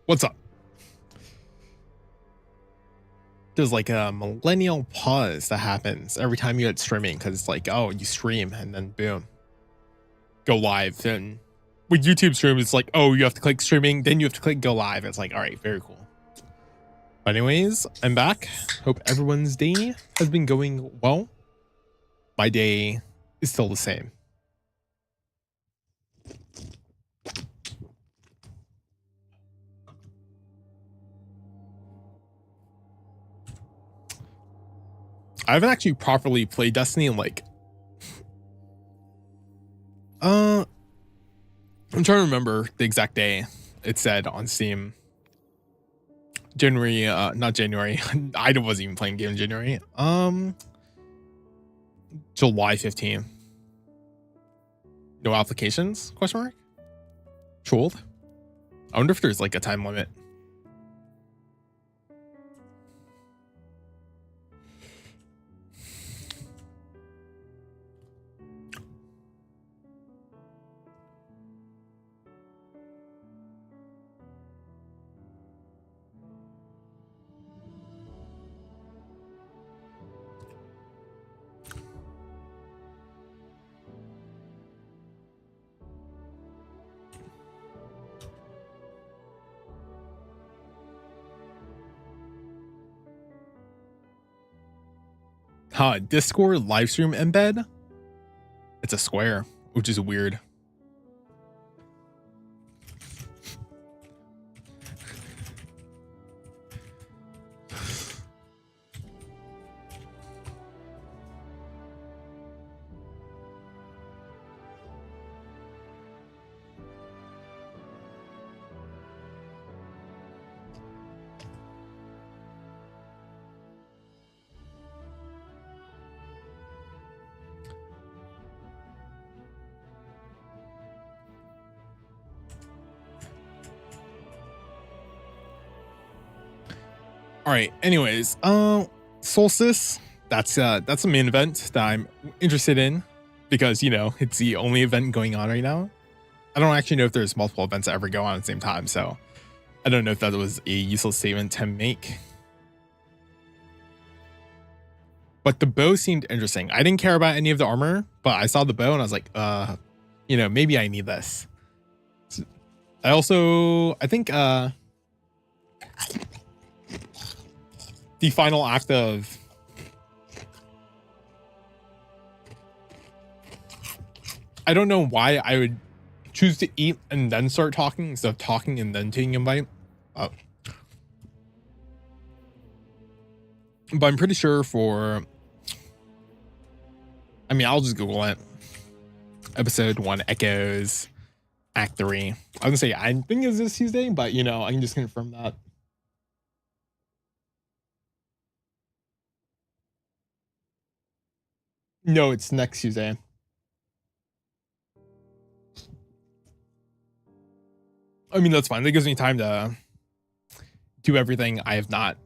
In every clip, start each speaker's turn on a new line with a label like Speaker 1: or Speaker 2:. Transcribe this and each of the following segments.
Speaker 1: What's up? There's like a millennial pause that happens every time you hit streaming because it's like, oh, you stream and then boom, go live. And with YouTube stream, it's like, oh, you have to click streaming, then you have to click go live. It's like, all right, very cool. But anyways, I'm back. Hope everyone's day has been going well. My day is still the same. I haven't actually properly played Destiny in like I'm trying to remember the exact day it said on Steam. January, not January. I wasn't even playing game in January. July 15th. No applications? Question mark? Trolled? I wonder if there's like a time limit. Discord livestream embed? It's a square, which is weird. All right. Anyways, Solstice. That's a main event that I'm interested in because it's the only event going on right now. I don't actually know if there's multiple events that ever go on at the same time, so I don't know if that was a useless statement to make. But the bow seemed interesting. I didn't care about any of the armor, but I saw the bow and I was like, maybe I need this. I think the final act of I don't know why I would choose to eat and then start talking instead of talking and then taking a bite. But I'm pretty sure I'll just Google it. Episode 1 Echoes Act 3. I was gonna say I think it's this Tuesday, but I can just confirm that. No, it's next Tuesday. I mean, that's fine. That gives me time to do everything I have not.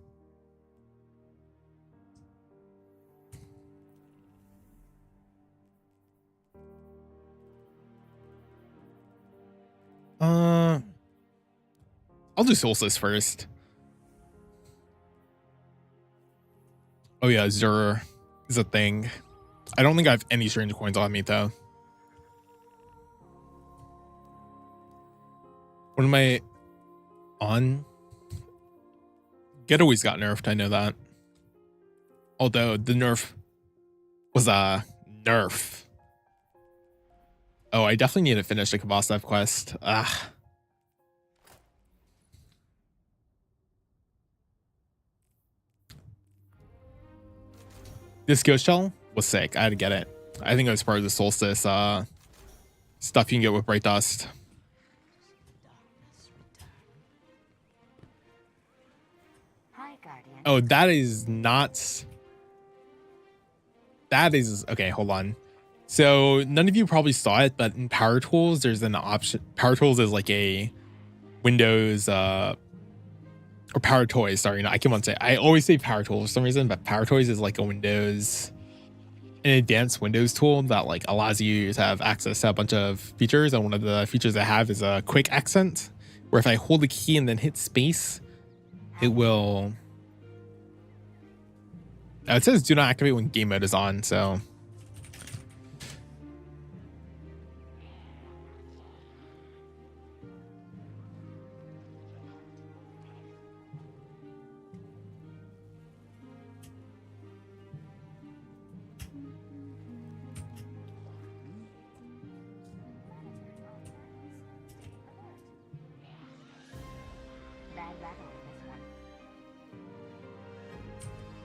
Speaker 1: I'll do Solstice first. Oh yeah, Zur is a thing. I don't think I have any strange coins on me though. What am I on? Getaways got nerfed, I know that. Although the nerf was a nerf. Oh, I definitely need to finish the Kvastev quest. This ghost shell was sick. I had to get it. I think it was part of the Solstice stuff you can get with Bright Dust. Oh, that is okay. Hold on. So none of you probably saw it, but in Power Tools, there's an option. Power Tools is like a Windows or Power Toys. Sorry, no, I can't say. I always say Power Tools for some reason, but Power Toys is like a Windows, an advanced Windows tool that like allows you to have access to a bunch of features. And one of the features I have is a quick accent, where if I hold the key and then hit space, it will. It says do not activate when game mode is on, so.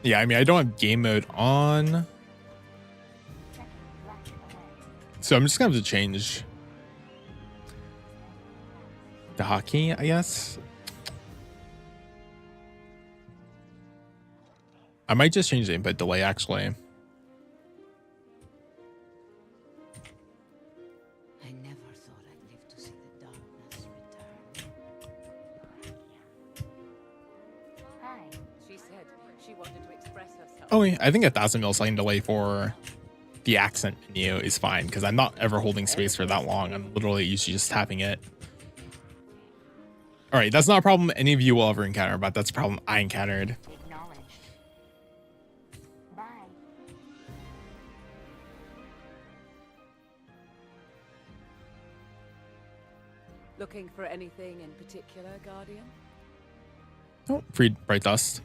Speaker 1: Yeah, I mean, I don't have game mode on. So I'm just going to have to change the hotkey, I guess. I might just change the input delay, actually.
Speaker 2: I never thought I'd live to see the darkness return.
Speaker 3: Hi. She said she wanted to express herself.
Speaker 1: Oh, I think 1,000 millisecond delay for the accent menu is fine because I'm not ever holding space for that long. I'm literally usually just tapping it. All right, that's not a problem any of you will ever encounter, but that's a problem I encountered.
Speaker 3: Acknowledged. Bye.
Speaker 2: Looking for anything in particular, Guardian?
Speaker 1: Oh, freed bright dust.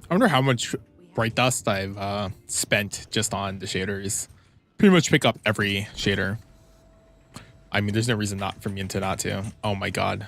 Speaker 1: I wonder how much bright dust I've spent just on the shaders. Pretty much pick up every shader. I mean, there's no reason not for me to not to. Oh my god.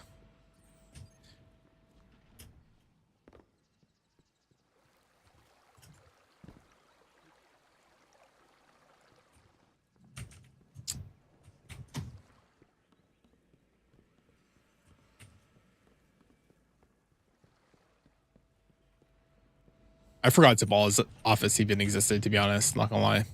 Speaker 1: I forgot Zabal's office even existed, to be honest, not gonna lie.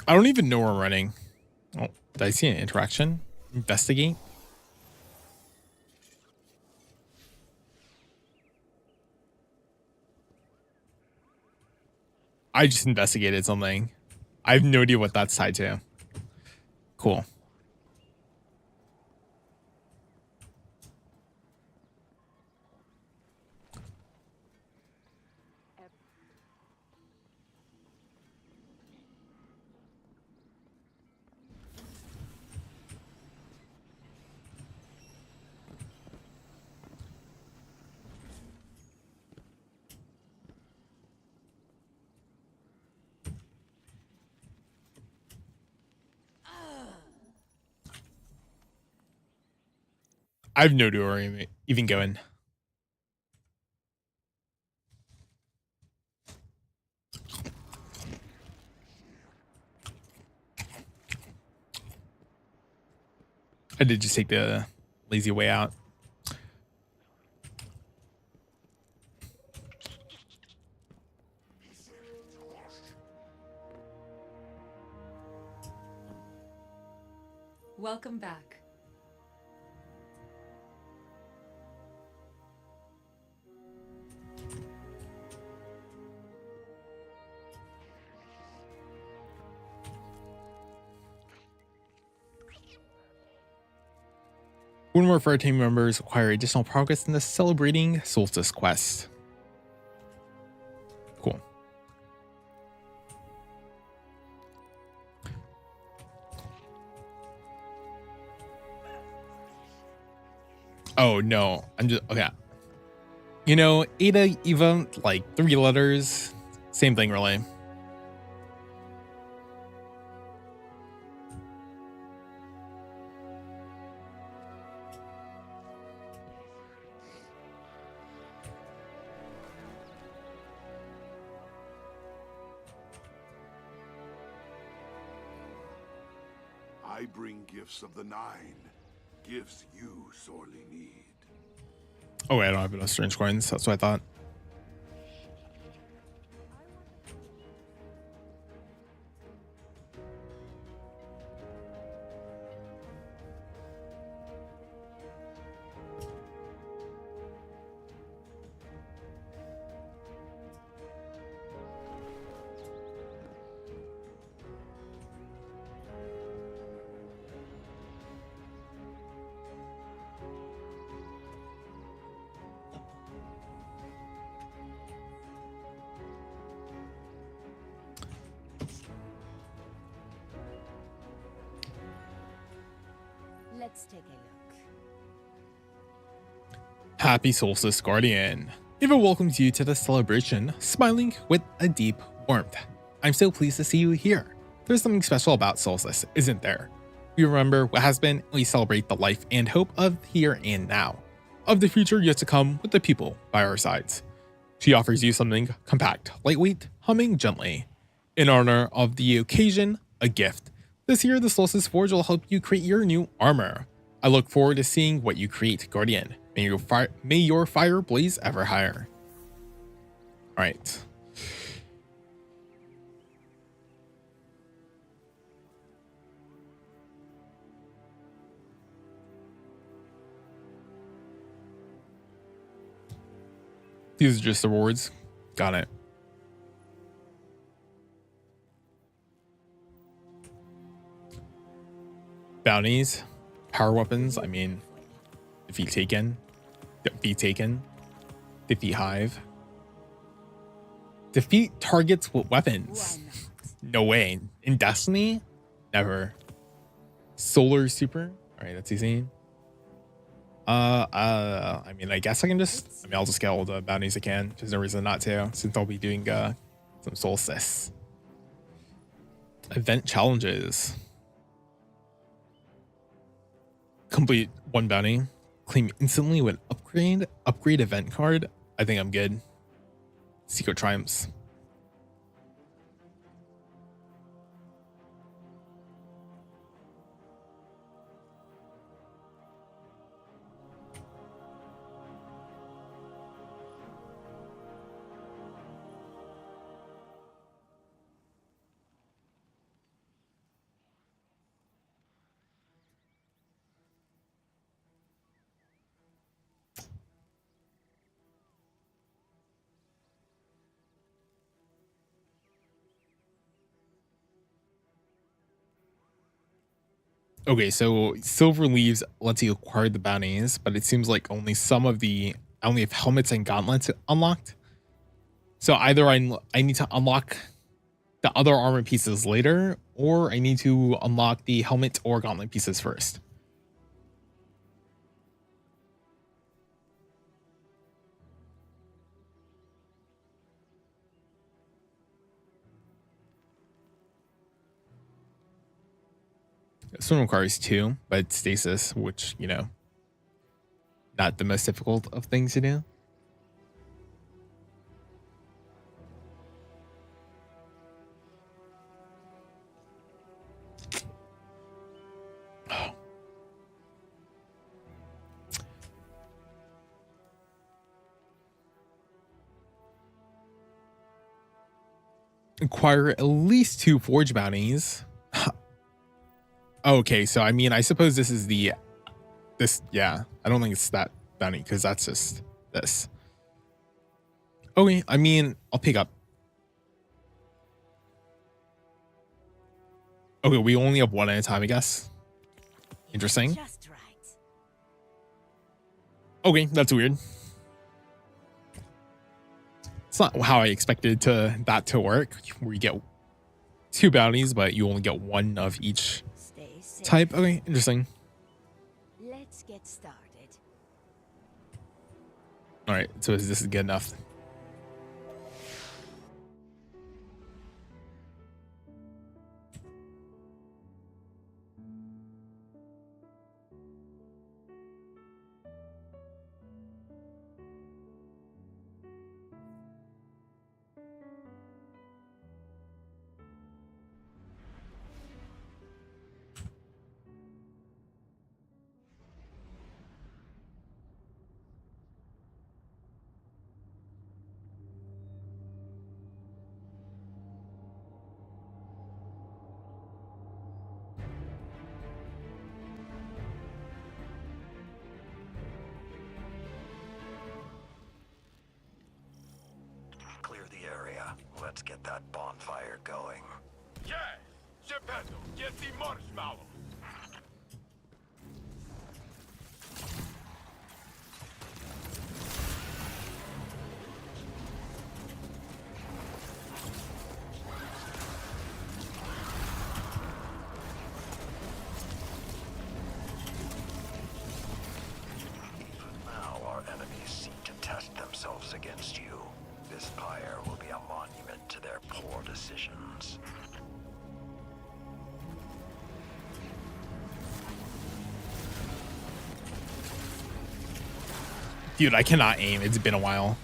Speaker 1: I don't even know where I'm running. Oh, did I see an interaction? Investigate? I just investigated something. I have no idea what that's tied to. Cool. I have no idea where I'm even going. I did just take the lazy way out.
Speaker 4: Welcome back.
Speaker 1: One more for our team members acquire additional progress in the celebrating Solstice quest. Cool. Oh no, I'm just okay. You know, Ada, Eva, like 3 letters. Same thing, really.
Speaker 4: I bring gifts of the Nine. Gifts you sorely need.
Speaker 1: Oh wait, I don't have enough strange coins. That's what I thought.
Speaker 3: Let's take a look.
Speaker 1: Happy Solstice, Guardian. Even welcomes you to the celebration, smiling with a deep warmth. I'm so pleased to see you here. There's something special about Solstice, isn't there? We remember what has been, and we celebrate the life and hope of here and now, of the future yet to come with the people by our sides. She offers you something compact, lightweight, humming gently. In honor of the occasion, a gift. This year, the Solstice Forge will help you create your new armor. I look forward to seeing what you create, Guardian. May your fire blaze ever higher. All right. These are just the rewards. Got it. Bounties, power weapons. I mean, defeat taken, defeat hive, defeat targets with weapons. No way. In Destiny, never. Solar super. All right, that's easy. I mean, I guess I can just. I mean, I'll just get all the bounties I can. There's no reason not to, since I'll be doing some Solstice event challenges. Complete one bounty. Claim instantly with upgrade event card. I think I'm good. Secret triumphs. Okay, so silver leaves lets you acquire the bounties, but it seems like only I only have helmets and gauntlets unlocked. So either I need to unlock the other armor pieces later, or I need to unlock the helmet or gauntlet pieces first. This one requires 2, but stasis, which, you know, not the most difficult of things to do. Acquire at least 2 forge bounties. Okay, so I mean, I suppose this is yeah, I don't think it's that bounty because that's just this. Okay, I mean, I'll pick up. Okay, we only have one at a time, I guess. Interesting.
Speaker 3: Just right.
Speaker 1: Okay, that's weird. It's not how I expected that to work, where you get 2 bounties, but you only get 1 of each
Speaker 3: Stay safe.
Speaker 1: type. Okay, interesting.
Speaker 3: Let's get started.
Speaker 1: All right, so this is good enough.
Speaker 5: Let's get that bonfire going.
Speaker 4: Yes! Geppetto, get the marshmallows!
Speaker 5: Now our enemies seek to test themselves against you. This pyre will be a monument to their poor decisions.
Speaker 1: Dude, I cannot aim. It's been a while.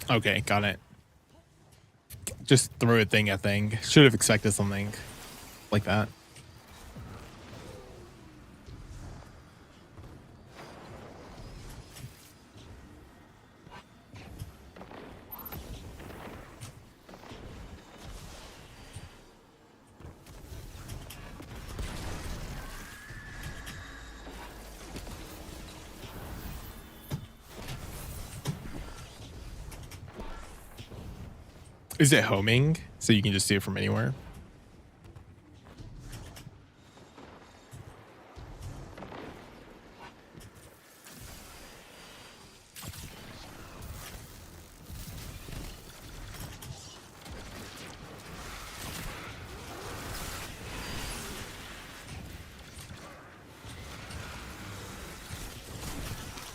Speaker 1: Okay, got it. Just threw a thing, I think. Should have expected something like that. Is it homing? So you can just do it from anywhere?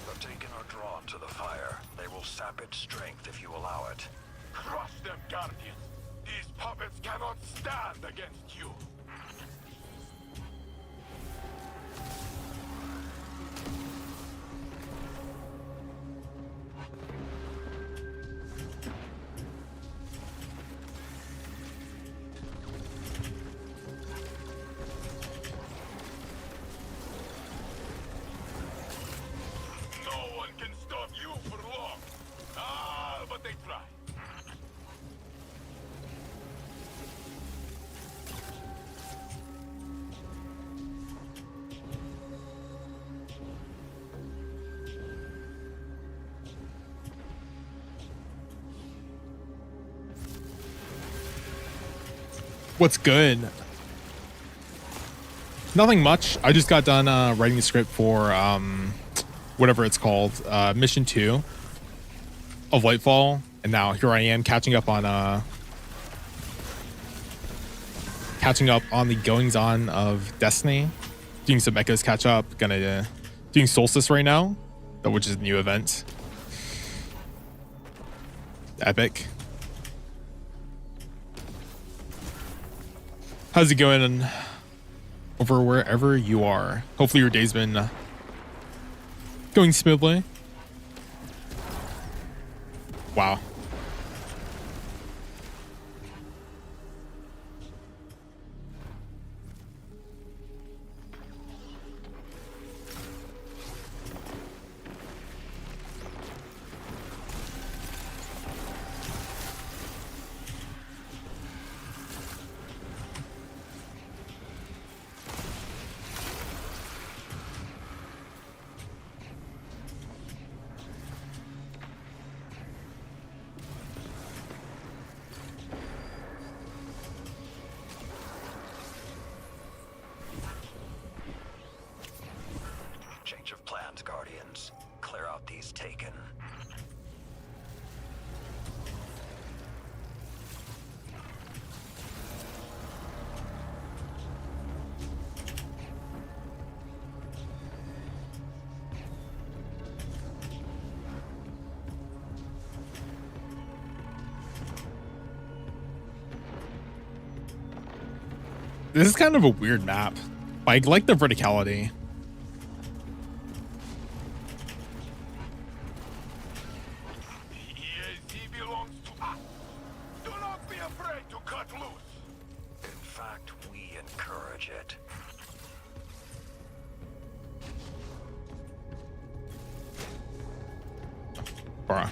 Speaker 5: The taken are drawn to the fire. They will sap its strength if you allow it.
Speaker 4: Crush them, Guardians! These puppets cannot stand against you! No one can stop you for long! Ah, but they try.
Speaker 1: What's good? Nothing much. I just got done writing the script for whatever it's called, mission 2 of Lightfall, and now here I am catching up on the goings on of Destiny, doing some Echoes catch up. Doing Solstice right now, which is a new event. Epic. How's it going over wherever you are? Hopefully your day's been going smoothly. Wow.
Speaker 5: Change of plans, Guardians. Clear out these taken.
Speaker 1: This is kind of a weird map. I like the verticality. Bruh.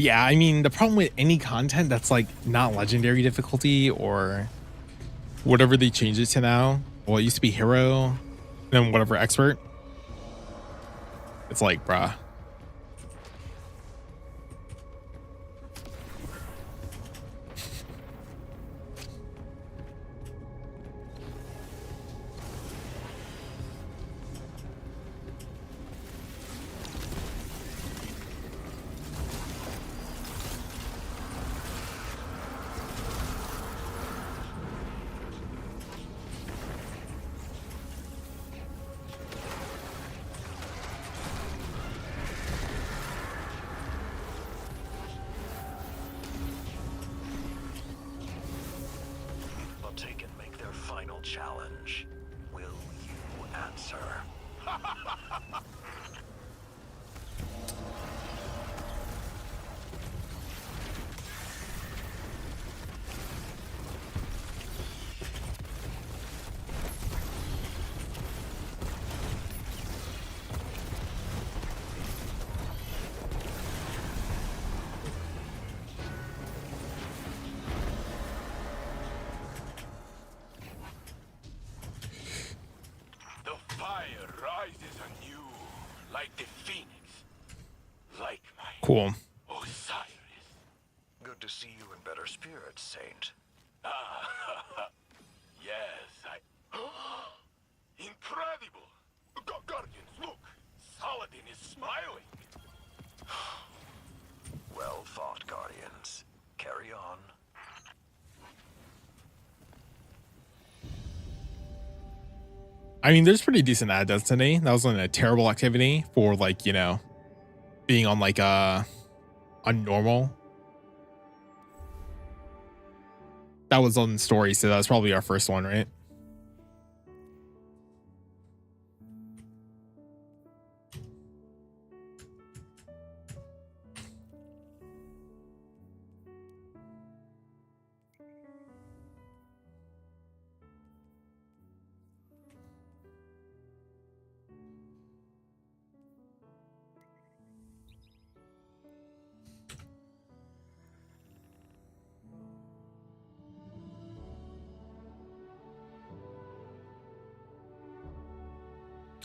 Speaker 1: Yeah, I mean, the problem with any content that's like not legendary difficulty or whatever they changed it to now, well, it used to be hero, then whatever expert. It's like, bruh.
Speaker 5: I'll take and make their final challenge. Will you answer?
Speaker 4: The fire rises anew, like the phoenix, like my
Speaker 1: Cool.
Speaker 4: Osiris.
Speaker 5: Good to see you in better spirits, Saint.
Speaker 4: Yes, incredible! Guardians, look! Saladin is smiling!
Speaker 5: Well thought, Guardians. Carry on.
Speaker 1: I mean, there's pretty decent ad density. That wasn't a terrible activity for like, you know, being on like a normal. That was on story, so that was probably our first one, right?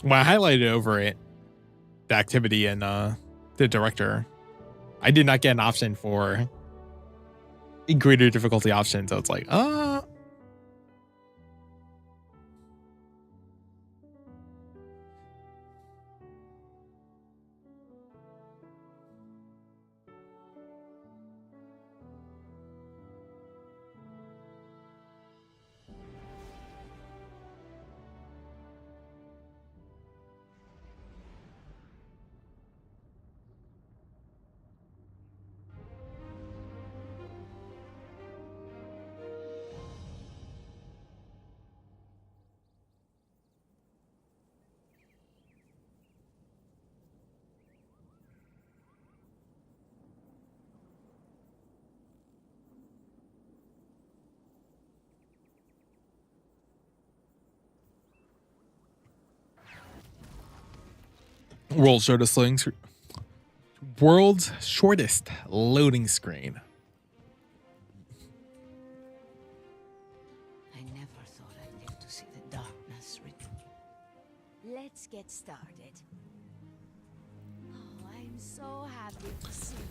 Speaker 1: When I highlighted over it, the activity and the director, I did not get an option for a greater difficulty option. So it's like, World's shortest loading screen. World's shortest loading screen.
Speaker 3: I never thought I'd live to see the darkness return. Let's get started. Oh, I'm so happy to see you.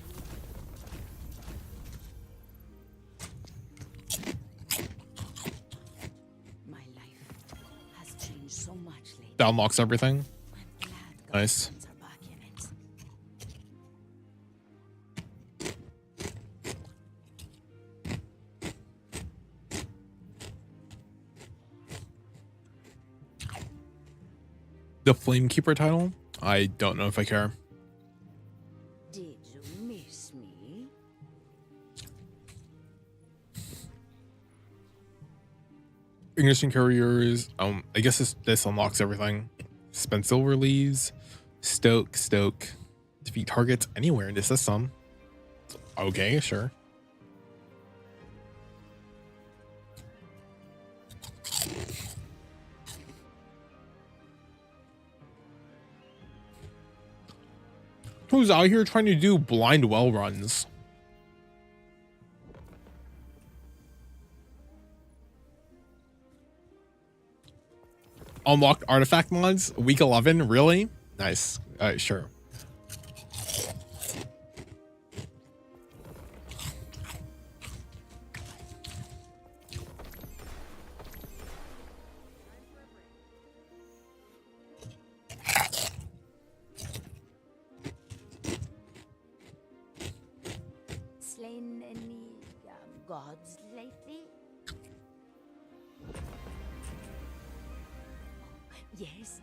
Speaker 3: My life has changed so much lately.
Speaker 1: That unlocks everything.
Speaker 3: I'm glad
Speaker 1: Nice.
Speaker 3: God's are back in it.
Speaker 1: The Flamekeeper title? I don't know if I care.
Speaker 3: Did you miss me?
Speaker 1: Ignition carriers. I guess this unlocks everything. Spend silver leaves. Stoke. Defeat targets anywhere in the system. Okay, sure. Who's out here trying to do blind well runs? Unlocked artifact mods, week 11, really? Nice. Sure.
Speaker 3: Slain any gods lately? Yes.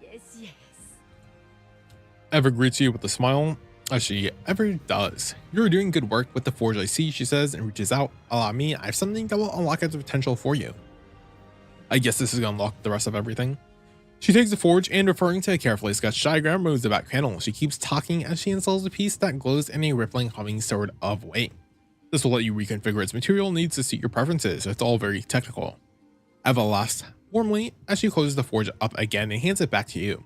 Speaker 1: Ever greets you with a smile, as she ever does. You're doing good work with the forge, I see, she says, and reaches out. Allow me, I have something that will unlock its potential for you. I guess this is gonna unlock the rest of everything. She takes the forge and, referring to a carefully sketched diagram, moves the back panel. She keeps talking as she installs a piece that glows in a rippling, humming sort of way. This will let you reconfigure its material needs to suit your preferences. It's all very technical. Eva laughs warmly as she closes the forge up again and hands it back to you.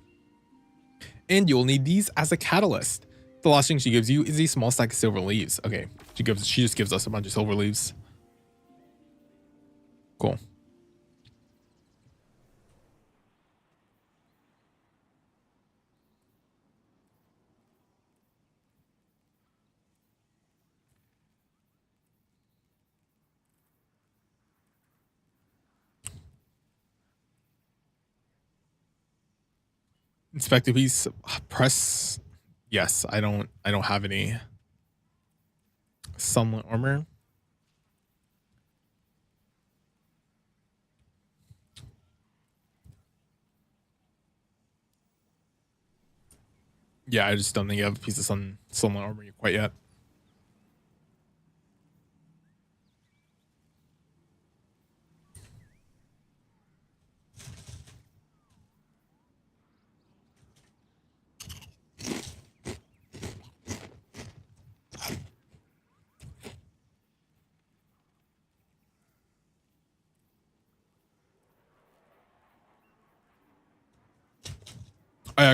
Speaker 1: And you'll need these as a catalyst. The last thing she gives you is a small stack of silver leaves. Okay, she just gives us a bunch of silver leaves. Cool. Inspect a piece. Press. Yes, I don't have any sunlit armor. Yeah, I just don't think you have a piece of sunlit armor quite yet.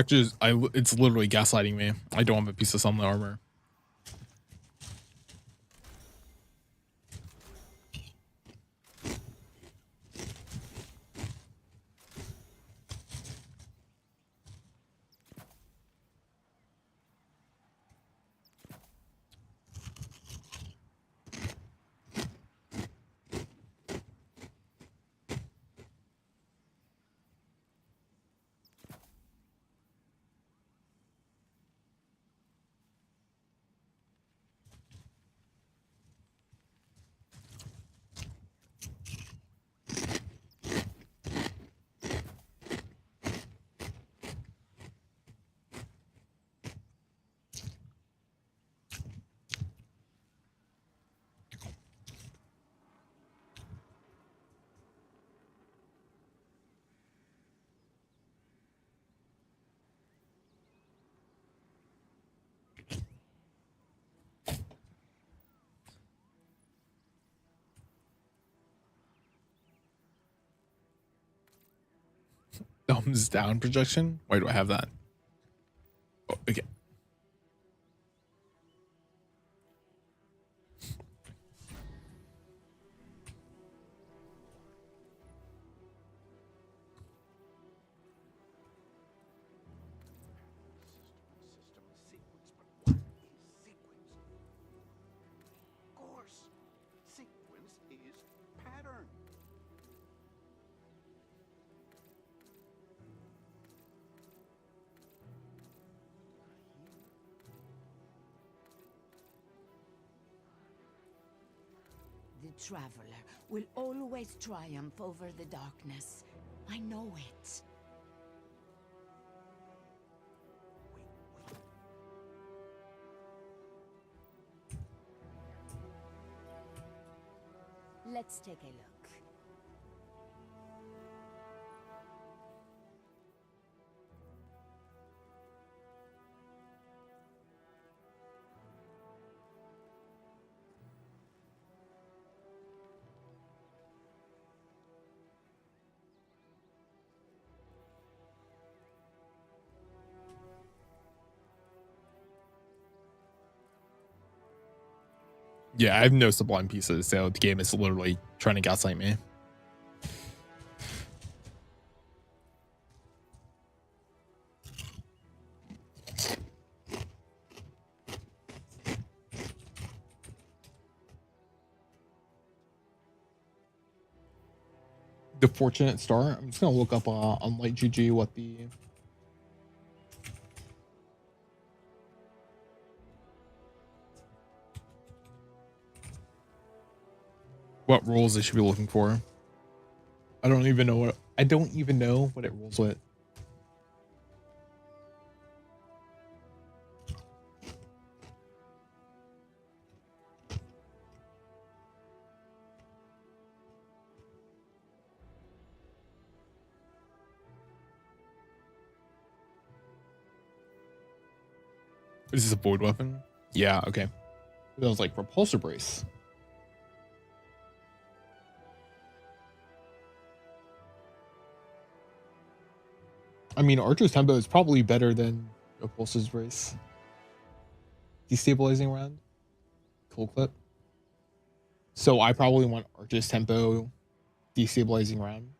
Speaker 1: It's literally gaslighting me. I don't have a piece of sunlit armor. Thumbs down projection. Why do I have that? Oh, okay.
Speaker 4: Sequence is pattern.
Speaker 3: The Traveler will always triumph over the darkness. I know it. Let's take a look.
Speaker 1: Yeah, I have no sublime pieces, so the game is literally trying to gaslight me. The Fortunate Star. I'm just gonna look up on Light GG what the what rules I should be looking for. I don't even know what it rolls with. Is this a void weapon? Yeah, okay. That was like repulsor brace. I mean, Archer's tempo is probably better than repulsor's brace. Destabilizing round. Cool clip. So I probably want Archer's tempo, destabilizing round.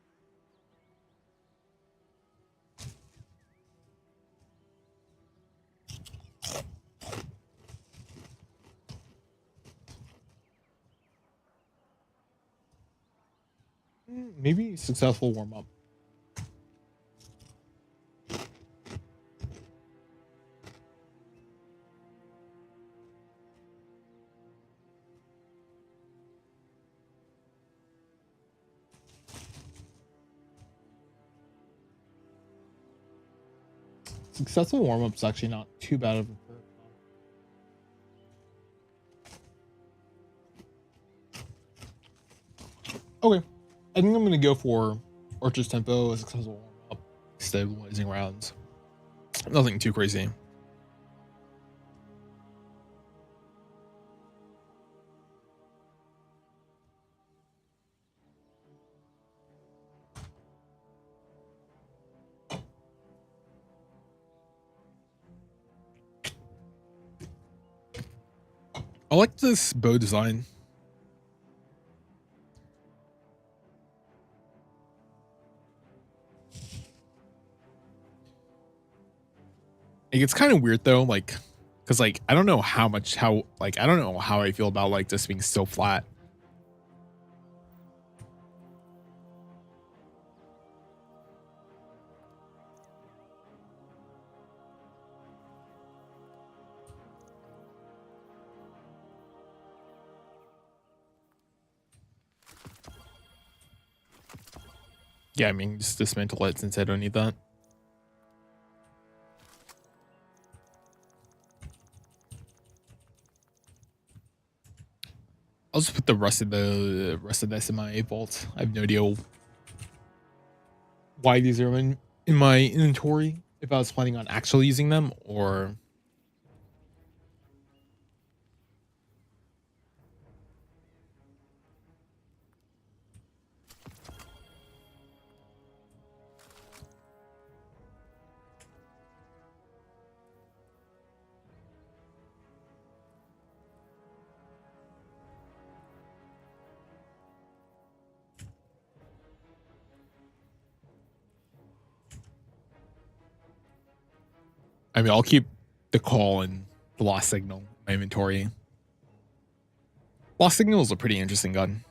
Speaker 1: Maybe successful warm up. Successful warm up is actually not too bad of a perk. Okay, I think I'm gonna go for Archer's tempo, a successful warm up, stabilizing rounds. Nothing too crazy. I like this bow design. It gets kind of weird though, like, because like I don't know how I don't know how I feel about like this being so flat. Yeah, I mean, just dismantle it since I don't need that. I'll just put the rest of this in my vault. I have no idea why these are in my inventory. If I was planning on actually using them, or I mean, I'll keep the call and the lost signal in my inventory. Lost signal is a pretty interesting gun.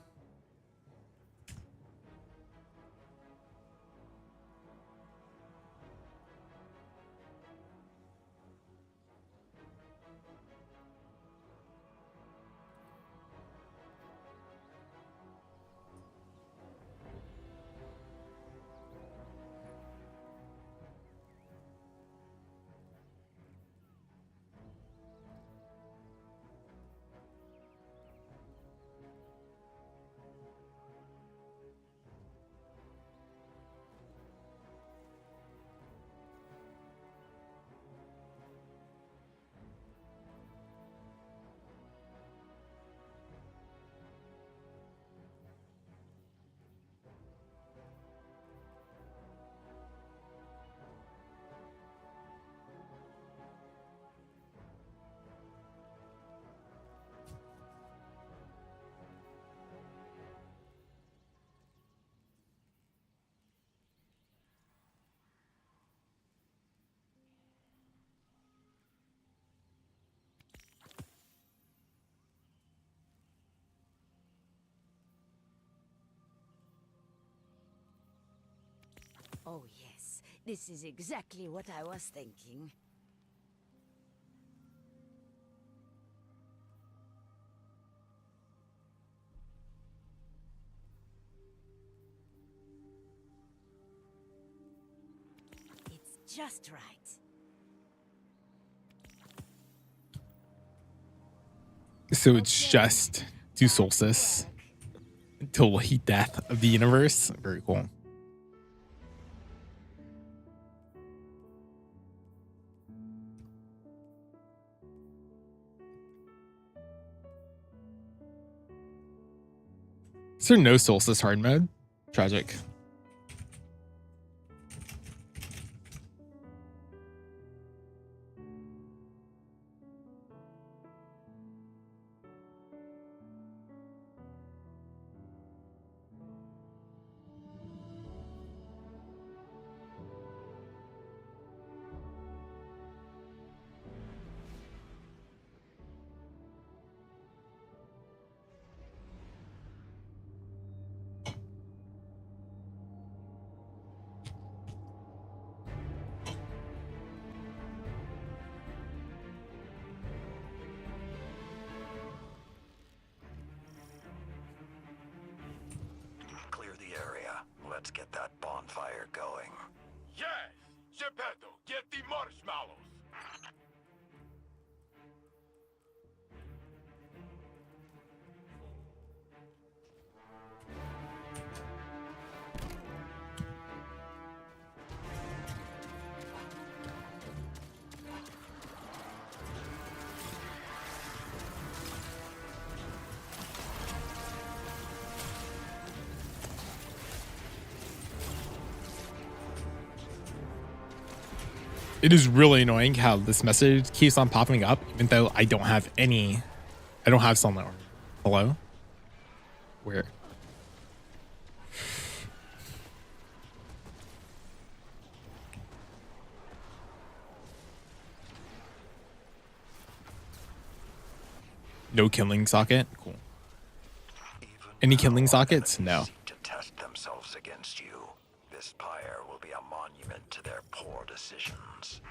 Speaker 3: Oh, yes. This is exactly what I was thinking. It's just right.
Speaker 1: So it's just do Solstice until heat death of the universe. Very cool. Is there no Solstice hard mode? Tragic.
Speaker 5: Clear the area. Let's get that bonfire going.
Speaker 4: Yes! Geppetto, get the marshmallows!
Speaker 1: It is really annoying how this message keeps on popping up, even though I don't have any. I don't have sunlight. Hello? Where? No killing socket? Cool. Any killing sockets? No.
Speaker 5: To test themselves against you. This pyre will be a monument to their poor decisions.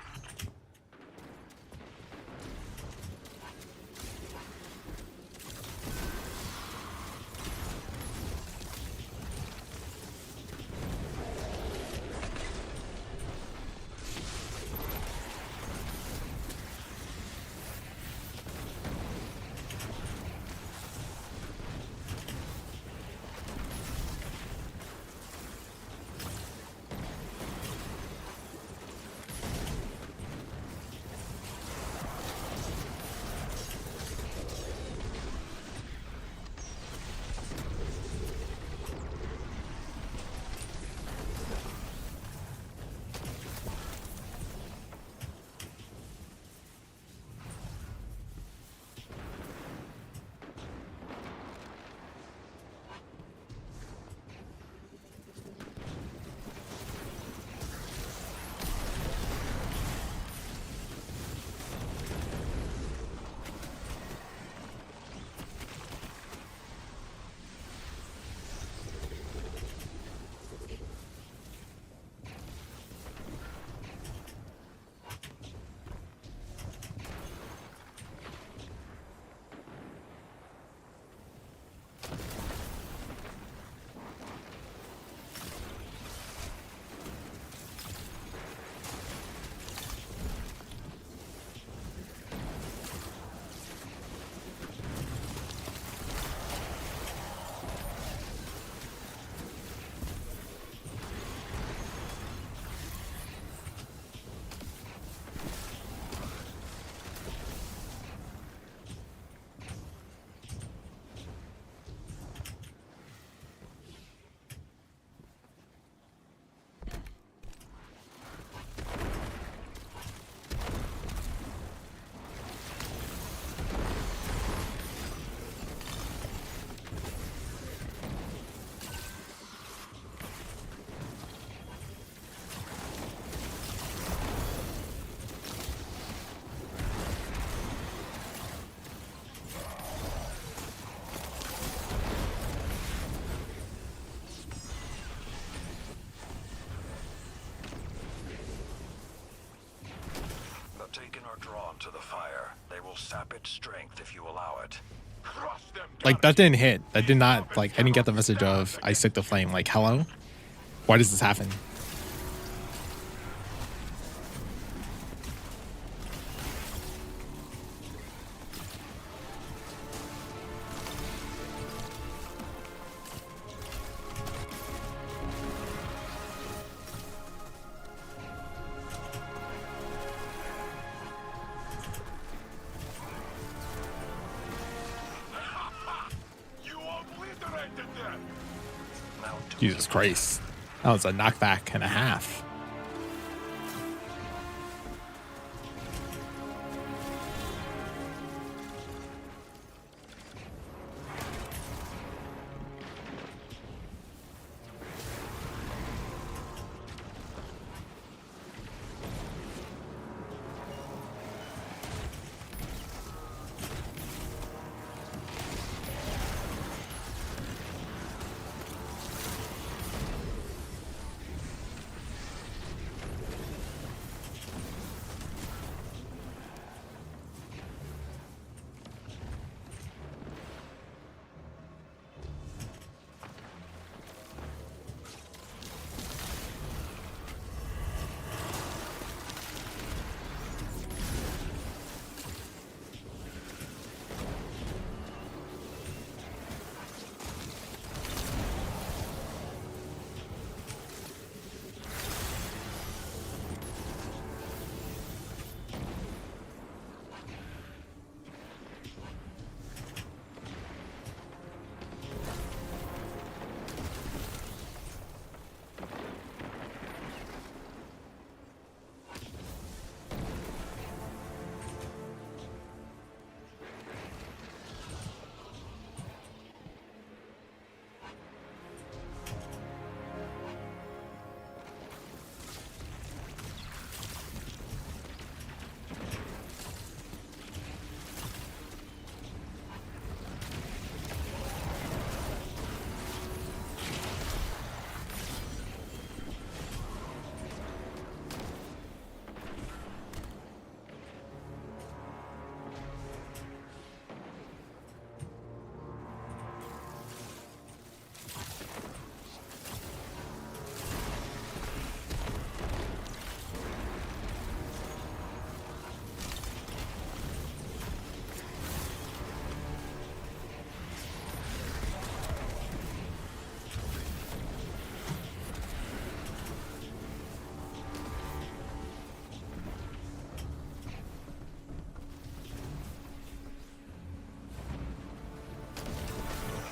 Speaker 5: are taken or drawn to the fire, they will sap its strength if you allow it.
Speaker 4: Crush them,
Speaker 1: Like, that didn't hit. That did not, like, I didn't get the message of I stick the flame. Like, hello? Why does this happen?
Speaker 4: You obliterated them.
Speaker 5: Now do
Speaker 1: Jesus Christ. That was a knockback and a half.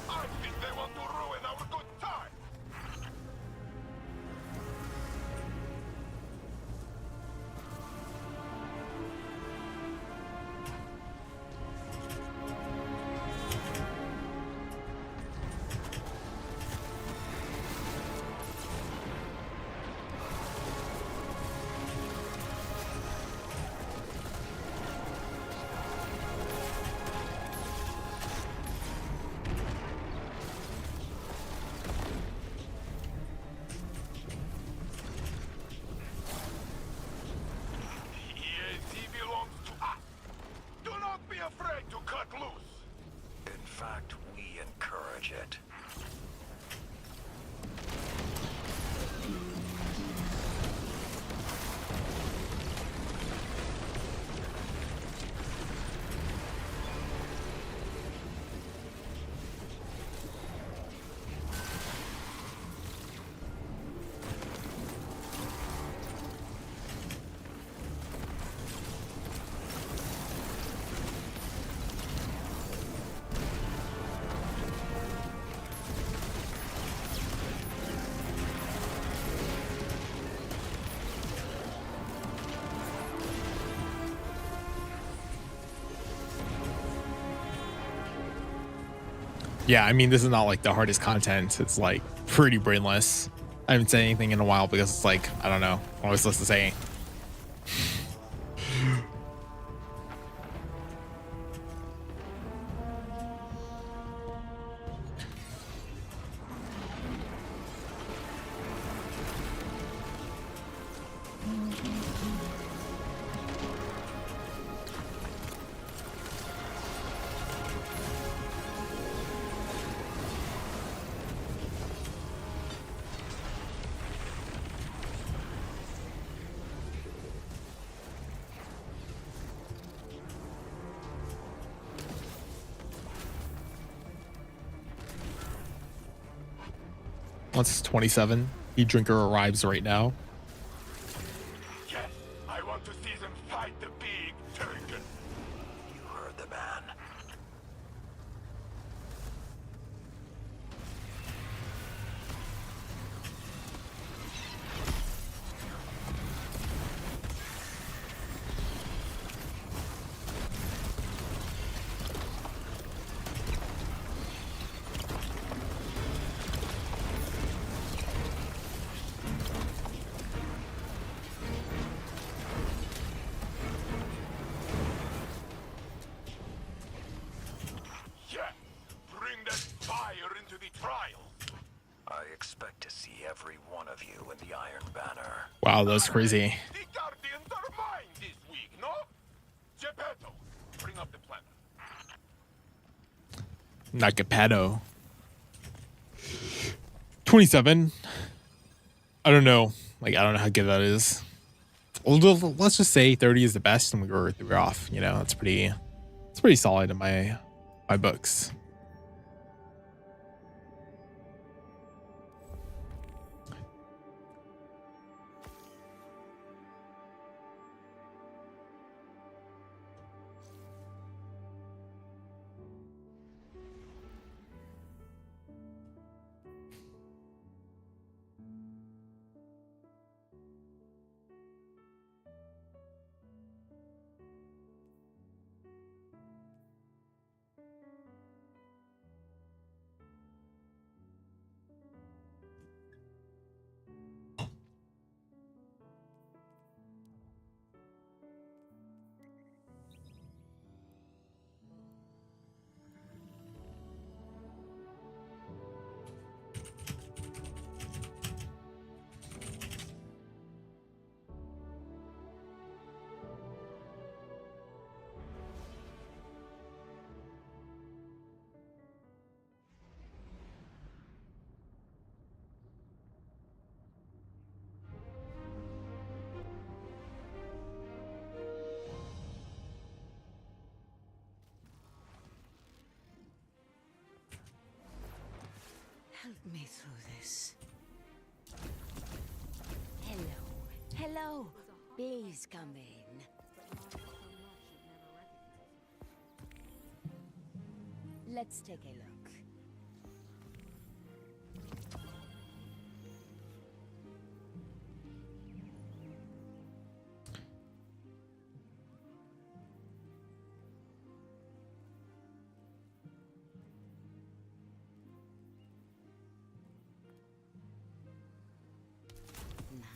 Speaker 4: I think they want to ruin our good time. He belongs to us. Do not be afraid to cut loose.
Speaker 5: In fact, we encourage it.
Speaker 1: Yeah, I mean, this is not like the hardest content. It's like pretty brainless. I haven't said anything in a while because it's like, I don't know what I was supposed to say. Once 27, the drinker arrives right now.
Speaker 4: Yes, I want to see them fight the big turtle.
Speaker 5: You heard the man.
Speaker 4: Yeah, bring that fire into the trial.
Speaker 5: I expect to see every one of you in the Iron Banner.
Speaker 1: Wow, that's crazy.
Speaker 4: The Guardians are mine this week, no? Geppetto, bring up the plan.
Speaker 1: Not Geppetto. 27. I don't know. Like, I don't know how good that is. Although, let's just say 30 is the best, and we're off. You know, it's pretty solid in my books.
Speaker 3: Help me through this. Hello. Hello. Please come in. Let's take a look.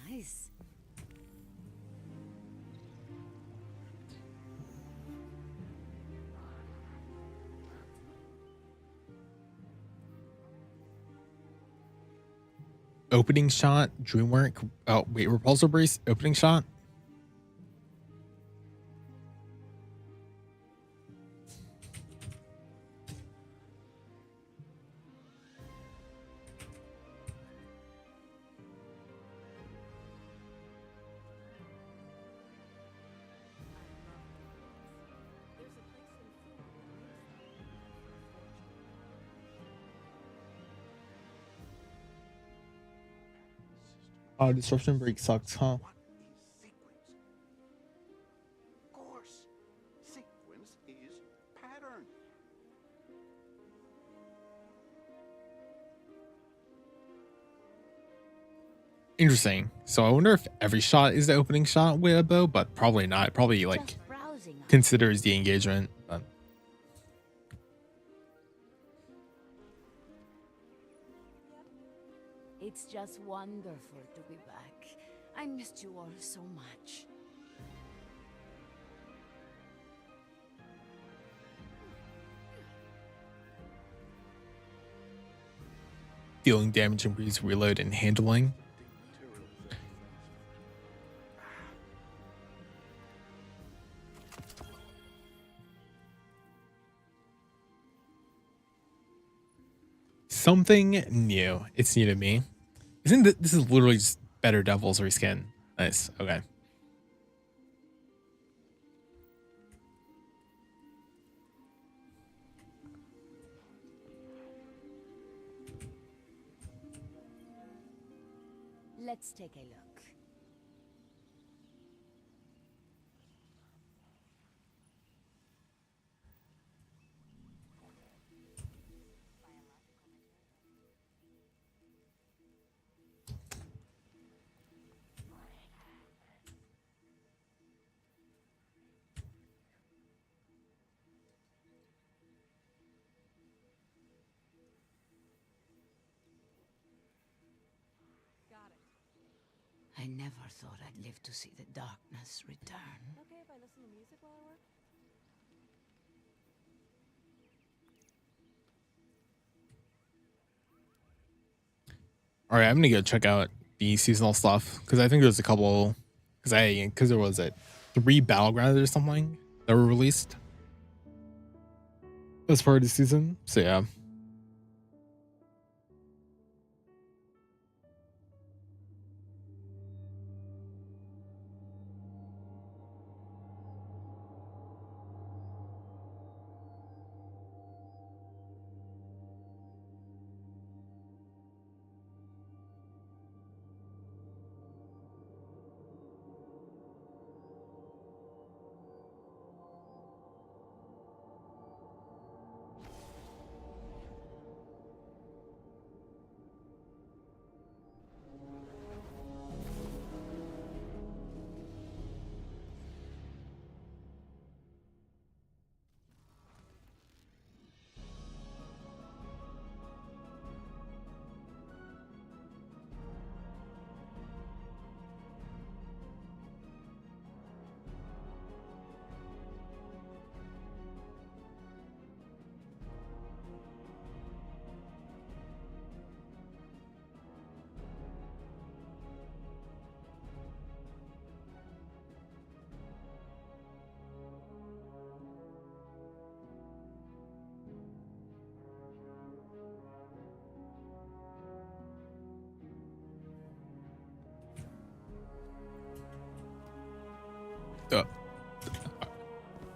Speaker 3: Nice.
Speaker 1: Opening shot, dreamwork. Oh wait, repulsor brace. Opening shot. Disruption break sucks, huh?
Speaker 4: What is sequence? Of course, sequence is pattern.
Speaker 1: Interesting. So I wonder if every shot is the opening shot with a bow, but probably not. Probably like
Speaker 3: Just browsing.
Speaker 1: considers the engagement. But
Speaker 3: It's just wonderful to be back. I missed you all so much.
Speaker 1: dealing damage increase reload and handling. Something new. It's new to me. Isn't this is literally just better Devil's reskin? Nice. Okay.
Speaker 3: Let's take a look.
Speaker 2: Got it.
Speaker 3: I never thought I'd live to see the darkness return.
Speaker 2: Okay if I listen to music while I work?
Speaker 1: All right, I'm gonna go check out the seasonal stuff because I think there's a couple. Because there was 3 battlegrounds or something that were released as part of the season. So yeah.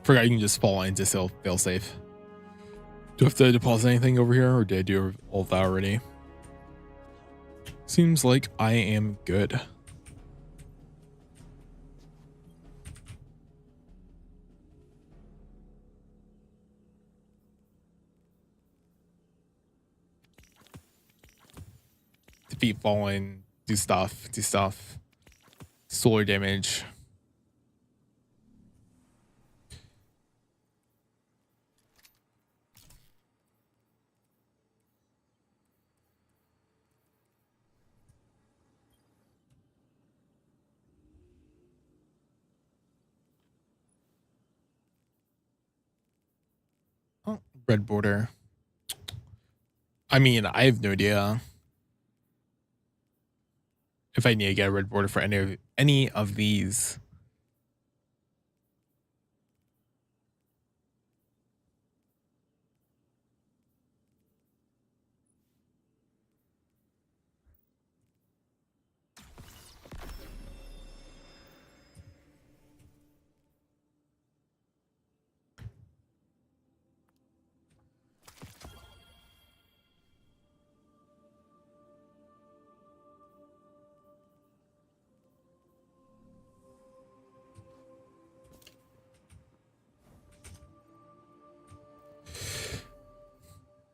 Speaker 1: Forgot you can just fall into fail safe. Do I have to deposit anything over here, or did I do all of that already? Seems like I am good. Defeat fallen, do stuff. Solar damage. Oh, red border. I mean, I have no idea if I need to get a red border for any of these.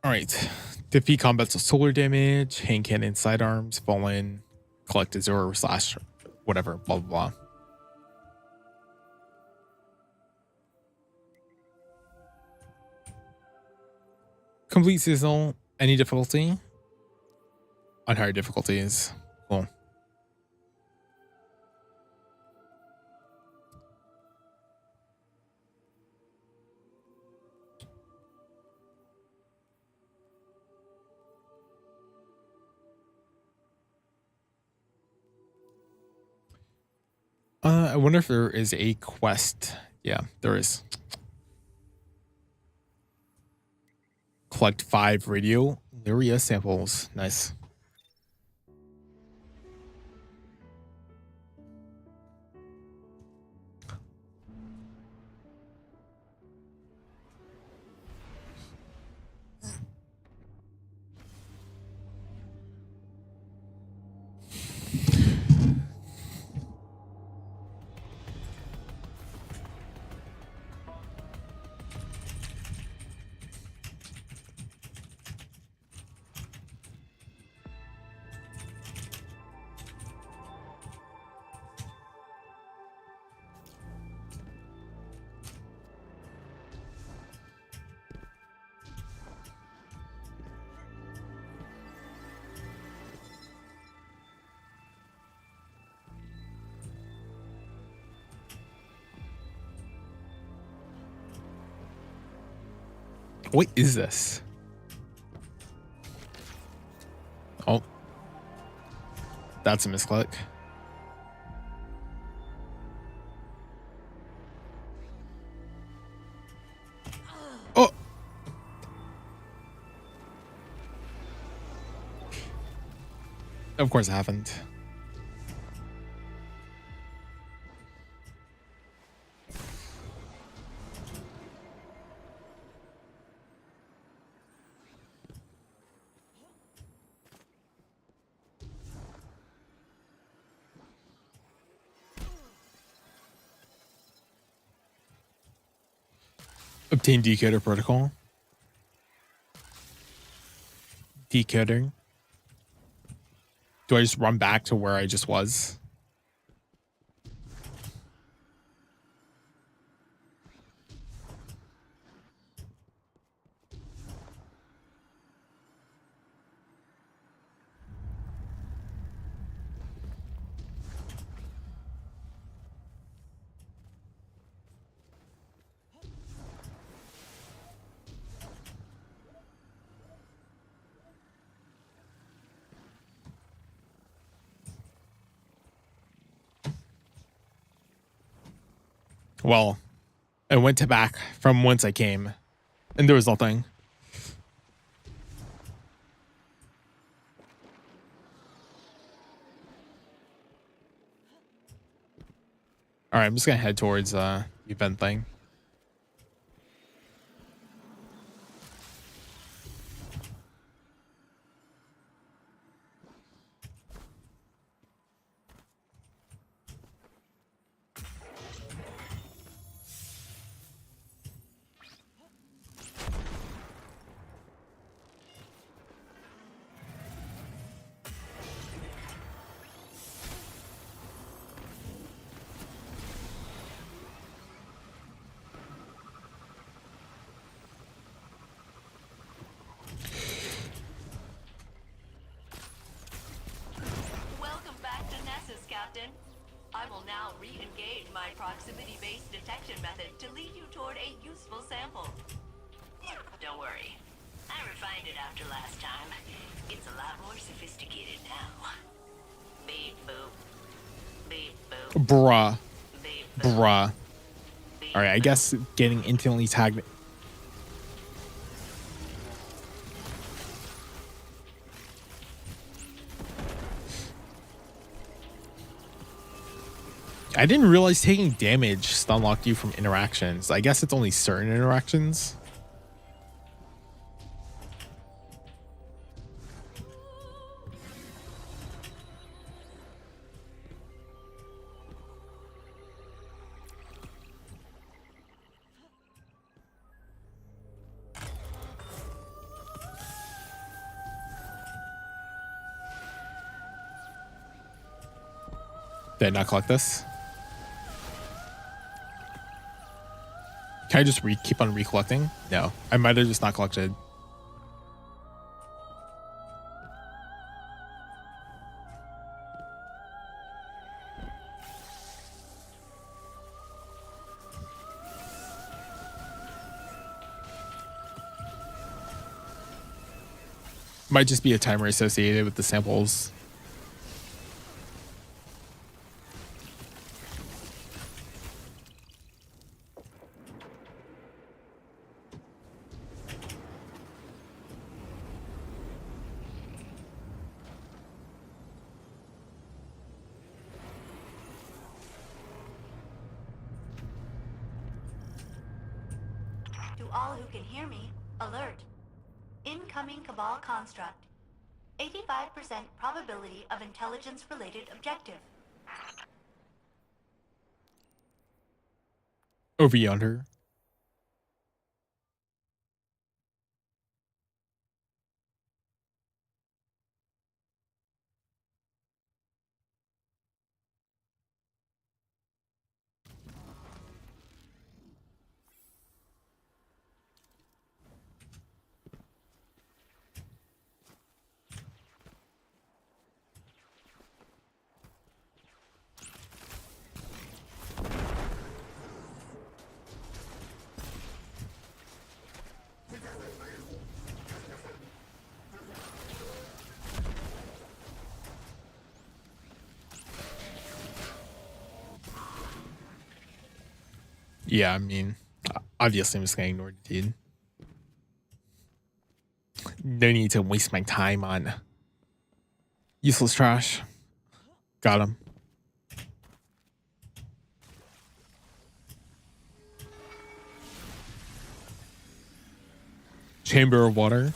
Speaker 1: All right. Defeat combats with solar damage, hand cannon, sidearms, fallen, collect a 0 / whatever, blah, blah, blah. Complete seasonal, any difficulty? On higher difficulties. Cool. I wonder if there is a quest. Yeah, there is. Collect 5 radio Lyria samples. Nice. What is this? Oh, that's a misclick. Oh, of course it happened. Obtain decoder protocol. Decoding. Do I just run back to where I just was? Well, I went to back from whence I came, and there was nothing. All right, I'm just gonna head towards the event thing.
Speaker 6: Welcome back to Nessus, Captain. I will now re-engage my proximity-based detection method to lead you toward a useful sample. Don't worry. I refined it after last time. It's a lot more sophisticated now. Beep boop. Beep boop.
Speaker 1: Bruh.
Speaker 6: Beep boop.
Speaker 1: Bruh.
Speaker 6: Beep
Speaker 1: All right, I guess getting instantly tagged. I didn't realize taking damage stun locked you from interactions. I guess it's only certain interactions. Did I not collect this? Can I just keep on recollecting? No, I might have just not collected. Might just be a timer associated with the samples.
Speaker 6: To all who can hear me, alert. Incoming Cabal construct. 85% probability of intelligence-related objective.
Speaker 1: Over yonder. Yeah, I mean, obviously I'm just gonna ignore the dude. No need to waste my time on useless trash. Got him. Chamber of water.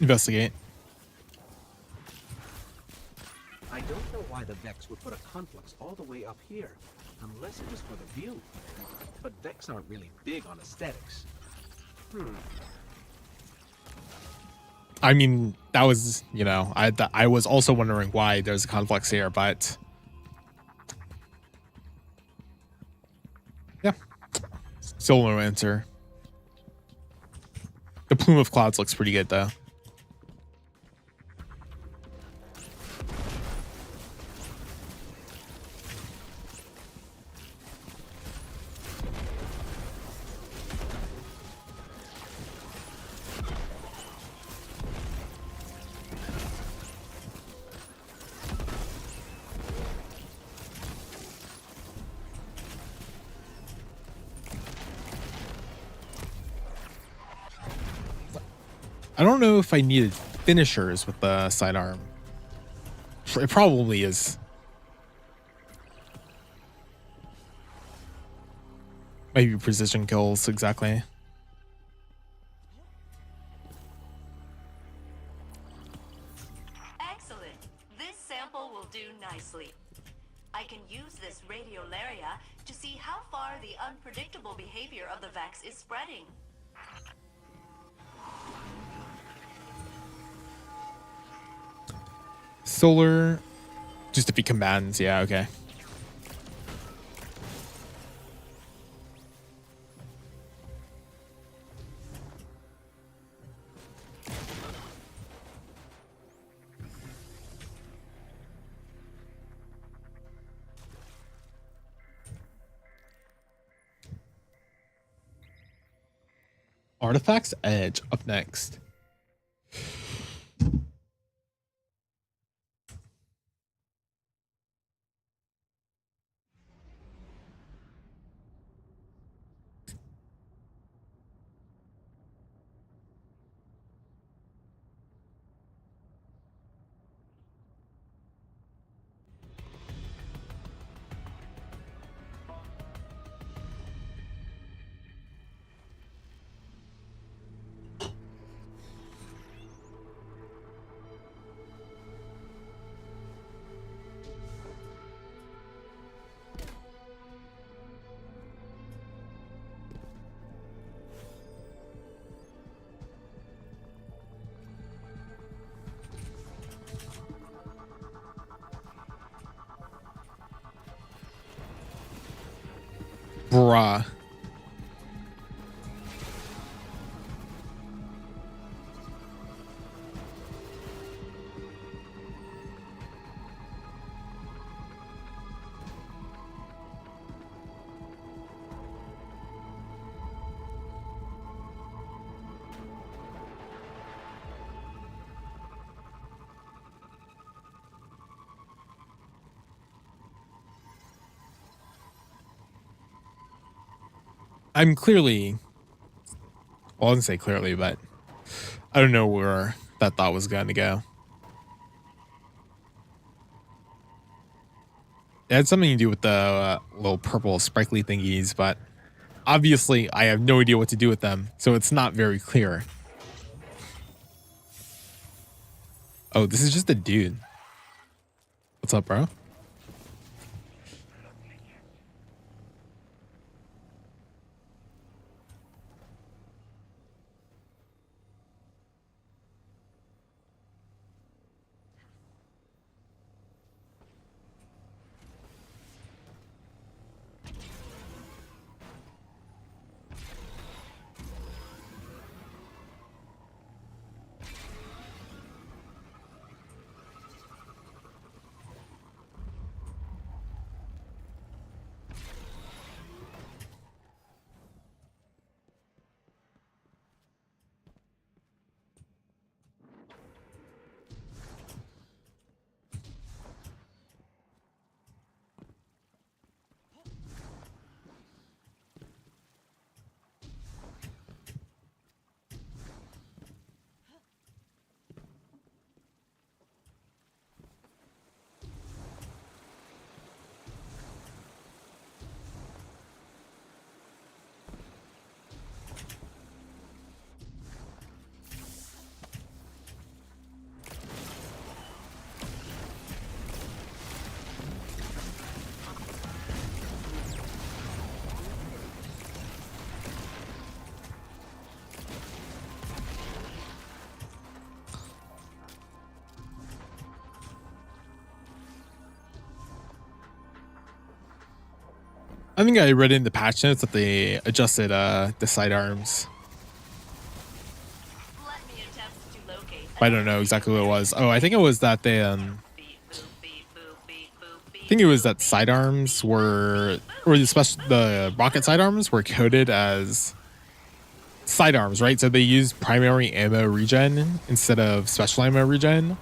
Speaker 1: Investigate.
Speaker 7: I don't know why the Vex would put a conflux all the way up here, unless it was for the view. But Vex aren't really big on aesthetics.
Speaker 1: I mean, that was, you know, I was also wondering why there's a conflux here, but yeah, still no answer. The plume of clouds looks pretty good though. I don't know if I needed finishers with the sidearm. It probably is. Maybe precision kills, exactly.
Speaker 6: Excellent. This sample will do nicely. I can use this radiolaria to see how far the unpredictable behavior of the Vex is spreading.
Speaker 1: Solar, just to be combatants, yeah, okay. Artifacts Edge up next. Bruh. I'm clearly, well, I didn't say clearly, but I don't know where that thought was going to go. It had something to do with the little purple sparkly thingies, but obviously I have no idea what to do with them, so it's not very clear. Oh, this is just a dude. What's up, bro? I think I read in the patch notes that they adjusted the sidearms.
Speaker 6: Let me attempt to locate.
Speaker 1: But I don't know exactly what it was. Oh, I think it was that they I think it was that sidearms were, or the rocket sidearms were coded as sidearms, right? So they use primary ammo regen instead of special ammo regen.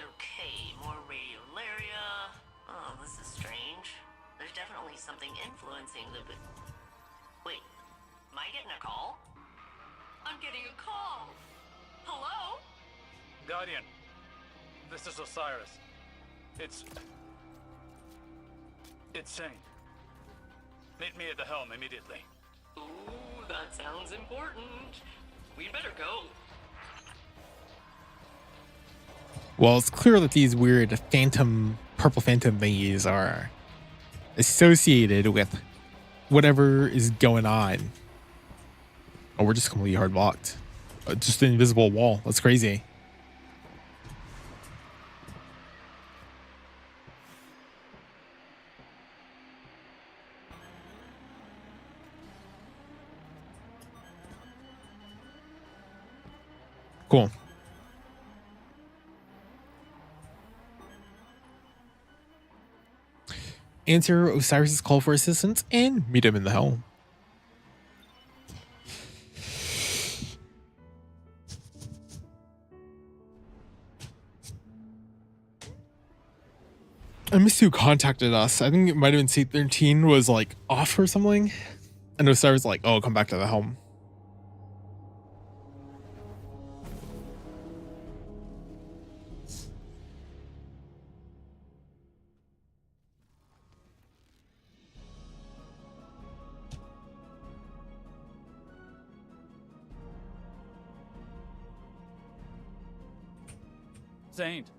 Speaker 6: Okay, more radiolaria. Oh, this is strange. There's definitely something influencing the. Wait, am I getting a call? I'm getting a call. Hello?
Speaker 8: Guardian, this is Osiris. It's Saint. Meet me at the helm immediately.
Speaker 6: Ooh, that sounds important. We'd better go.
Speaker 1: Well, it's clear that these weird purple phantom thingies are associated with whatever is going on. Oh, we're just completely hard blocked. Just an invisible wall. That's crazy. Cool. Answer Osiris's call for assistance and meet him in the helm. I missed who contacted us. I think it might have been C13 was like off or something. And Osiris was like, oh, come back to the helm.
Speaker 8: Saint,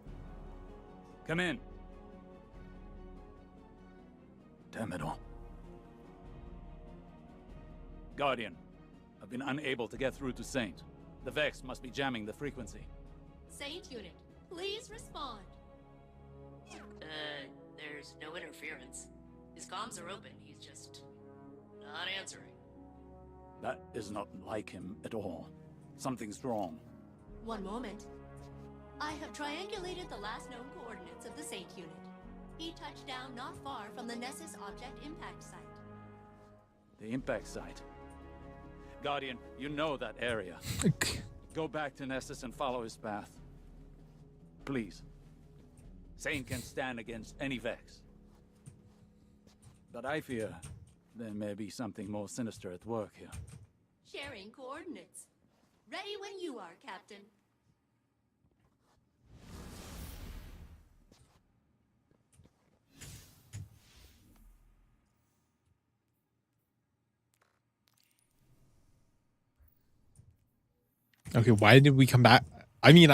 Speaker 8: come in. Damn it all. Guardian, I've been unable to get through to Saint. The Vex must be jamming the frequency.
Speaker 6: Saint unit, please respond. There's no interference. His comms are open. He's just not answering.
Speaker 8: That is not like him at all. Something's wrong.
Speaker 6: One moment. I have triangulated the last known coordinates of the Saint unit. He touched down not far from the Nessus object impact site.
Speaker 8: The impact site. Guardian, you know that area. Go back to Nessus and follow his path. Please. Saint can stand against any Vex. But I fear there may be something more sinister at work here.
Speaker 6: Sharing coordinates. Ready when you are, Captain.
Speaker 1: Okay, why did we come back? I mean,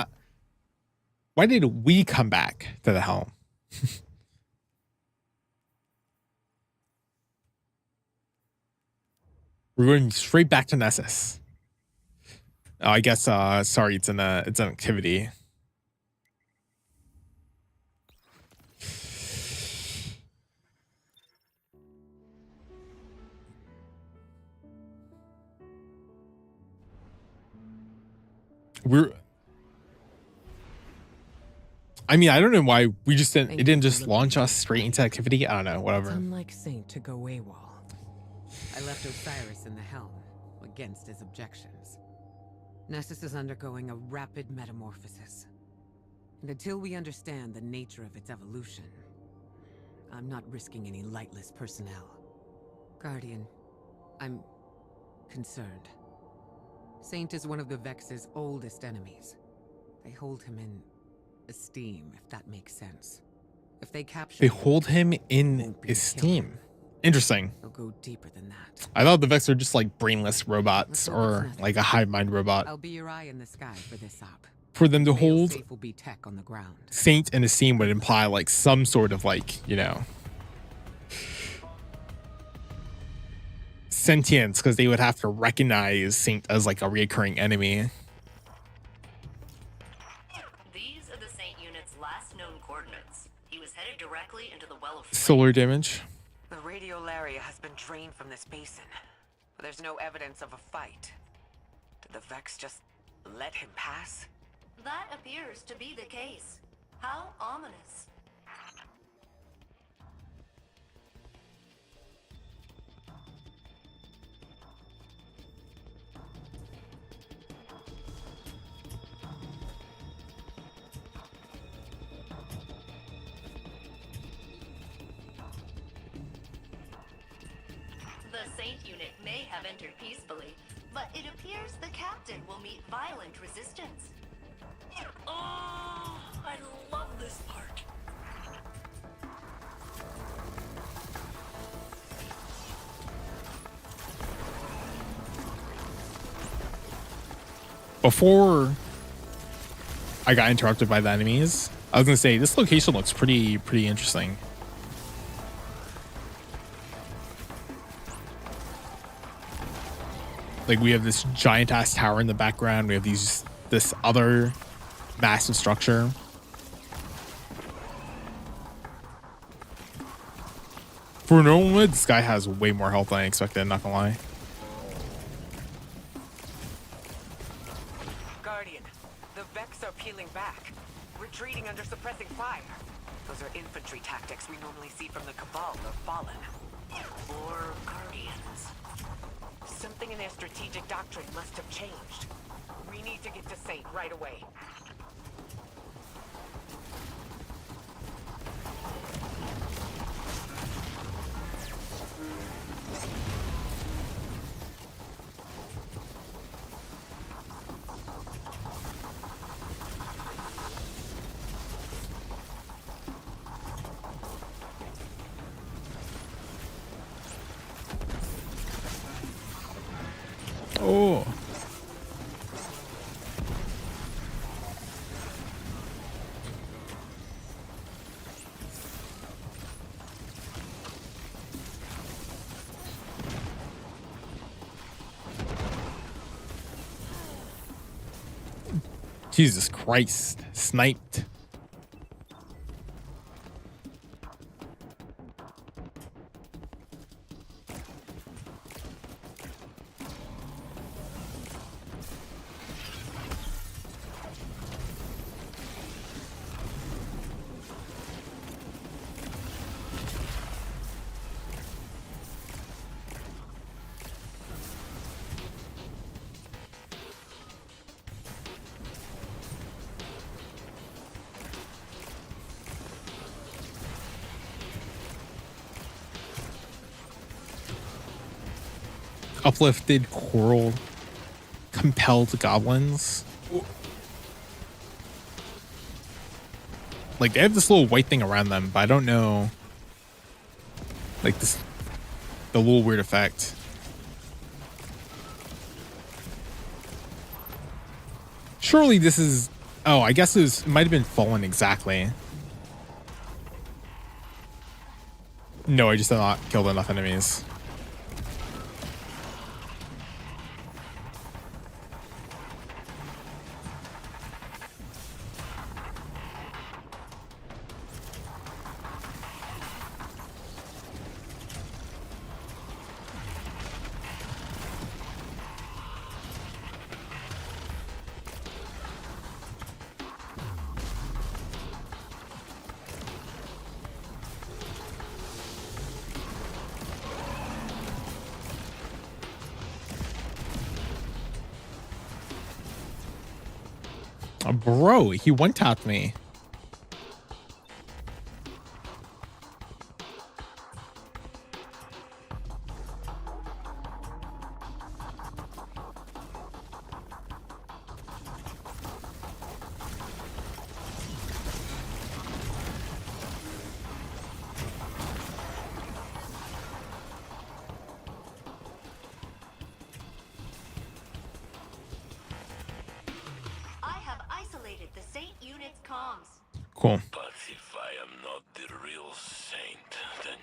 Speaker 1: why did we come back to the helm? We're going straight back to Nessus. Oh, I guess. Sorry, it's an activity. I mean, I don't know why we just didn't. It didn't just launch us straight into activity. I don't know.
Speaker 9: It's
Speaker 1: Whatever.
Speaker 9: unlike Saint to go AWOL. I left Osiris in the helm, against his objections. Nessus is undergoing a rapid metamorphosis. And until we understand the nature of its evolution, I'm not risking any lightless personnel. Guardian, I'm concerned. Saint is one of the Vex's oldest enemies. They hold him in esteem, if that makes sense. If they capture
Speaker 1: They hold him in esteem. Interesting.
Speaker 9: They'll go deeper than that.
Speaker 1: I thought the Vex are just like brainless robots or like a hive mind robot.
Speaker 9: I'll be your eye in the sky for this op.
Speaker 1: For them to hold
Speaker 9: Failsafe will be tech on the ground.
Speaker 1: Saint in esteem would imply like some sort of like, you know, sentience, because they would have to recognize Saint as like a reoccurring enemy.
Speaker 6: These are the Saint unit's last known coordinates. He was headed directly into the well of
Speaker 1: Solar damage.
Speaker 9: The radiolaria has been drained from this basin, but there's no evidence of a fight. Did the Vex just let him pass?
Speaker 6: That appears to be the case. How ominous. The Saint unit may have entered peacefully, but it appears the captain will meet violent resistance. Oh, I love this part.
Speaker 1: Before I got interrupted by the enemies, I was gonna say this location looks pretty interesting. Like we have this giant ass tower in the background. We have this other massive structure. For normal mid, this guy has way more health than I expected, not gonna lie.
Speaker 9: Guardian, the Vex are peeling back, retreating under suppressing fire. Those are infantry tactics we normally see from the Cabal or Fallen.
Speaker 6: Or Guardians.
Speaker 9: Something in their strategic doctrine must have changed. We need to get to Saint right away.
Speaker 1: Oh. Jesus Christ. Sniped. Uplifted coral compelled goblins. Like they have this little white thing around them, but I don't know. Like this, the little weird effect. Surely this is. Oh, I guess it might have been Fallen exactly. No, I just did not kill enough enemies. Bro, he one-tapped me.
Speaker 6: I have isolated the Saint unit's comms.
Speaker 1: Cool.
Speaker 5: But if I am not the real saint, then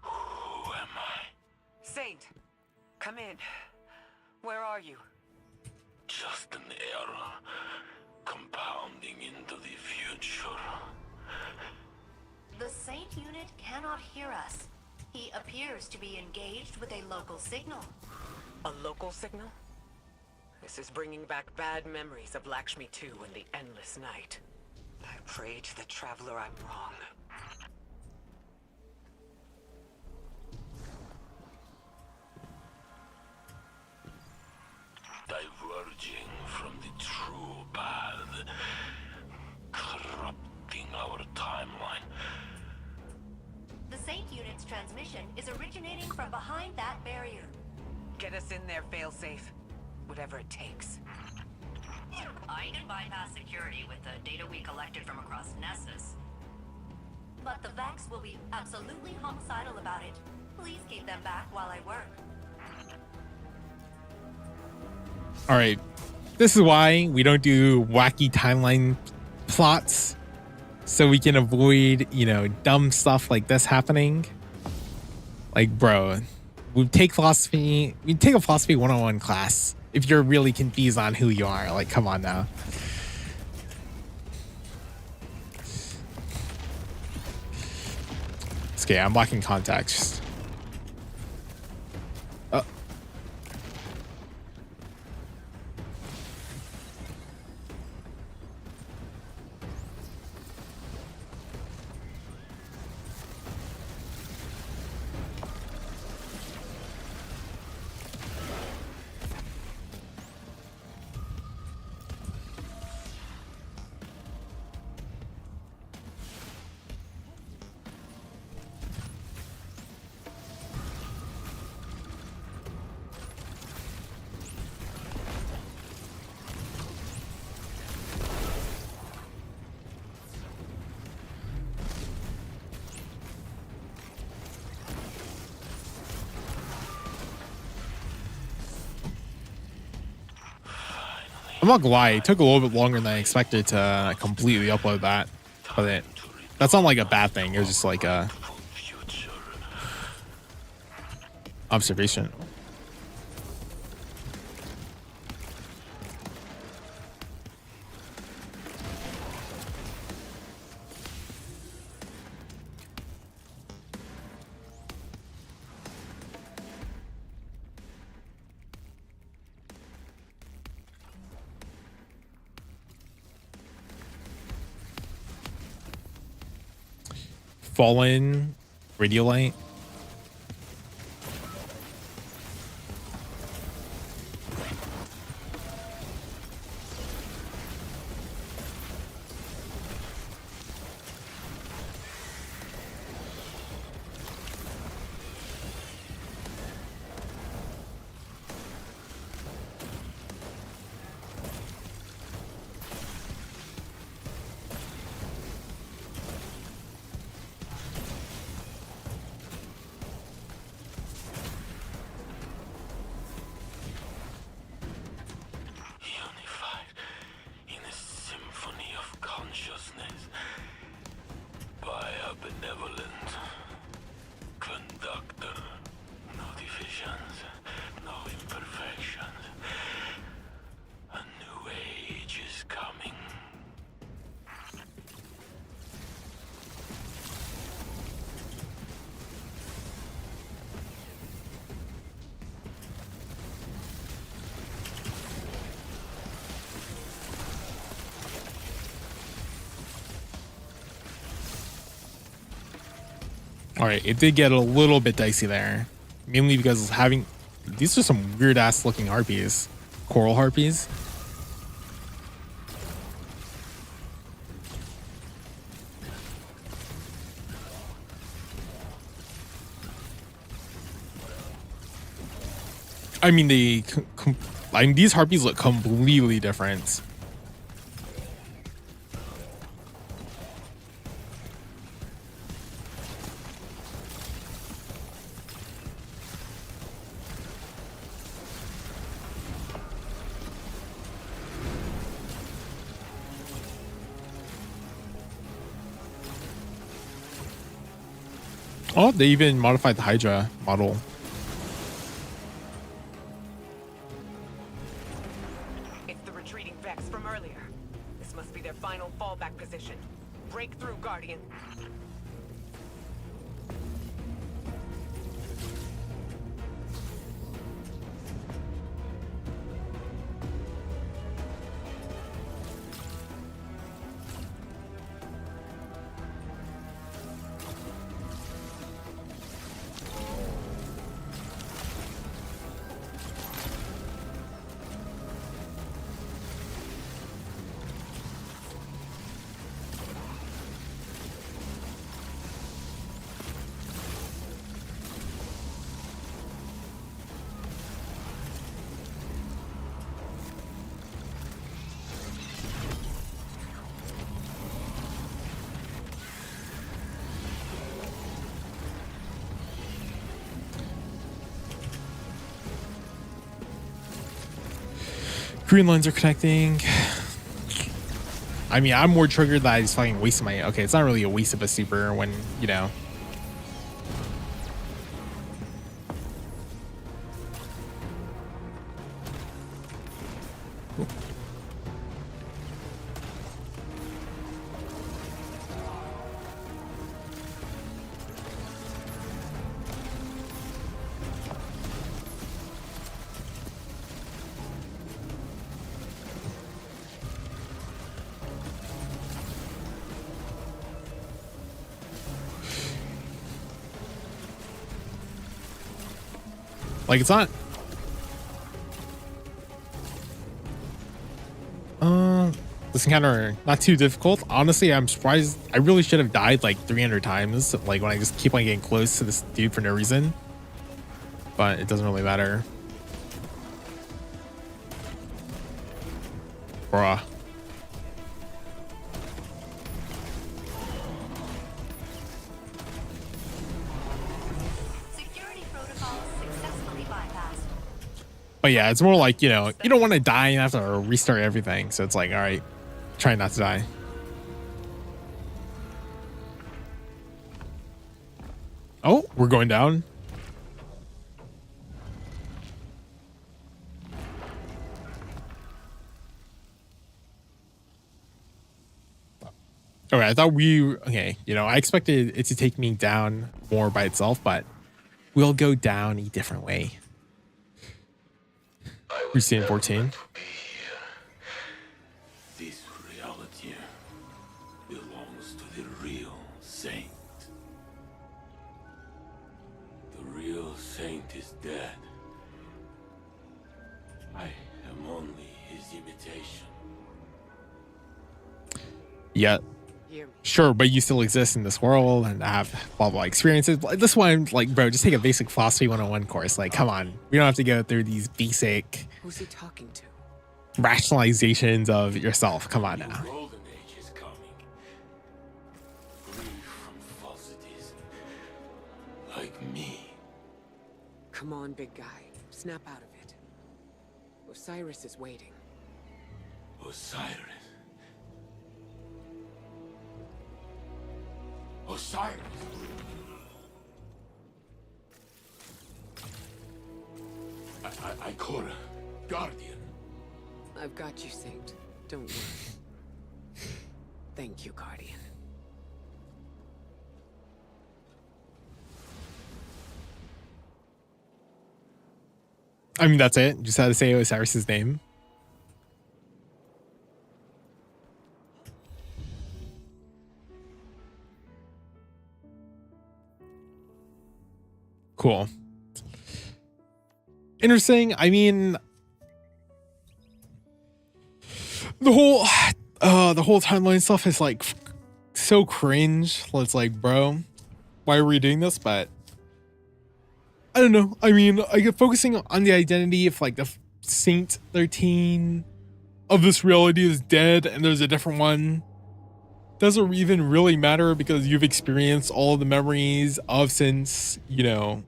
Speaker 5: who am I?
Speaker 9: Saint, come in. Where are you?
Speaker 5: Just an error, compounding into the future.
Speaker 6: The Saint unit cannot hear us. He appears to be engaged with a local signal.
Speaker 9: A local signal? This is bringing back bad memories of Lakshmi 2 and the endless night. I pray to the Traveler I'm wrong.
Speaker 5: Diverging from the true path, corrupting our timeline.
Speaker 6: The Saint unit's transmission is originating from behind that barrier.
Speaker 9: Get us in there, failsafe. Whatever it takes.
Speaker 6: I can bypass security with the data we collected from across Nessus. But the Vex will be absolutely homicidal about it. Please keep them back while I work.
Speaker 1: All right. This is why we don't do wacky timeline plots. So we can avoid, you know, dumb stuff like this happening. Like, bro, we take a philosophy 101 class. If you're really confused on who you are, like, come on now. It's okay, I'm blocking context. Oh. I'm not gonna lie, it took a little bit longer than I expected to completely upload that. But that's not like a bad thing, it was just like a observation. Fallen radiolite.
Speaker 5: Unified in a symphony of consciousness by a benevolent conductor. No divisions, no imperfections. A new age is coming.
Speaker 1: All right, it did get a little bit dicey there, mainly because having these are some weird ass looking harpies, coral harpies. I mean, I mean, these harpies look completely different. Oh, they even modified the Hydra model.
Speaker 10: It's the retreating Vex from earlier. This must be their final fallback position. Break through, Guardian. Green lines are connecting. I mean, I'm more triggered that I just fucking wasted my... Okay, it's not really a waste of a super when, you know... Like, it's not... This encounter, not too difficult. Honestly, I'm surprised. I really should have died like 300 times, like when I just keep on getting close to this dude for no reason. But it doesn't really matter. Bruh. But yeah, it's more like, you know, you don't want to die and have to restart everything. So it's like, all right, try not to die. Oh, we're going down. Okay, I thought okay, you know, I expected it to take me down more by itself, but we'll go down a different way. We're seeing 14.
Speaker 11: This reality belongs to the real saint. The real saint is dead. I am only his imitation.
Speaker 1: Yeah. Sure, but you still exist in this world and have blah blah experiences. This one, like, bro, just take a basic philosophy 101 course. Like, come on, we don't have to go through these basic
Speaker 9: Who's he talking to?
Speaker 1: rationalizations of yourself. Come on now.
Speaker 11: Golden age is coming. Free from falsities. Like me.
Speaker 9: Come on, big guy. Snap out of it. Osiris is waiting.
Speaker 11: Osiris. Osiris. Ikora, Guardian.
Speaker 9: I've got you, Saint. Don't worry. Thank you, Guardian.
Speaker 1: I mean, that's it. Just had to say Osiris's name. Cool. Interesting. I mean, the whole timeline stuff is like so cringe. It's like, bro, why are we doing this? But I don't know. I mean, like focusing on the identity of like the Saint 13 of this reality is dead and there's a different one doesn't even really matter because you've experienced all of the memories of since, you know,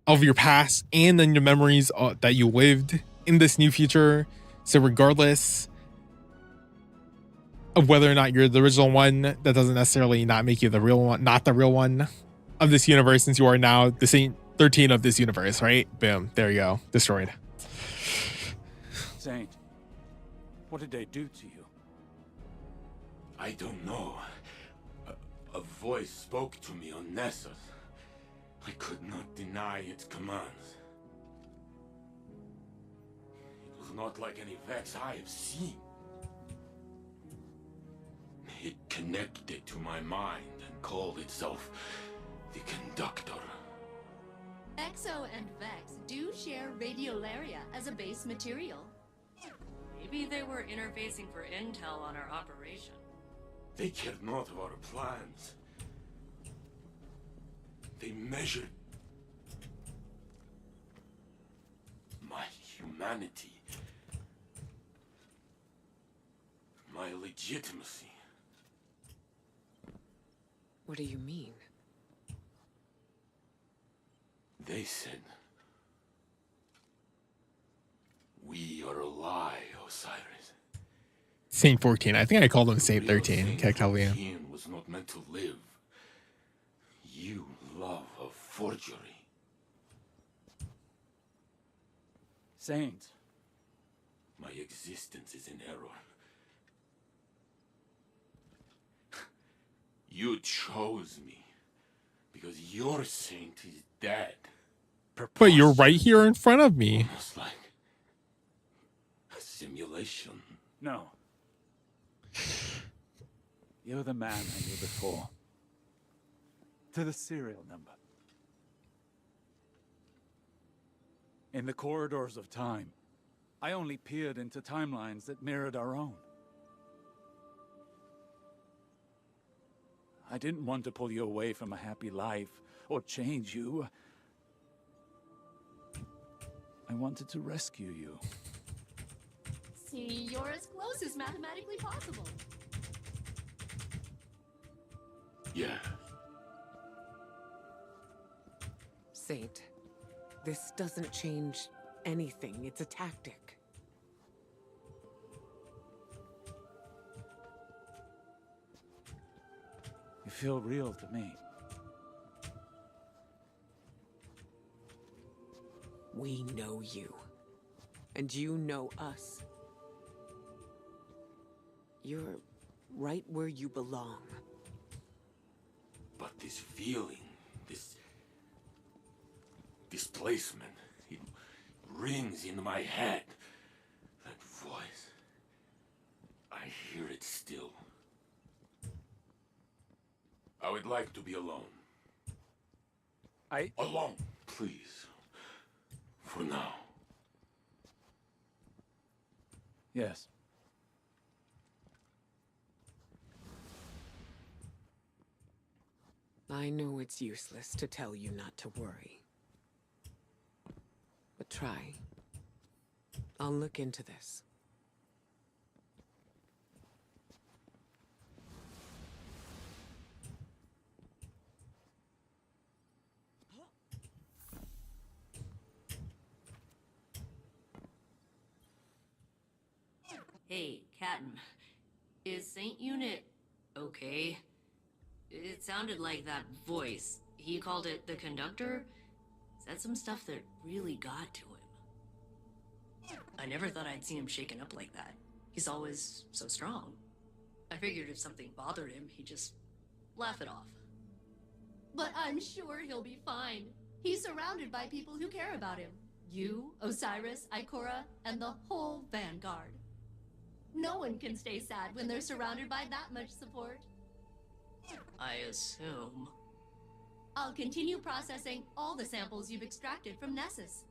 Speaker 1: of your past and then your memories that you lived in this new future. So regardless of whether or not you're the original one, that doesn't necessarily not make you the real one, not the real one of this universe, since you are now the Saint 13 of this universe, right? Boom. There you go. Destroyed.
Speaker 8: Saint, what did they do to you?
Speaker 11: I don't know. A voice spoke to me on Nessus. I could not deny its commands. It was not like any Vex I have seen. It connected to my mind and called itself the Conductor.
Speaker 6: Exo and Vex do share radiolaria as a base material. Maybe they were interfacing for intel on our operation.
Speaker 11: They cared not of our plans. They measured my humanity, my legitimacy.
Speaker 9: What do you mean?
Speaker 11: They said, "We are a lie, Osiris."
Speaker 1: Saint 14. I think I called him Saint
Speaker 11: Real
Speaker 1: 13.
Speaker 11: Saint
Speaker 1: Cactalia.
Speaker 11: 14 was not meant to live. You love a forgery.
Speaker 8: Saint.
Speaker 11: My existence is in error. You chose me because your saint is dead.
Speaker 1: But you're right here in front of me.
Speaker 11: Almost like a simulation.
Speaker 8: No. You're the man I knew before. To the serial number. In the corridors of time, I only peered into timelines that mirrored our own. I didn't want to pull you away from a happy life or change you. I wanted to rescue you.
Speaker 6: See, you're as close as mathematically possible.
Speaker 11: Yeah.
Speaker 9: Saint, this doesn't change anything. It's a tactic.
Speaker 8: You feel real to me.
Speaker 9: We know you. And you know us. You're right where you belong.
Speaker 11: But this feeling, this displacement, it rings in my head. That voice, I hear it still. I would like to be alone. Alone, please. For now.
Speaker 8: Yes.
Speaker 9: I know it's useless to tell you not to worry. But try. I'll look into this.
Speaker 6: Hey, Captain. Is Saint Unit okay? It sounded like that voice. He called it the Conductor. Said some stuff that really got to him. I never thought I'd see him shaken up like that. He's always so strong. I figured if something bothered him, he'd just laugh it off. But I'm sure he'll be fine. He's surrounded by people who care about him. You, Osiris, Ikora, and the whole Vanguard. No one can stay sad when they're surrounded by that much support. I assume. I'll continue processing all the samples you've extracted from Nessus.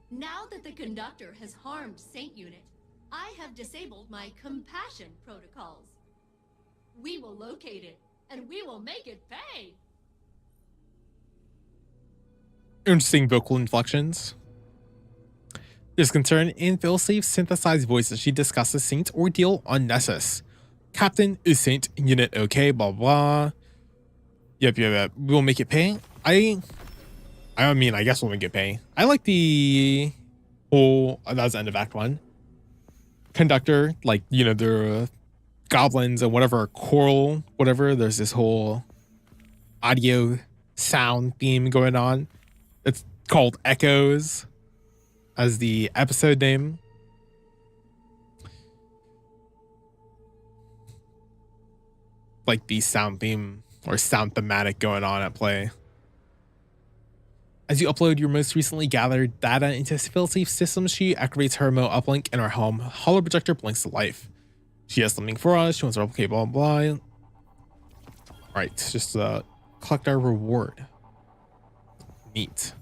Speaker 6: Now that the Conductor has harmed Saint Unit, I have disabled my compassion protocols. We will locate it, and we will make it pay!
Speaker 10: Interesting vocal inflections. There's concern in Philsave's synthesized voice as she discusses Saint's ordeal on Nessus. Captain, is Saint unit okay? Blah blah. Yep. We'll make it pay. I mean, I guess we'll make it pay. I like the whole. That was the end of Act 1. Conductor, like, you know, the goblins and whatever, choral, whatever. There's this whole audio sound theme going on. It's called Echoes as the episode name. Like the sound theme or sound thematic going on at play. As you upload your most recently gathered data into Philsafe systems, she activates her remote uplink and our home holo projector blinks to life. She has something for us. She wants to replicate blah blah. Alright, just collect our reward. Neat.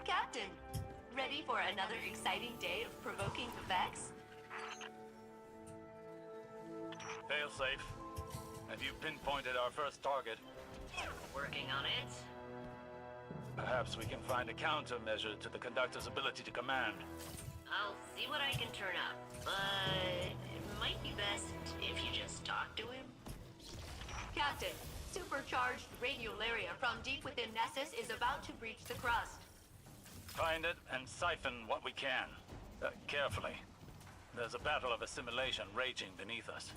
Speaker 6: Captain, ready for another exciting day of provoking the Vex?
Speaker 8: Failsafe, have you pinpointed our first target?
Speaker 6: Working on it.
Speaker 8: Perhaps we can find a countermeasure to the conductor's ability to command.
Speaker 6: I'll see what I can turn up, but it might be best if you just talk to him. Captain, supercharged radiolaria from deep within Nessus is about to breach the crust.
Speaker 8: Find it and siphon what we can. Carefully. There's a battle of assimilation raging beneath us.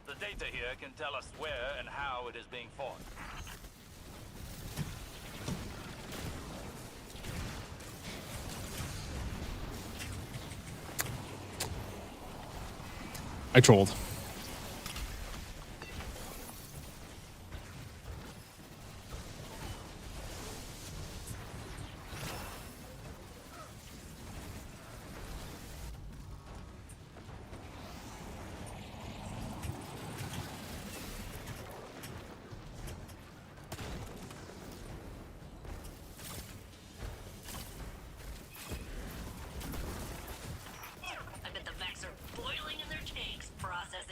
Speaker 8: The data here can tell us where and how it is being fought.
Speaker 10: I trolled.
Speaker 6: I bet the Vex are boiling in their tanks, processing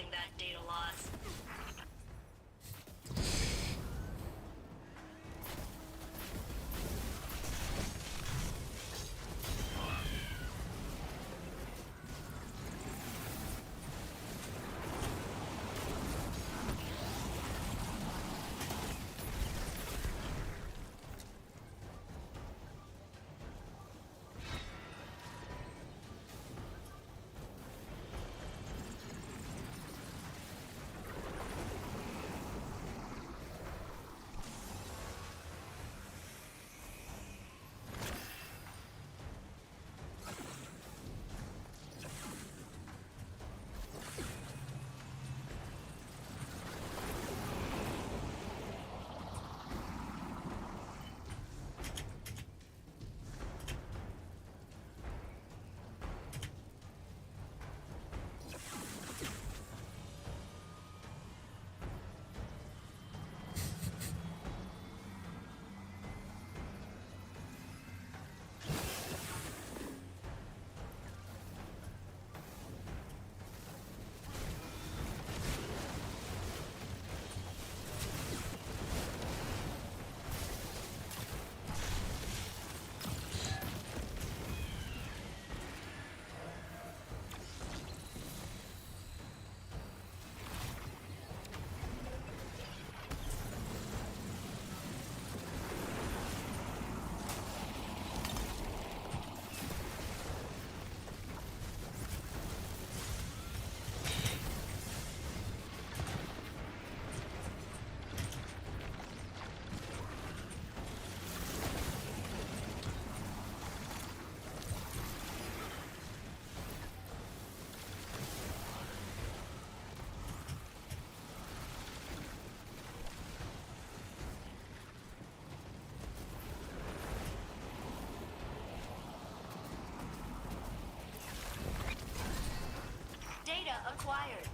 Speaker 6: required.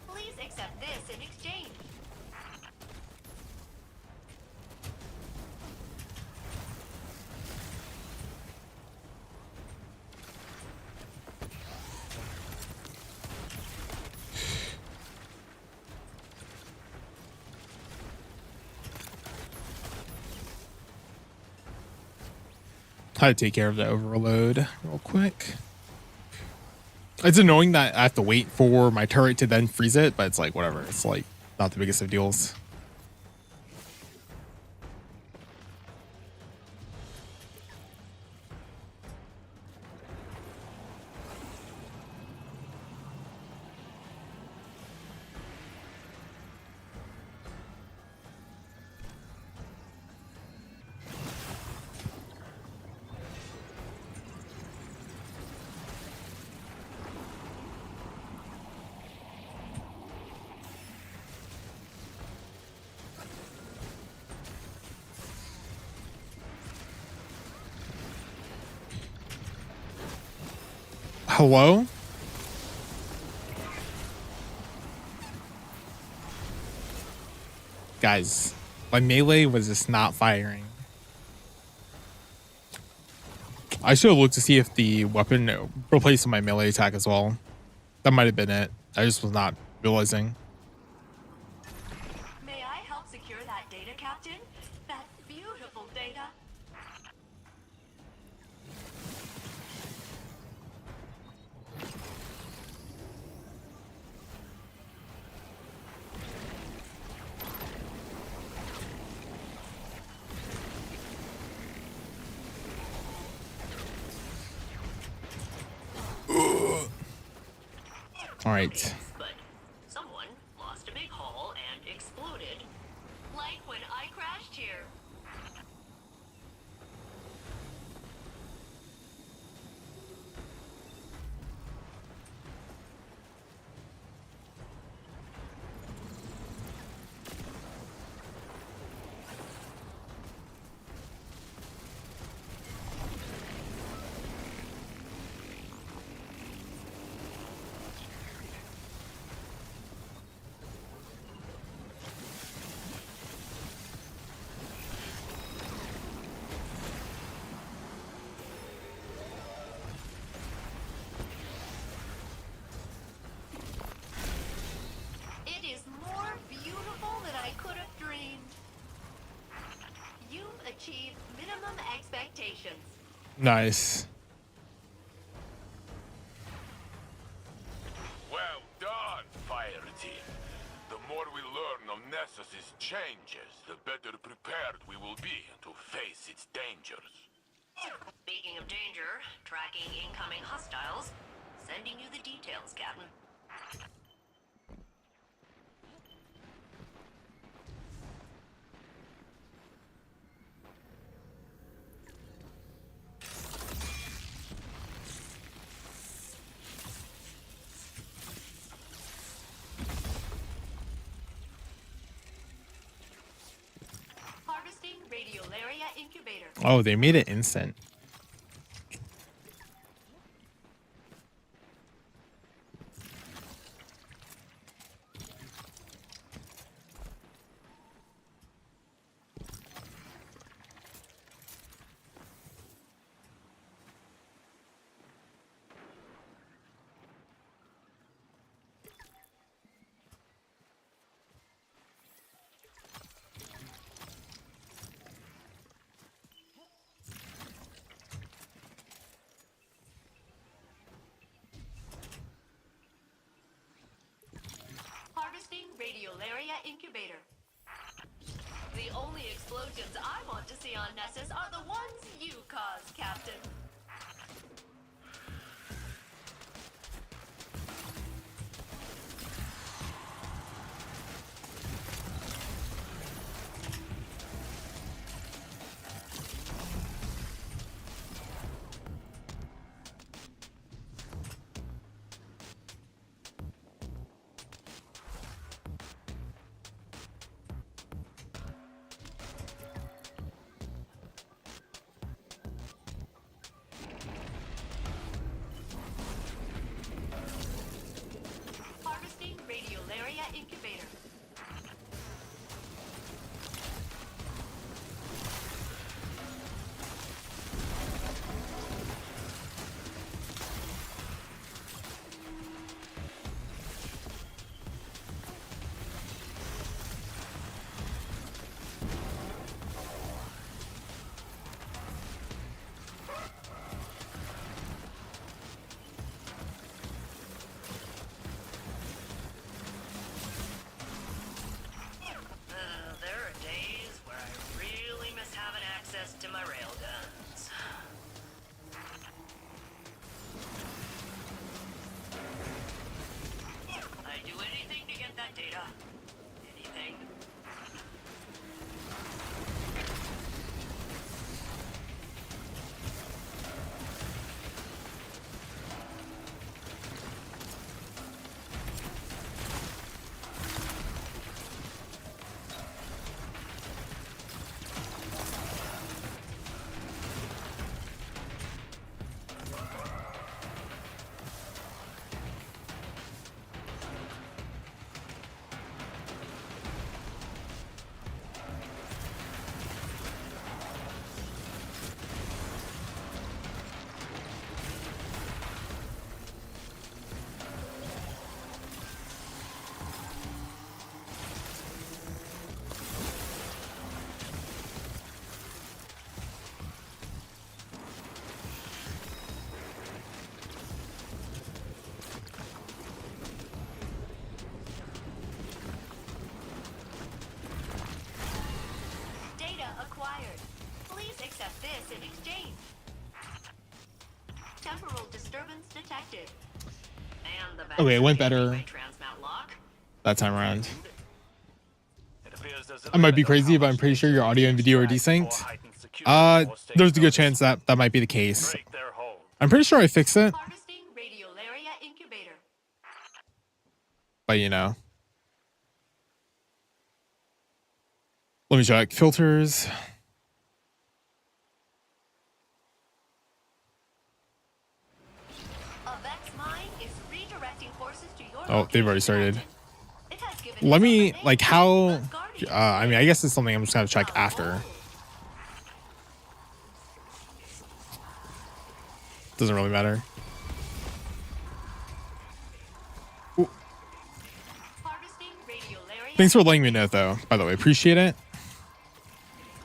Speaker 6: Please accept this in exchange.
Speaker 10: How to take care of the overload real quick. It's annoying that I have to wait for my turret to then freeze it, but it's like whatever. It's like not the biggest of deals. Hello? Guys, my melee was just not firing. I should have looked to see if the weapon replaced my melee attack as well. That might have been it. I just was not realizing.
Speaker 6: May I help secure that data, Captain? That beautiful data.
Speaker 10: All right.
Speaker 6: But someone lost a big hole and exploded. Like when I crashed here. It is more beautiful than I could have dreamed. You've achieved minimum expectations.
Speaker 10: Nice.
Speaker 11: Well done, fire team. The more we learn of Nessus's changes, the better prepared we will be to face its dangers.
Speaker 6: Speaking of danger, tracking incoming hostiles. Sending you the details, Captain. Harvesting radiolaria incubator.
Speaker 10: Oh, they made it instant.
Speaker 6: Harvesting radiolaria incubator. The only explosions I want to see on Nessus are the ones you caused, Captain. Temporal disturbance detected. And the
Speaker 10: Okay, it went
Speaker 6: vaccine
Speaker 10: better
Speaker 6: by transmount lock.
Speaker 10: that time around.
Speaker 5: It appears there's a
Speaker 10: I might be
Speaker 5: limit on
Speaker 10: crazy,
Speaker 5: how
Speaker 10: but I'm
Speaker 5: much
Speaker 10: pretty sure
Speaker 5: data
Speaker 10: your
Speaker 5: we
Speaker 10: audio
Speaker 5: can
Speaker 10: and video are
Speaker 5: extract before
Speaker 10: decent.
Speaker 5: heightened security force takes
Speaker 10: There's a good
Speaker 5: notice.
Speaker 10: chance that that might be the case.
Speaker 5: Break their hold.
Speaker 10: I'm pretty sure I fixed it,
Speaker 6: Harvesting radiolaria incubator.
Speaker 10: but you know. Let me check filters.
Speaker 6: A Vex mine is redirecting forces to your
Speaker 10: Oh, they've already
Speaker 6: location,
Speaker 10: started.
Speaker 6: Captain. It has given
Speaker 10: Let
Speaker 6: you
Speaker 10: me,
Speaker 6: a
Speaker 10: like,
Speaker 6: name,
Speaker 10: how,
Speaker 6: the Guardian.
Speaker 10: I mean, I guess it's something I'm just gonna check after. Doesn't really matter.
Speaker 6: Harvesting radiolaria.
Speaker 10: Thanks for letting me know, though. By the way, appreciate it.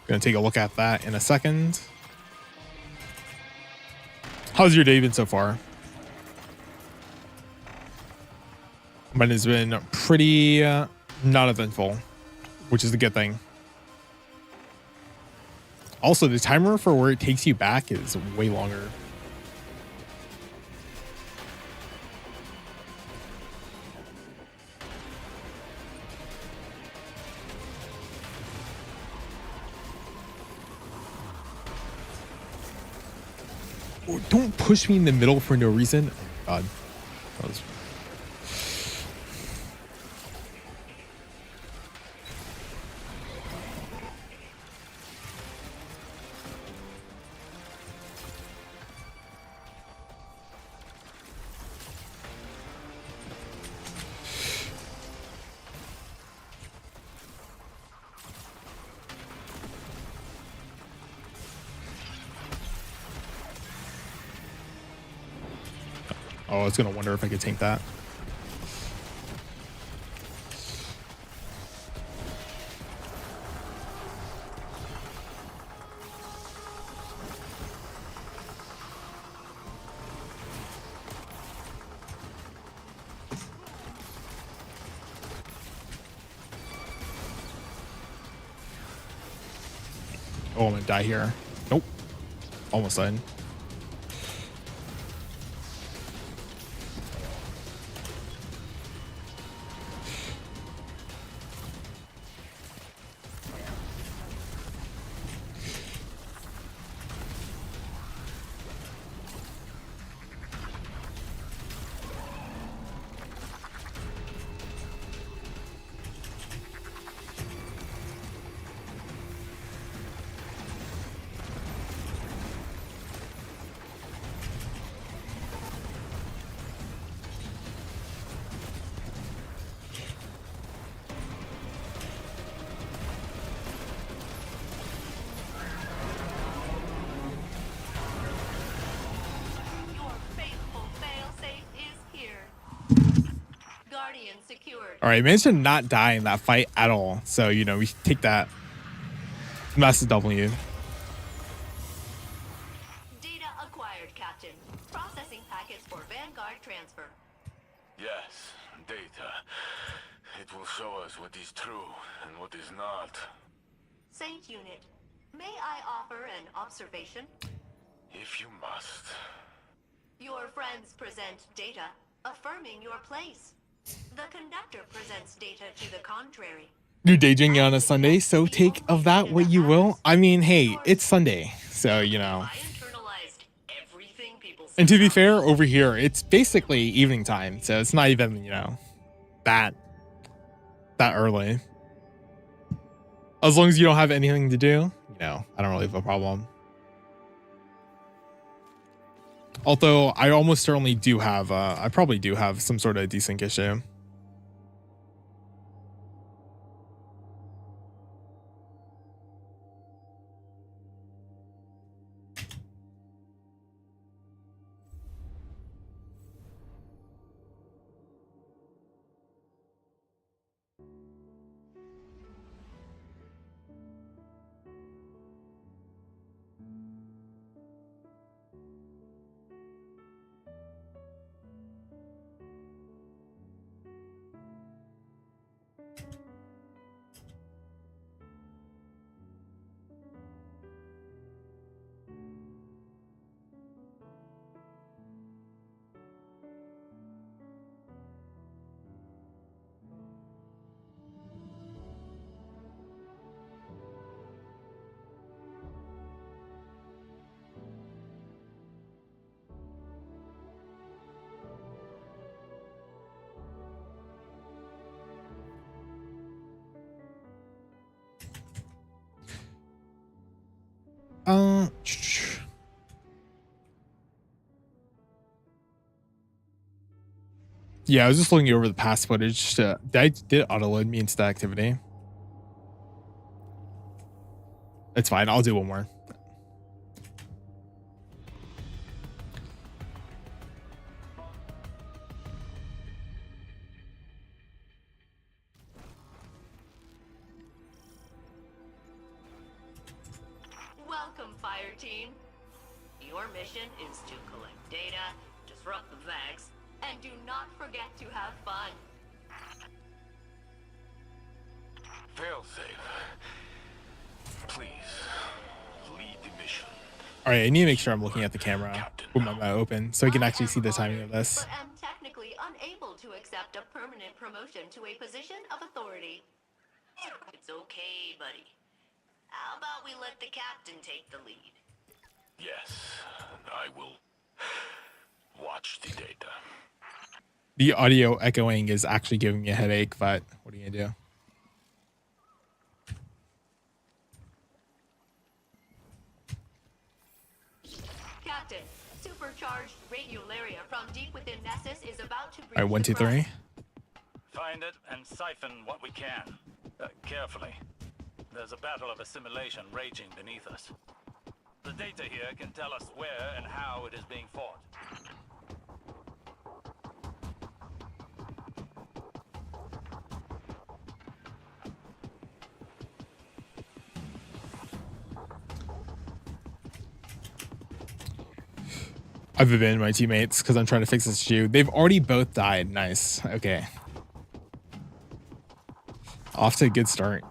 Speaker 10: Gonna take a look at that in a second. How's your day been so far? Mine has been pretty not eventful, which is a good thing. Also, the timer for where it takes you back is way longer. Oh, don't push me in the middle for no reason. Oh, God. That was... Oh, I was gonna wonder if I could tank that. Oh, I'm gonna die here. Nope. Almost died.
Speaker 6: Your faithful failsafe is here. Guardian secured.
Speaker 10: All right, I managed to not die in that fight at all. So, you know, we take that. Massive W.
Speaker 6: Data acquired, Captain. Processing packets for Vanguard transfer.
Speaker 11: Yes, data. It will show us what is true and what is not.
Speaker 6: Saint Unit, may I offer an observation?
Speaker 11: If you must.
Speaker 6: Your friends present data, affirming your place. The conductor presents data to the contrary.
Speaker 10: You're daydreaming on a Sunday, so take of that what you will. I mean, hey, it's Sunday, so, you know.
Speaker 6: I internalized everything people say.
Speaker 10: And to be fair, over here, it's basically evening time, so it's not even, you know, that early. As long as you don't have anything to do, you know, I don't really have a problem. Although I almost certainly do have, I probably do have some sort of desync issue. Yeah, I was just looking over the past footage. Did auto-load me into the activity? It's fine. I'll do one more.
Speaker 6: Welcome, Fire Team. Your mission is to collect data, disrupt the Vex, and do not forget to have fun.
Speaker 5: Failsafe. Please, lead the mission.
Speaker 10: All right, I need to make sure I'm looking at the camera with my mouth open so I can actually see the timing of this.
Speaker 6: But am technically unable to accept a permanent promotion to a position of authority. It's okay, buddy. How about we let the captain take the lead?
Speaker 5: Yes, I will watch the data.
Speaker 10: The audio echoing is actually giving me a headache, but what are you gonna do?
Speaker 6: Captain, supercharged radiolaria from deep within Nessus is about to breach
Speaker 10: All right, 1, 2, 3.
Speaker 8: Find it and siphon what we can. Carefully. There's a battle of assimilation raging beneath us. The data here can tell us where and how it is being fought.
Speaker 10: I've abandoned my teammates because I'm trying to fix this issue. They've already both died. Nice. Okay. Off to a good start.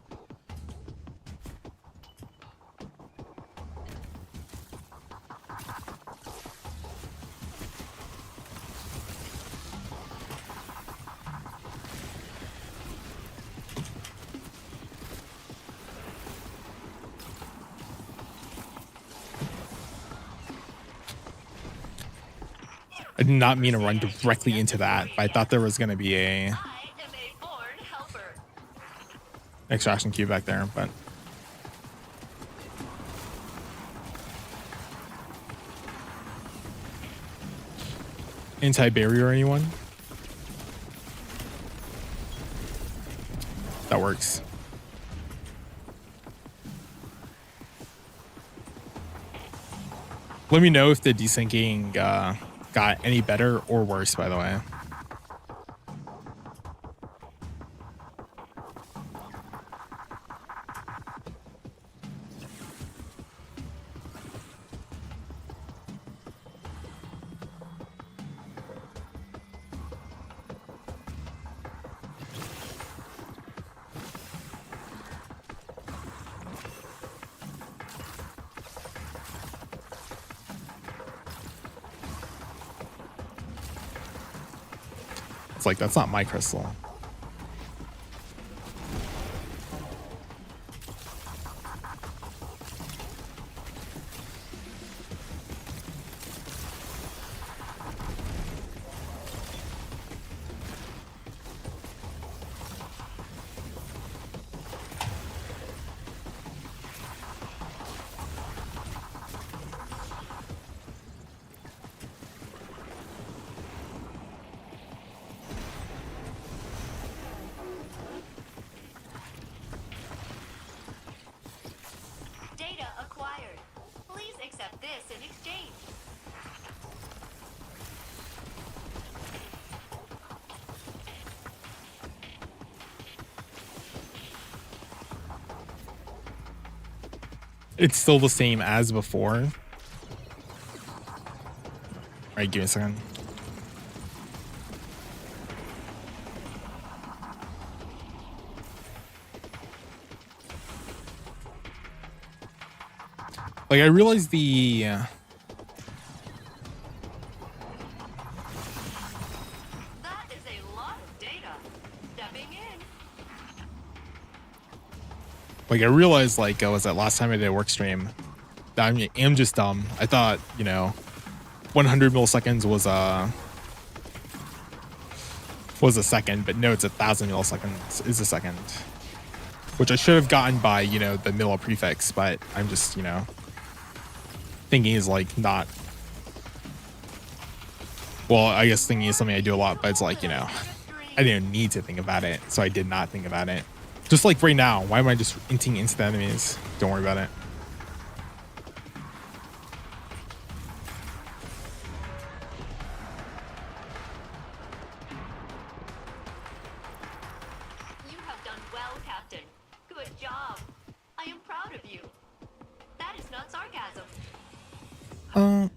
Speaker 10: I did not mean to run directly into that, but I thought there was going to be a extraction queue back there, but anti-barrier anyone? That works. Let me know if the desyncing got any better or worse, by the way. Like, that's not my crystal.
Speaker 6: Data acquired. Please accept this in exchange.
Speaker 10: It's still the same as before. All right, give me a second. Like, I realized the
Speaker 6: That is a lot of data. Stepping in.
Speaker 10: like I realized, like, was that last time I did a work stream that I am just dumb. I thought, you know, 100 milliseconds was a second, but no, it's 1,000 milliseconds is a second, which I should have gotten by, you know, the milli prefix, but I'm just, you know, thinking is like not. Well, I guess thinking is something I do a lot, but it's like, you know, I didn't need to think about it, so I did not think about it. Just like right now, why am I just inting into the enemies? Don't worry about it.
Speaker 6: You have done well, Captain. Good job. I am proud of you. That is not sarcasm.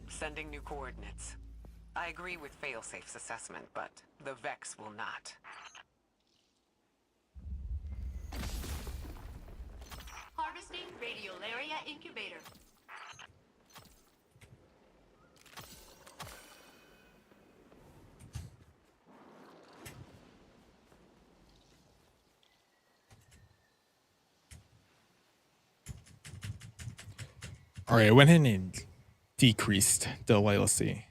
Speaker 9: Sending new coordinates. I agree with Failsafe's assessment, but the Vex will not.
Speaker 6: Harvesting Radiolaria Incubator.
Speaker 10: All right, I went in and decreased delay. Let's see.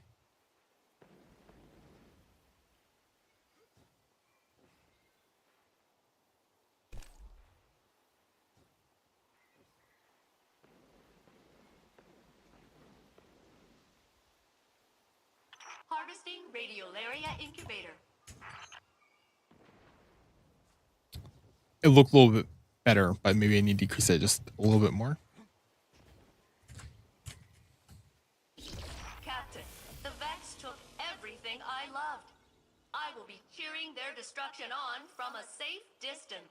Speaker 6: Harvesting Radiolaria Incubator.
Speaker 10: It looked a little bit better, but maybe I need to decrease it just a little bit more.
Speaker 6: Captain, the Vex took everything I loved. I will be cheering their destruction on from a safe distance.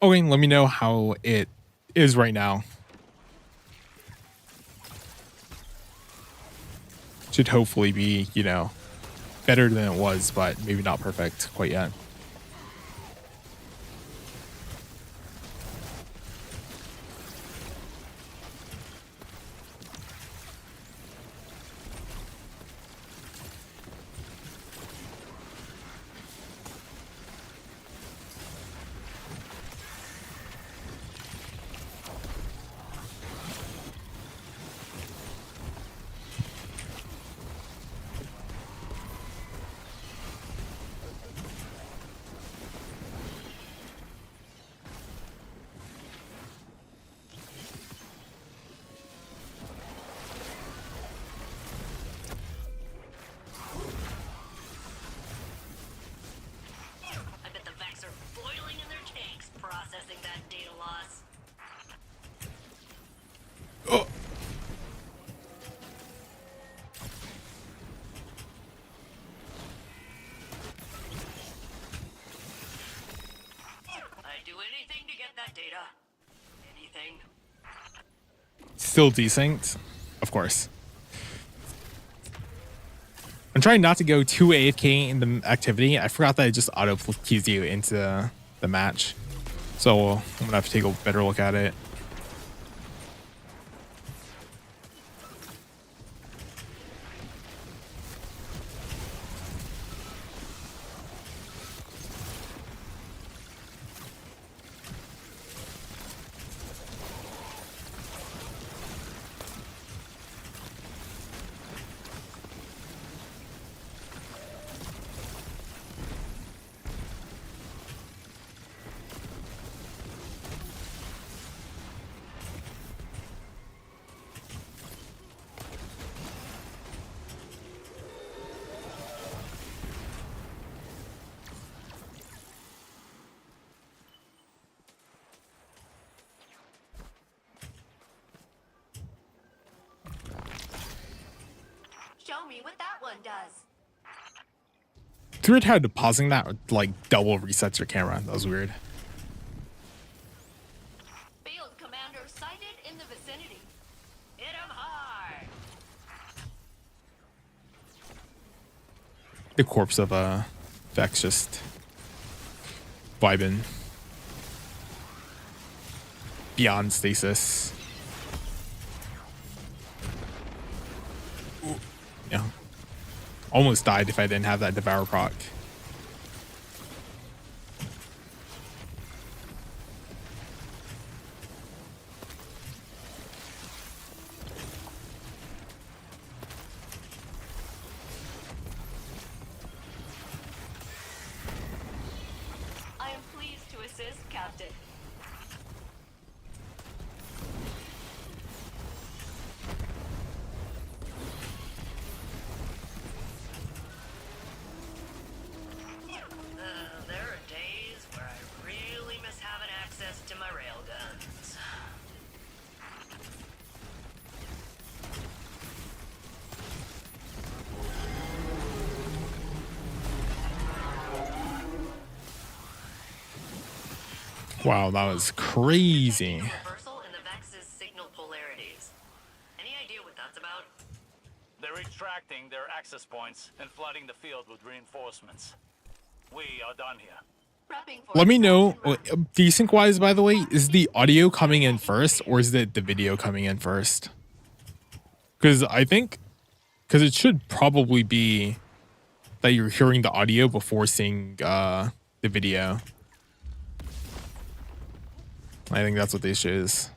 Speaker 10: Okay, let me know how it is right now. Should hopefully be, you know, better than it was, but maybe not perfect quite yet. Still decent, of course. I'm trying not to go too AFK in the activity. I forgot that it just auto keys you into the match, so I'm gonna have to take a better look at it.
Speaker 6: Show me what that one does.
Speaker 10: It's weird how pausing that like double resets your camera. That was weird.
Speaker 6: Field commander sighted in the vicinity. Hit him hard.
Speaker 10: The corpse of Vex just vibing beyond stasis. Ooh, yeah. Almost died if I didn't have that Devour proc.
Speaker 6: Captain. There are days where I really miss having access to my railguns.
Speaker 10: Wow, that was crazy.
Speaker 6: Reversal in the Vex's signal polarities. Any idea what that's about?
Speaker 8: They're extracting their access points and flooding the field with reinforcements. We are done here.
Speaker 6: Prepping for
Speaker 10: Let me know,
Speaker 6: extraction
Speaker 10: desync wise, by the way, is the audio coming in first or is it the video coming in first? Because I think, because it should probably be that you're hearing the audio before seeing the video. I think that's what the issue is.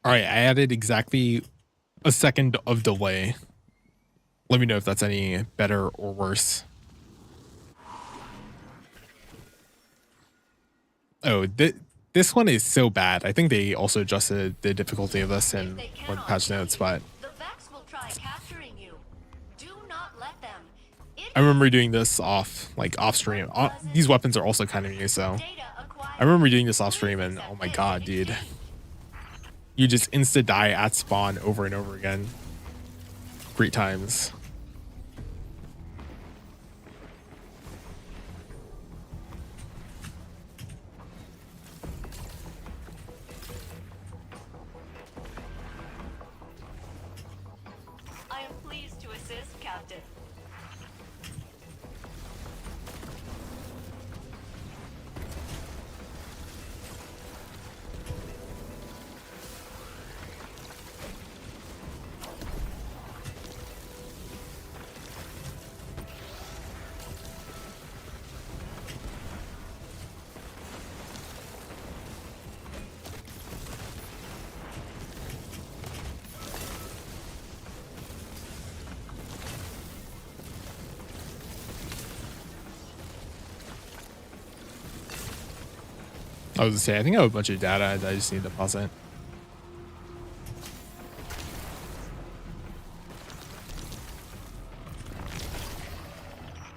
Speaker 10: All right, I added exactly a second of delay. Let me know if that's any better or worse. Oh, this one is so bad. I think they also adjusted the difficulty of this in one patch notes, but
Speaker 6: the Vex will try capturing you. Do not let them.
Speaker 10: I remember doing this off stream. These weapons are also kind of new, so I remember doing this off stream and oh my god, dude. You just insta die at spawn over and over again. 3 times.
Speaker 6: I am pleased to assist, Captain.
Speaker 10: I was gonna say, I think I have a bunch of data I just need to deposit.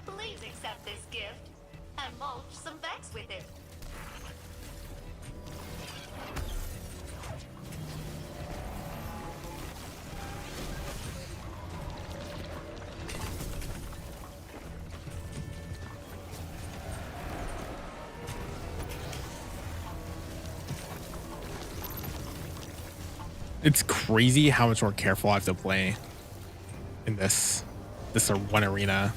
Speaker 6: Please accept this gift and mulch some Vex with it.
Speaker 10: It's crazy how much more careful I have to play in this one arena.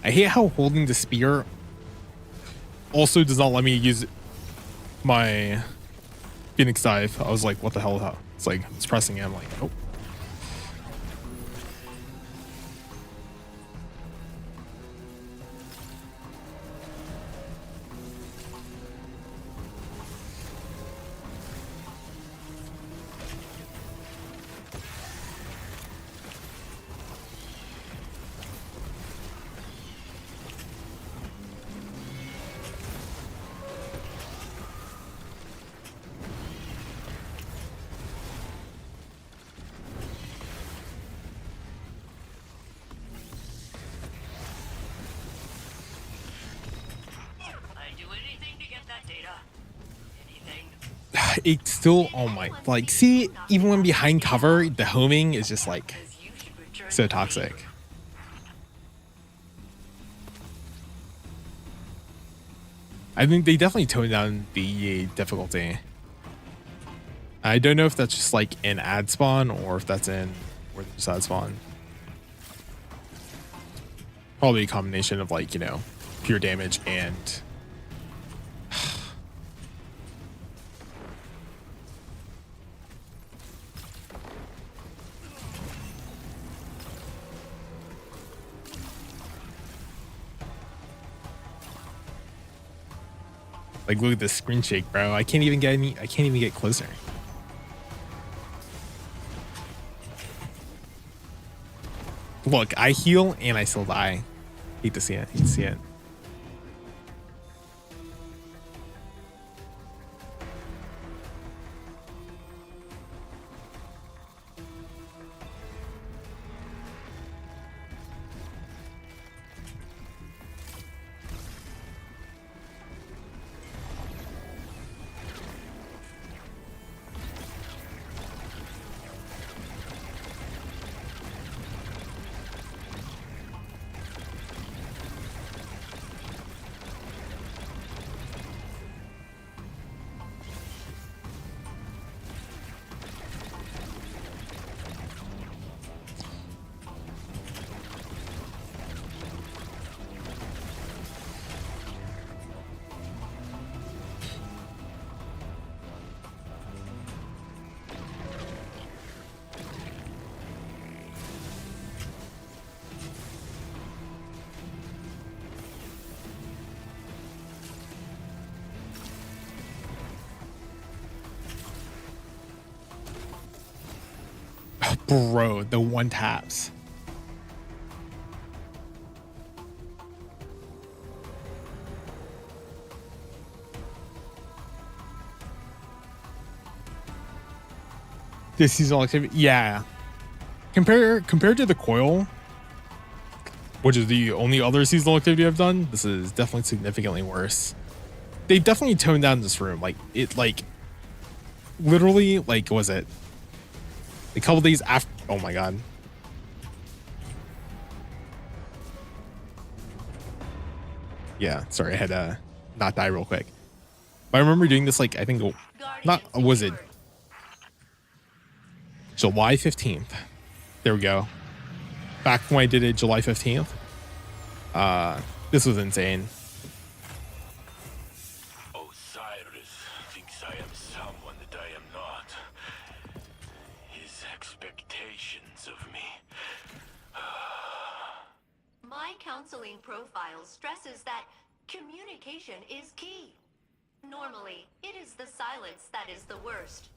Speaker 10: I hate how holding the spear also does not let me use my Phoenix Dive. I was like, what the hell? It's like, it's pressing it. I'm like, nope.
Speaker 1: It's still, oh my, like, see, even when behind cover, the homing is just like so toxic. I think they definitely toned down the difficulty. I don't know if that's just like in ad spawn or if that's in where there's ad spawn. Probably a combination of like, you know, pure damage and like, look at this screen shake, bro. I can't even get closer. Look, I heal and I still die. Hate to see it. Hate to see it. Bro, the one taps. This seasonal activity, yeah. Compared to the coil, which is the only other seasonal activity I've done, this is definitely significantly worse. They definitely toned down this room. Like it, like literally, like was it a couple days after? Oh my god. Yeah, sorry, I had to not die real quick. But I remember doing this like I think not was it July 15th. There we go. Back when I did it July 15th. This was insane.
Speaker 11: Osiris thinks I am someone that I am not. His expectations of me.
Speaker 6: My counseling profile stresses that communication is key. Normally, it is the silence that is the worst.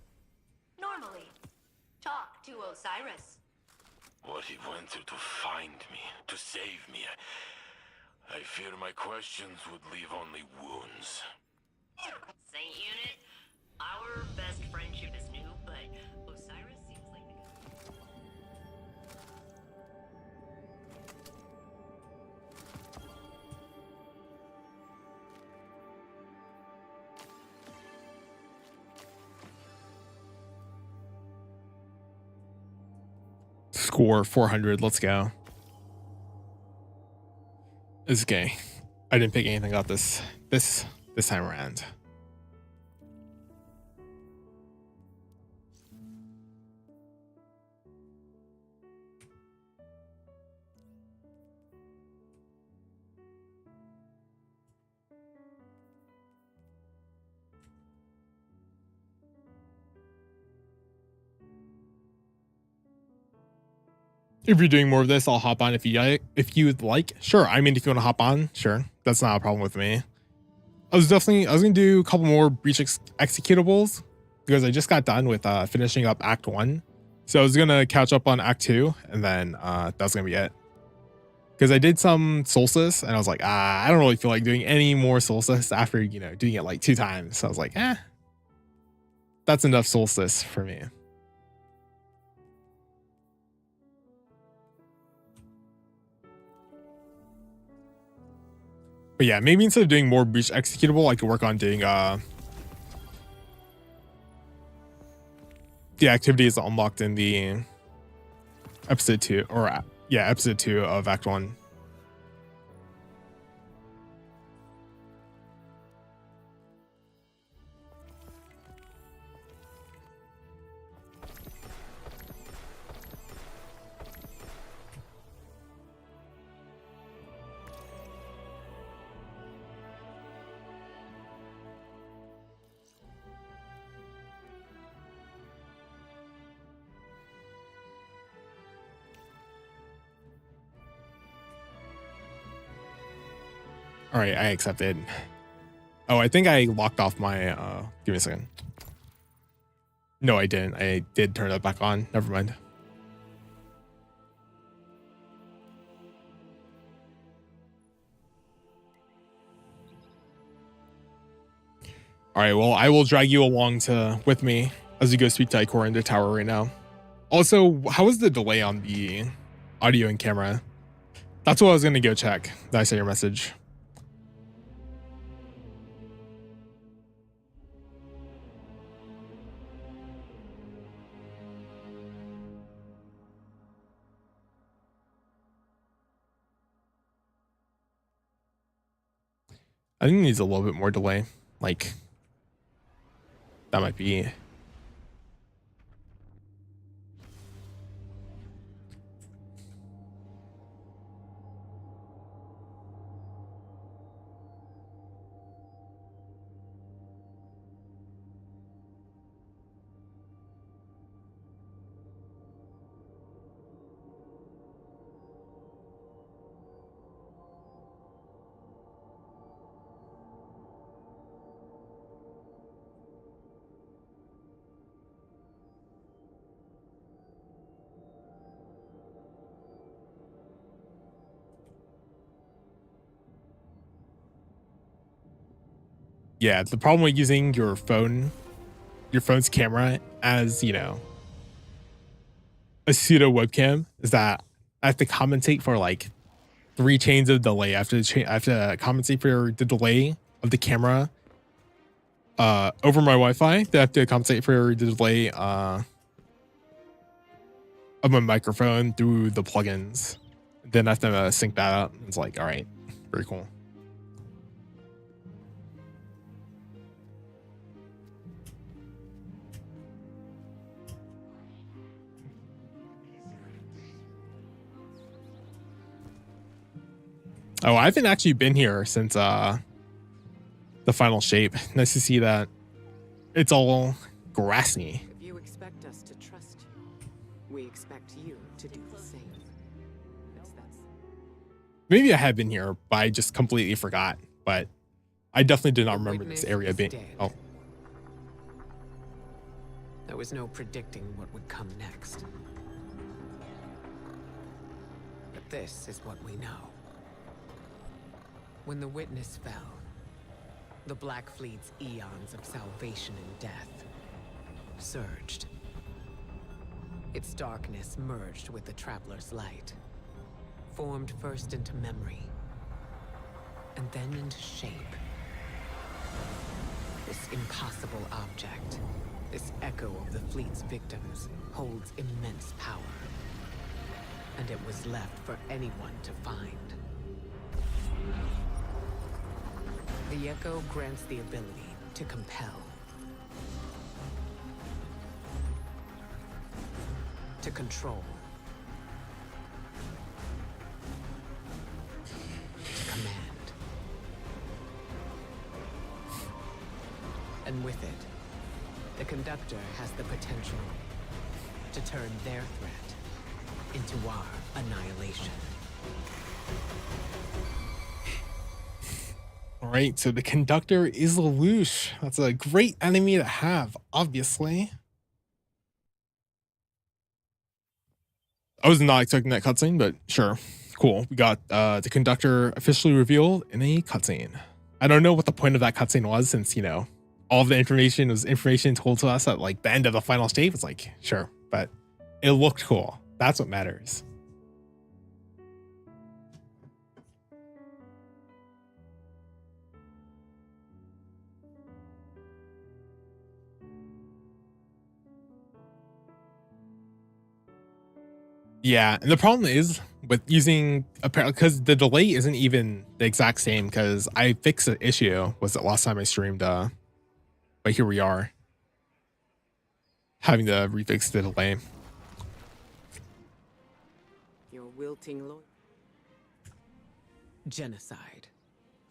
Speaker 6: Normally, talk to Osiris.
Speaker 11: What he went through to find me, to save me. I fear my questions would leave only wounds.
Speaker 6: Saint Unit, our best friendship is new, but Osiris seems like the...
Speaker 1: Score 400. Let's go. It's okay. I didn't pick anything up this time around. If you're doing more of this, I'll hop on if you'd like. Sure. I mean, if you want to hop on, sure. That's not a problem with me. I was gonna do a couple more breach executables because I just got done with finishing up Act 1. So I was gonna catch up on Act 2 and then that's gonna be it. Because I did some Solstice and I was like, I don't really feel like doing any more Solstice after, you know, doing it like 2 times. So I was like, that's enough Solstice for me. But yeah, maybe instead of doing more breach executable, I could work on doing
Speaker 10: the activity is unlocked in the episode 2, or yeah, episode 2 of Act 1. All right, I accepted. Oh, I think I locked off my, give me a second. No, I didn't. I did turn it back on. Never mind. All right, well, I will drag you along with me as you go speak to Ikora in the tower right now. Also, how was the delay on the audio and camera? That's what I was going to go check. Did I say your message? I think it needs a little bit more delay. Like, that might be. Yeah, the problem with using your phone's camera as, you know, a pseudo webcam is that I have to compensate for like 3 chains of delay. I have to compensate for the delay of the camera over my Wi-Fi. They have to compensate for the delay of my microphone through the plugins. Then I have to sync that up. It's like, all right, very cool. Oh, I haven't actually been here since the final shape. Nice to see that it's all grassy.
Speaker 9: If you expect us to trust you, we expect you to do the same.
Speaker 10: Maybe I have been here, but I just completely forgot. But I definitely did not remember this area being. Oh,
Speaker 9: there was no predicting what would come next. But this is what we know. When the witness fell, the Black Fleet's eons of salvation and death surged. Its darkness merged with the Traveler's light, formed first into memory, and then into shape. This impossible object, this echo of the fleet's victims, holds immense power. And it was left for anyone to find. The echo grants the ability to compel, to control, to command. And with it, the conductor has the potential to turn their threat into our annihilation.
Speaker 10: all right. So the conductor is Lelouch. That's a great enemy to have, obviously. I was not expecting that cutscene, but sure. Cool. We got the conductor officially revealed in a cutscene. I don't know what the point of that cutscene was, since, you know, all the information was information told to us at like the end of the final stage. It's like, sure, but it looked cool. That's what matters.
Speaker 1: Yeah, and the problem is with using apparently because the delay isn't even the exact same because I fixed the issue was the last time I streamed but here we are having to refix the delay.
Speaker 9: Your wilting lord. Genocide.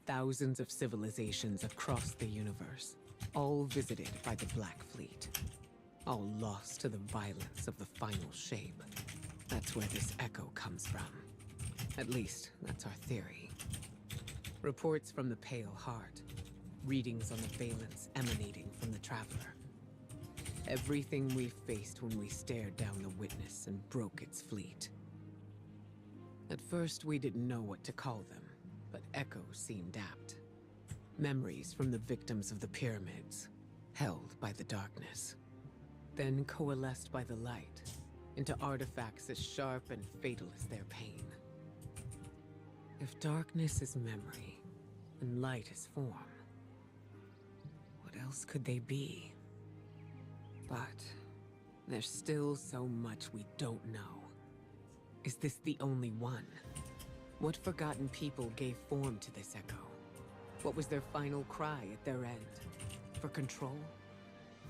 Speaker 9: Thousands of civilizations across the universe, all visited by the Black Fleet. All lost to the violence of the final shape. That's where this echo comes from. At least, that's our theory. Reports from the Pale Heart. Readings on the valence emanating from the Traveler. Everything we faced when we stared down the Witness and broke its fleet. At first, we didn't know what to call them, but echoes seemed apt. Memories from the victims of the pyramids, held by the darkness. Then coalesced by the light, into artifacts as sharp and fatal as their pain. If darkness is memory, and light is form, what else could they be? But there's still so much we don't know. Is this the only one? What forgotten people gave form to this echo? What was their final cry at their end? For control?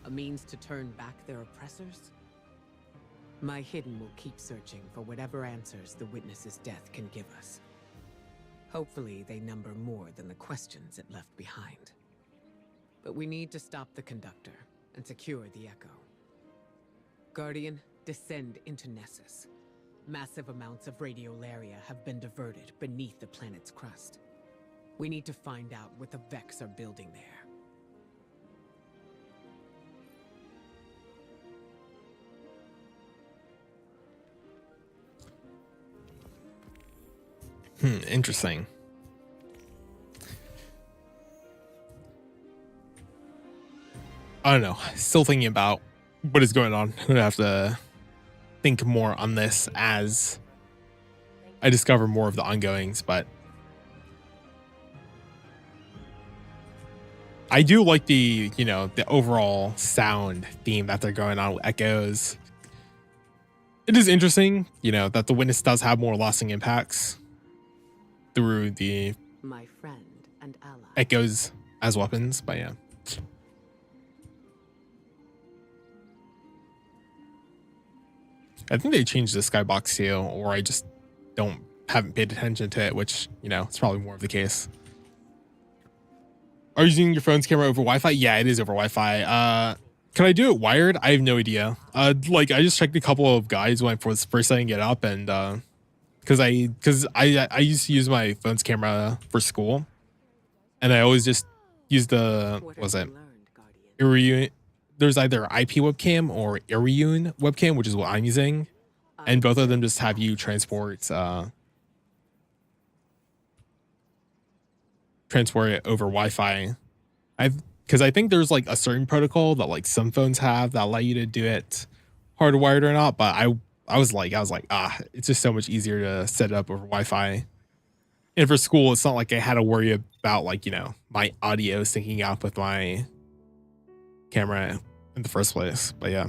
Speaker 9: A means to turn back their oppressors? My Hidden will keep searching for whatever answers the Witness's death can give us. Hopefully they number more than the questions it left behind. But we need to stop the conductor and secure the echo. Guardian, descend into Nessus. Massive amounts of radiolaria have been diverted beneath the planet's crust. We need to find out what the Vex are building there.
Speaker 1: Interesting. I don't know. Still thinking about what is going on. I'm gonna have to think more on this as I discover more of the ongoings, but I do like the, the overall sound theme that they're going on with echoes. It is interesting, that the Witness does have more lasting impacts through the
Speaker 9: My friend and ally.
Speaker 1: echoes as weapons, but yeah. I think they changed the skybox too, or I just haven't paid attention to it, which, it's probably more of the case. Are you using your phone's camera over Wi-Fi? Yeah, it is over Wi-Fi. Can I do it wired? I have no idea. I just checked a couple of guides when I was first setting it up, and because I used to use my phone's camera for school, and I always just use the Iriun. There's either IP webcam or Iriun webcam, which is what I'm using, and both of them just have you transport it over Wi-Fi. Because I think there's like a certain protocol that like some phones have that allow you to do it hardwired or not, but I was like, it's just so much easier to set it up over Wi-Fi. And for school, it's not like I had to worry about like, my audio syncing up with my camera in the first place. But yeah.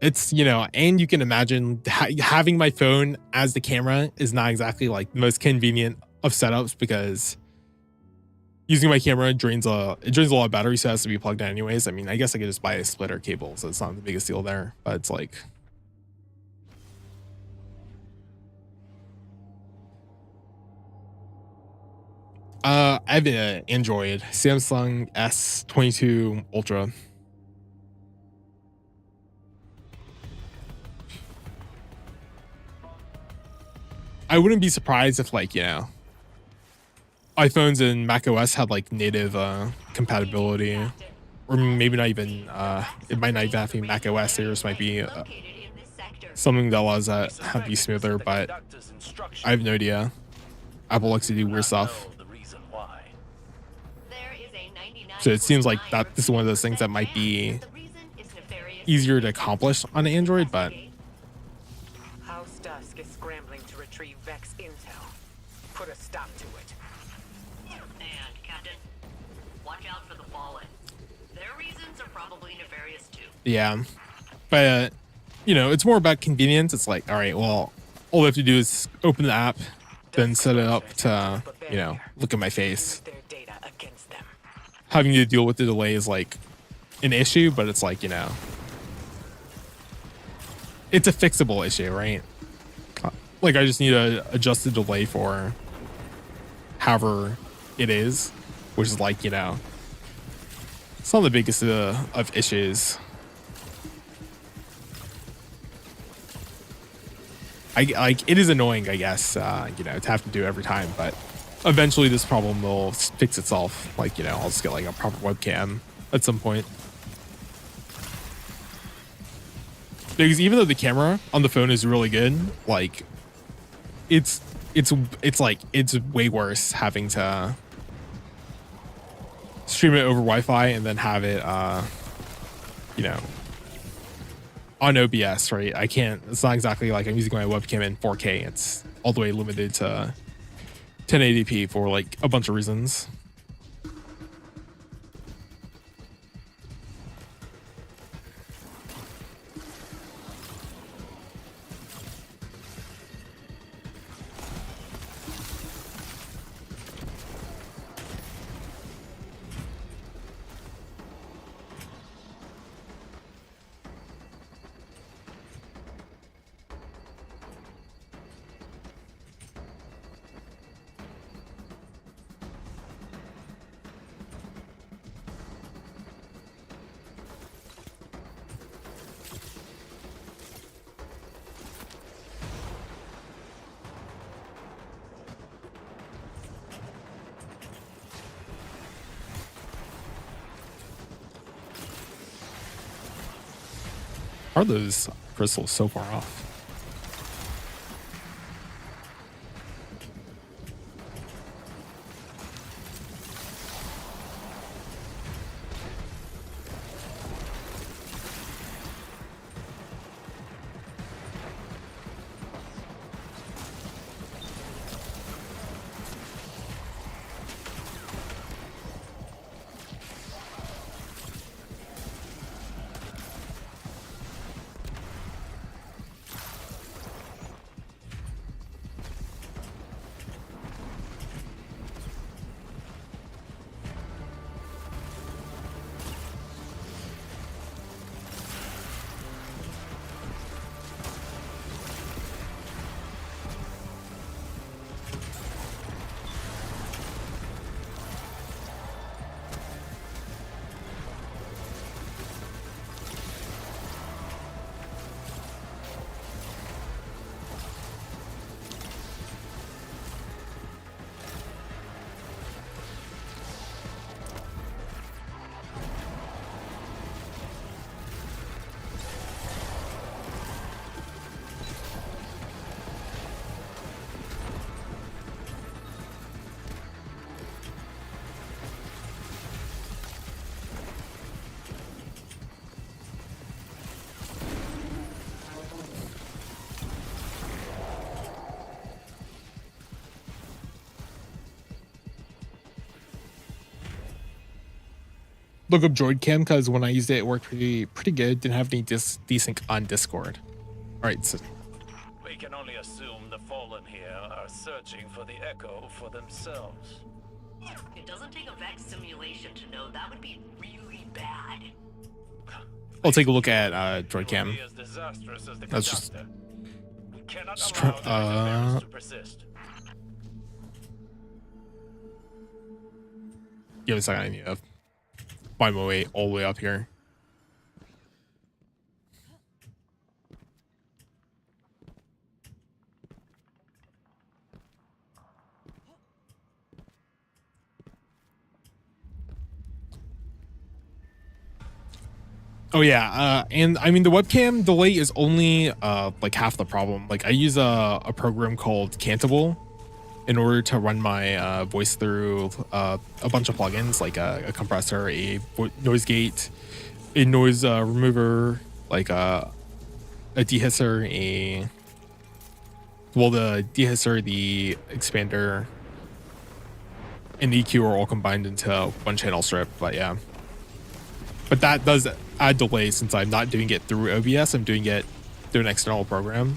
Speaker 1: It's, and you can imagine having my phone as the camera is not exactly like the most convenient of setups, because using my camera drains a lot of battery, so it has to be plugged in anyways. I mean, I guess I could just buy a splitter cable, so it's not the biggest deal there, but it's like, I have an Android, Samsung S22 Ultra. I wouldn't be surprised if like, iPhones and macOS had like native compatibility, or maybe not even, it might not even have to be macOS. There just might be something that allows that have to be smoother, but I have no idea. Apple likes to do weird stuff. So it seems like that this is one of those things that might be easier to accomplish on Android, but
Speaker 9: House Dusk is scrambling to retrieve Vex intel. Put a stop to it.
Speaker 6: And, Captain, watch out for the Fallen. They're nefarious too.
Speaker 10: Yeah, but you know, it's more about convenience. It's like, all right, well, all we have to do is open the app, then set it up to, you know, look at my face. Having to deal with the delay is like an issue, but it's like, you know, it's a fixable issue, right? Like I just need to adjust the delay for however it is, which is like, you know, it's not the biggest of issues. Like it is annoying, I guess, you know, to have to do every time, but eventually this problem will fix itself. Like, you know, I'll just get like a proper webcam at some point. Because even though the camera on the phone is really good, like it's way worse having to stream it over Wi-Fi and then have it, you know, on OBS, right? I can't, it's not exactly like I'm using my webcam in 4K. It's all the way limited to 1080p for like a bunch of reasons. Are those crystals so far off? Look up Droid Cam because when I used it, it worked pretty good. Didn't have any desync on Discord. All right, so
Speaker 8: We can only assume the Fallen here are searching for the Echo for themselves.
Speaker 6: It doesn't take a Vex simulation to know that would be really bad.
Speaker 10: I'll take a look at Droid Cam.
Speaker 8: As disastrous as the
Speaker 10: That's just
Speaker 8: conductor. We cannot
Speaker 10: just
Speaker 8: allow the interference to persist.
Speaker 10: give me a second. I need to find my way all the way up here. Oh yeah, and I mean the webcam delay is only like half the problem. Like I use a program called Cantable in order to run my voice through a bunch of plugins like a compressor, a noise gate, a noise remover, like a dehisser, the dehisser, the expander, and the EQ are all combined into one channel strip. But yeah.
Speaker 1: But that does add delay since I'm not doing it through OBS. I'm doing it through an external program.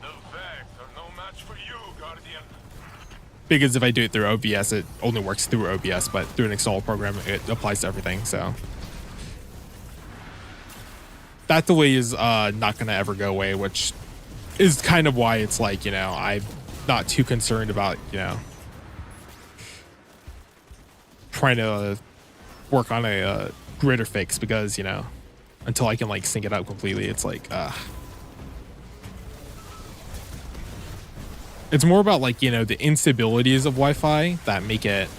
Speaker 11: The Vex are no match for you, Guardian.
Speaker 1: Because if I do it through OBS, it only works through OBS, but through an external program, it applies to everything. So that delay is not going to ever go away, which is kind of why it's like, you know, I'm not too concerned about, you know, trying to work on a greater fix, because, you know, until I can like sync it up completely, it's like, it's more about like, you know, the instabilities of Wi-Fi that make it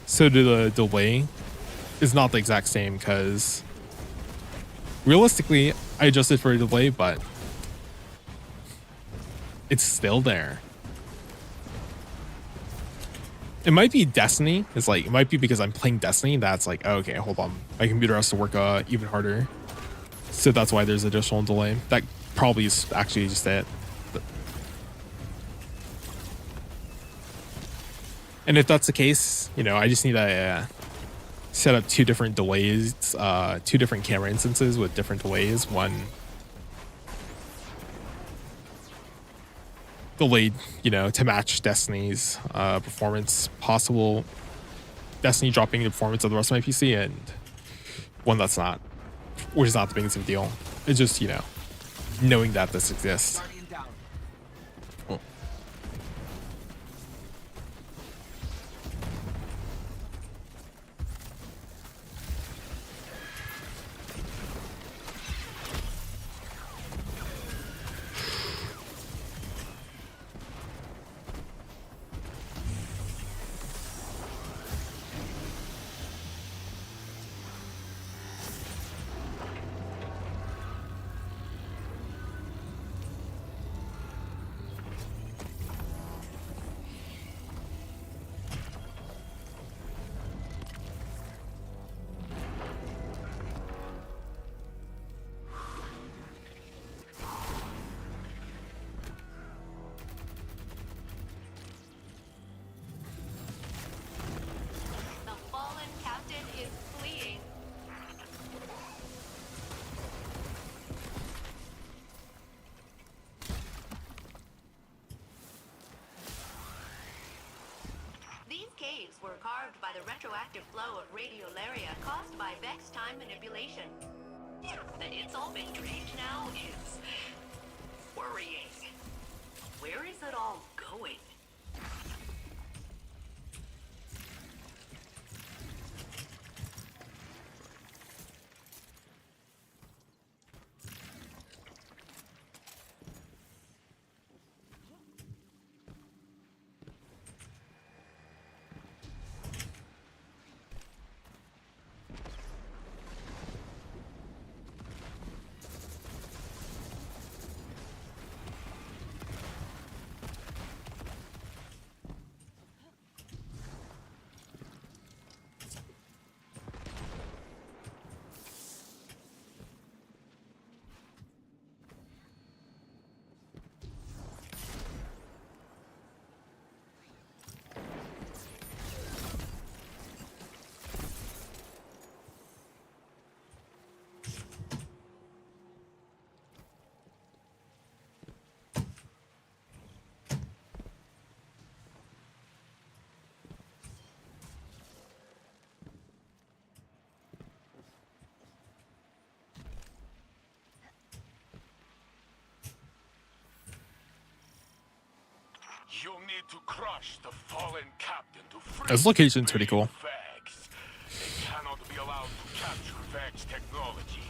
Speaker 1: so the delay is not the exact same, because realistically I adjusted for a delay, but it's still there. It might be Destiny. It's like, it might be because I'm playing Destiny that's like, oh, okay, hold on, my computer has to work even harder, so that's why there's additional delay. That probably is actually just it. And if that's the case, you know, I just need to set up two different delays, two different camera instances with different delays. One delayed, you know, to match Destiny's performance, possible Destiny dropping the performance of the rest of my PC, and one that's not, which is not the biggest of a deal. It's just, you know, knowing that this exists. Oh.
Speaker 6: Were carved by the retroactive flow of radiolaria caused by Vex time manipulation. That it's all been drained now is worrying. Where is it all going?
Speaker 11: You'll need to crush the fallen captain to free
Speaker 1: This location's pretty cool.
Speaker 11: Vex. They cannot be allowed to capture Vex technology.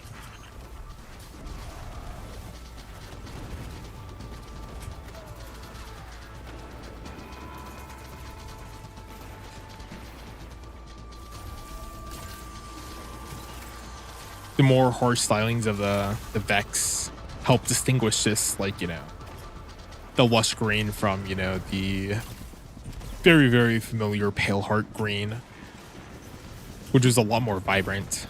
Speaker 1: The more harsh stylings of the Vex help distinguish this, like, you know, the lush green from, you know, the very, very familiar pale heart green, which is a lot more vibrant.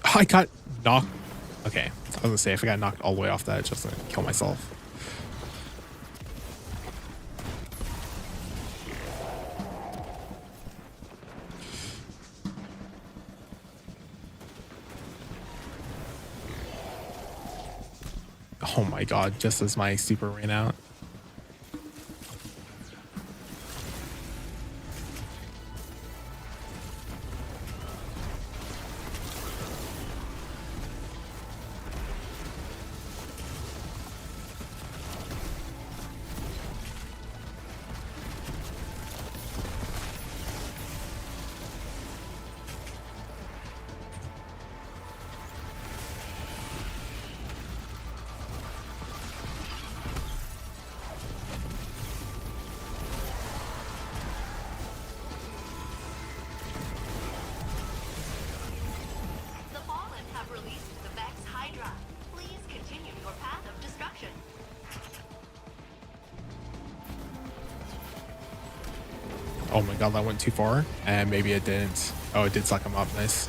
Speaker 1: I got knocked
Speaker 10: Okay, I was gonna say if I got knocked all the way off that, just gonna kill myself. Oh my god, just as my super ran out.
Speaker 6: The Fallen have released the Vex Hydra. Please continue your path of destruction.
Speaker 10: Oh my god, that went too far. And maybe it didn't. Oh, it did suck him up. Nice.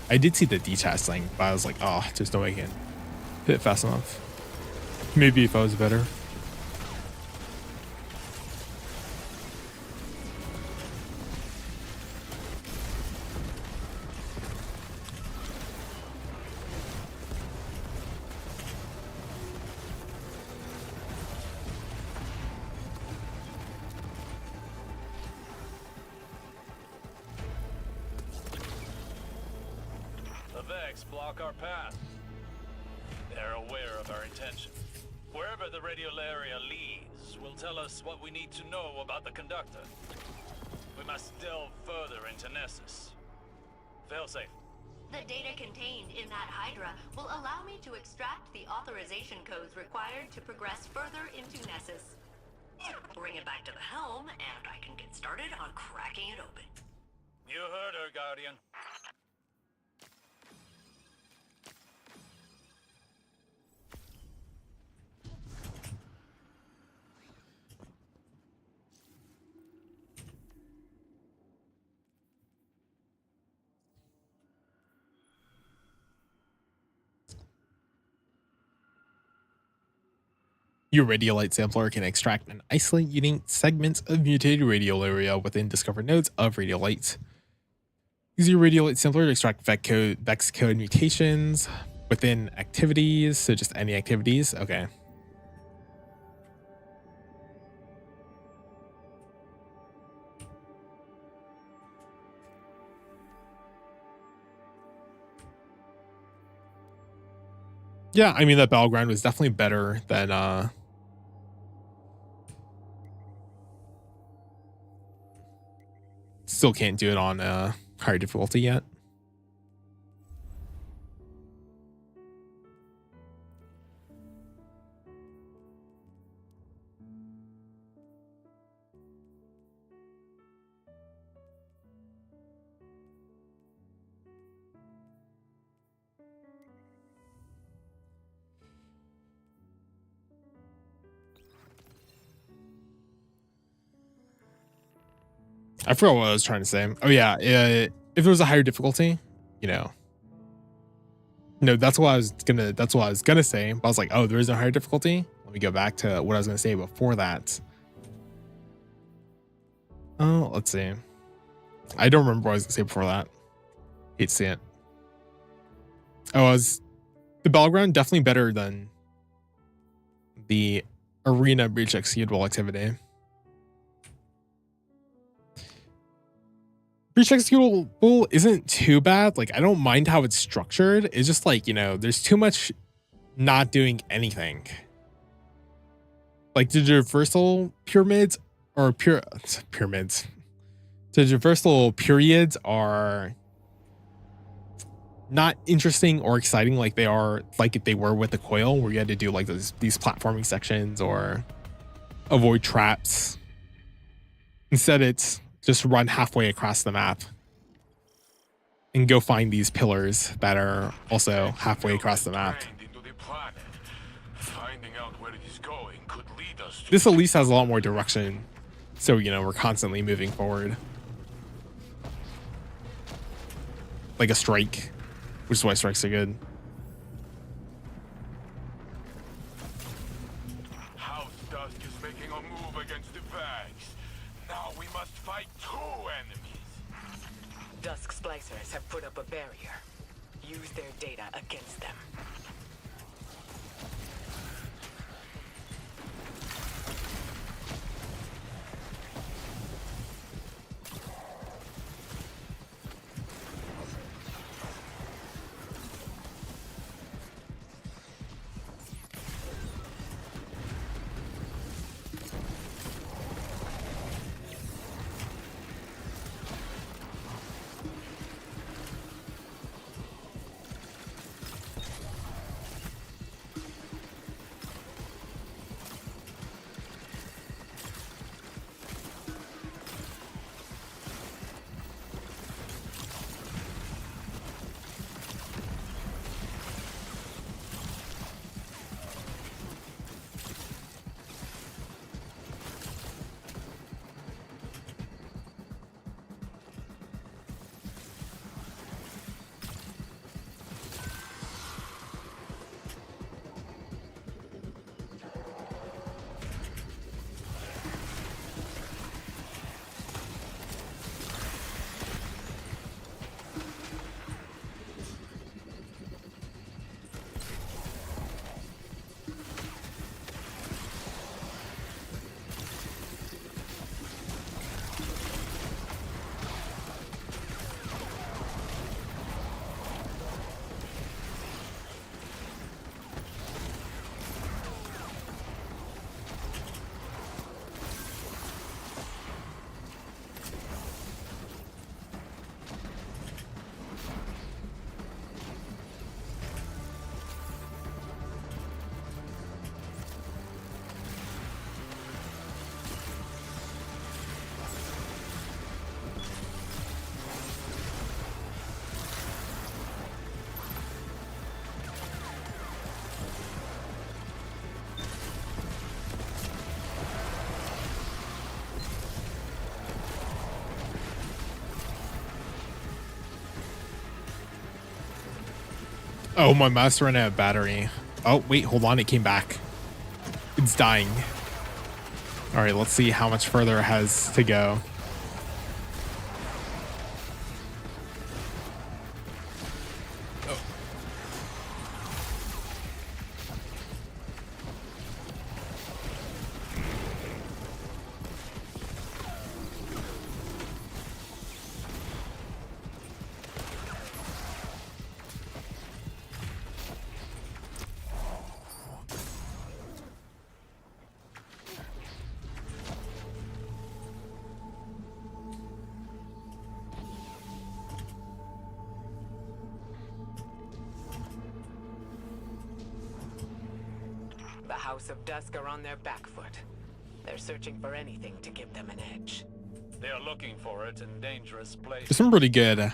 Speaker 10: I did see the detach thing, but I was like, oh, just no way I can hit it fast enough. Maybe if I was better.
Speaker 8: The Vex block our path. They're aware of our intention. Wherever the radiolaria leads will tell us what we need to know about the conductor. We must delve further into Nessus. Failsafe.
Speaker 6: The data contained in that Hydra will allow me to extract the authorization codes required to progress further into Nessus. Bring it back to the helm, and I can get started on cracking it open.
Speaker 8: You heard her, Guardian.
Speaker 10: Your radiolite sampler can extract and isolate unique segments of mutated radiolaria within discovered nodes of radiolites. Use your radiolite sampler to extract vex code mutations within activities, so just any activities. Okay. Yeah, I mean that battleground was definitely better than still can't do it on higher difficulty yet. I forgot what I was trying to say. Oh yeah, if there was a higher difficulty, you know. No, that's what I was gonna say. But I was like, oh, there is a higher difficulty. Let me go back to what I was gonna say before that. Oh, let's see. I don't remember what I was gonna say before that. Hate to see it. Oh, the battleground definitely better than the arena breach executable activity. Breach executable isn't too bad. Like, I don't mind how it's structured. It's just like, you know, there's too much not doing anything. Like the traversal pyramids or pyramids. The traversal periods are not interesting or exciting like they were with the coil, where you had to do like these platforming sections or avoid traps. Instead, it's just run halfway across the map and go find these pillars that are also halfway across the map. This at least has a lot more direction So, you know, we're constantly moving forward. Like a strike, which is why strikes are good.
Speaker 11: House Dusk is making a move against the Vags. Now we must fight 2 enemies.
Speaker 9: Dusk splicers have put up a barrier. Use their data against them.
Speaker 10: Oh, my mouse ran out of battery. Oh, wait, hold on. It came back. It's dying. All right, let's see how much further it has to go.
Speaker 9: The House of Dusk are on their back foot. They're searching for anything to give them an edge.
Speaker 8: They're looking for it in dangerous places.
Speaker 10: There's some pretty good,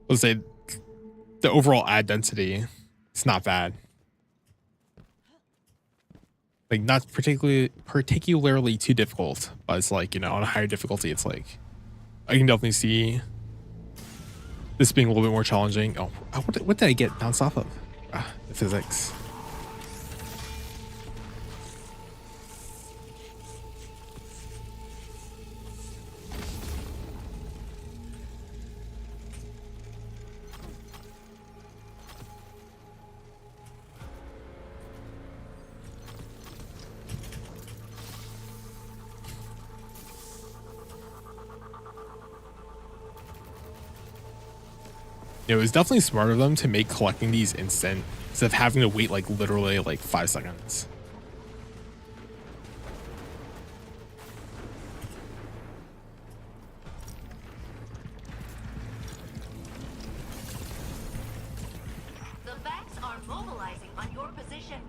Speaker 10: let's say, the overall ad density. It's not bad. Like, not particularly too difficult, but it's like, you know, on a higher difficulty, it's like, I can definitely see this being a little bit more challenging. Oh, what did I get bounced off of? The physics. It was definitely smart of them to make collecting these instant instead of having to wait like literally like 5 seconds.
Speaker 6: The Vax are mobilizing on your position.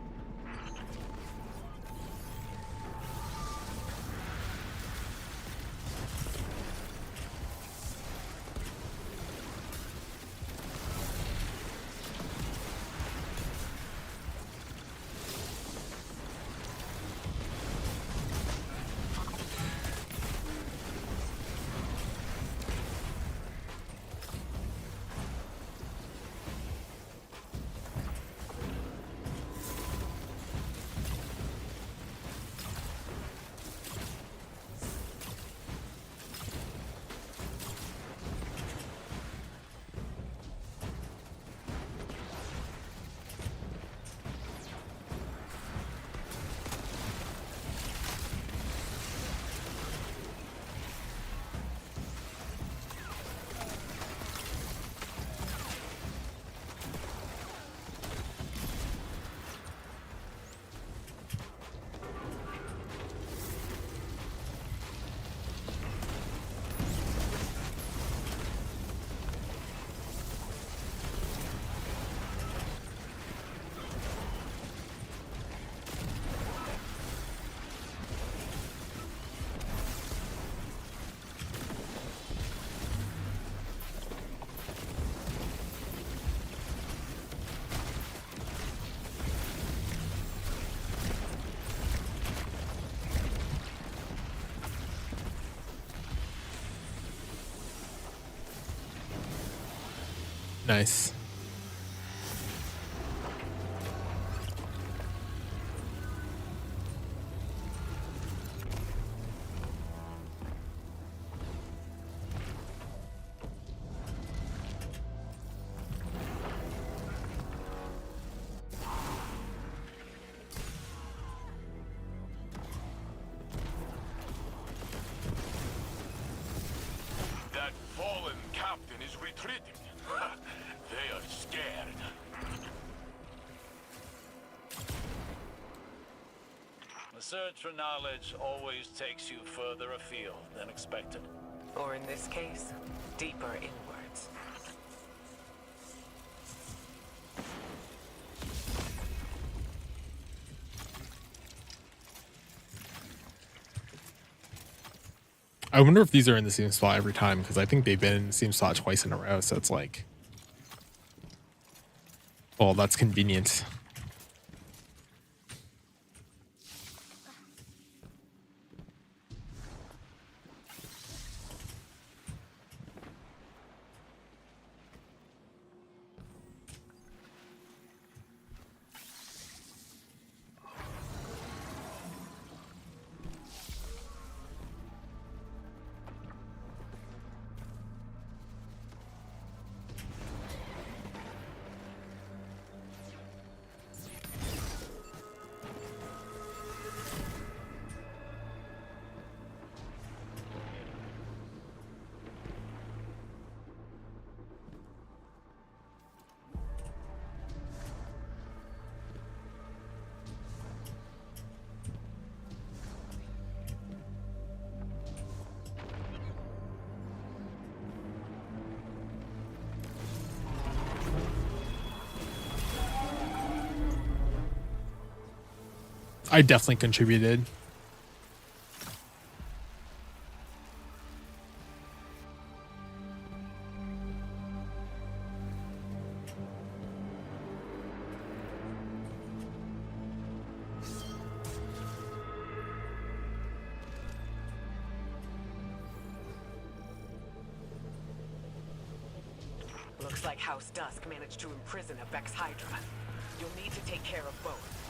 Speaker 10: Nice.
Speaker 11: That fallen captain is retreating. They are scared.
Speaker 8: The search for knowledge always takes you further afield than expected.
Speaker 9: Or in this case, deeper inwards.
Speaker 10: I wonder if these are in the same spot every time, because I think they've been in the same spot twice in a row, so it's like, well, that's convenient. I definitely contributed.
Speaker 9: Looks like House Dusk managed to imprison a Vex Hydra. You'll need to take care of both.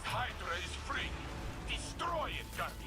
Speaker 11: Hydra is free. Destroy it, Guardian.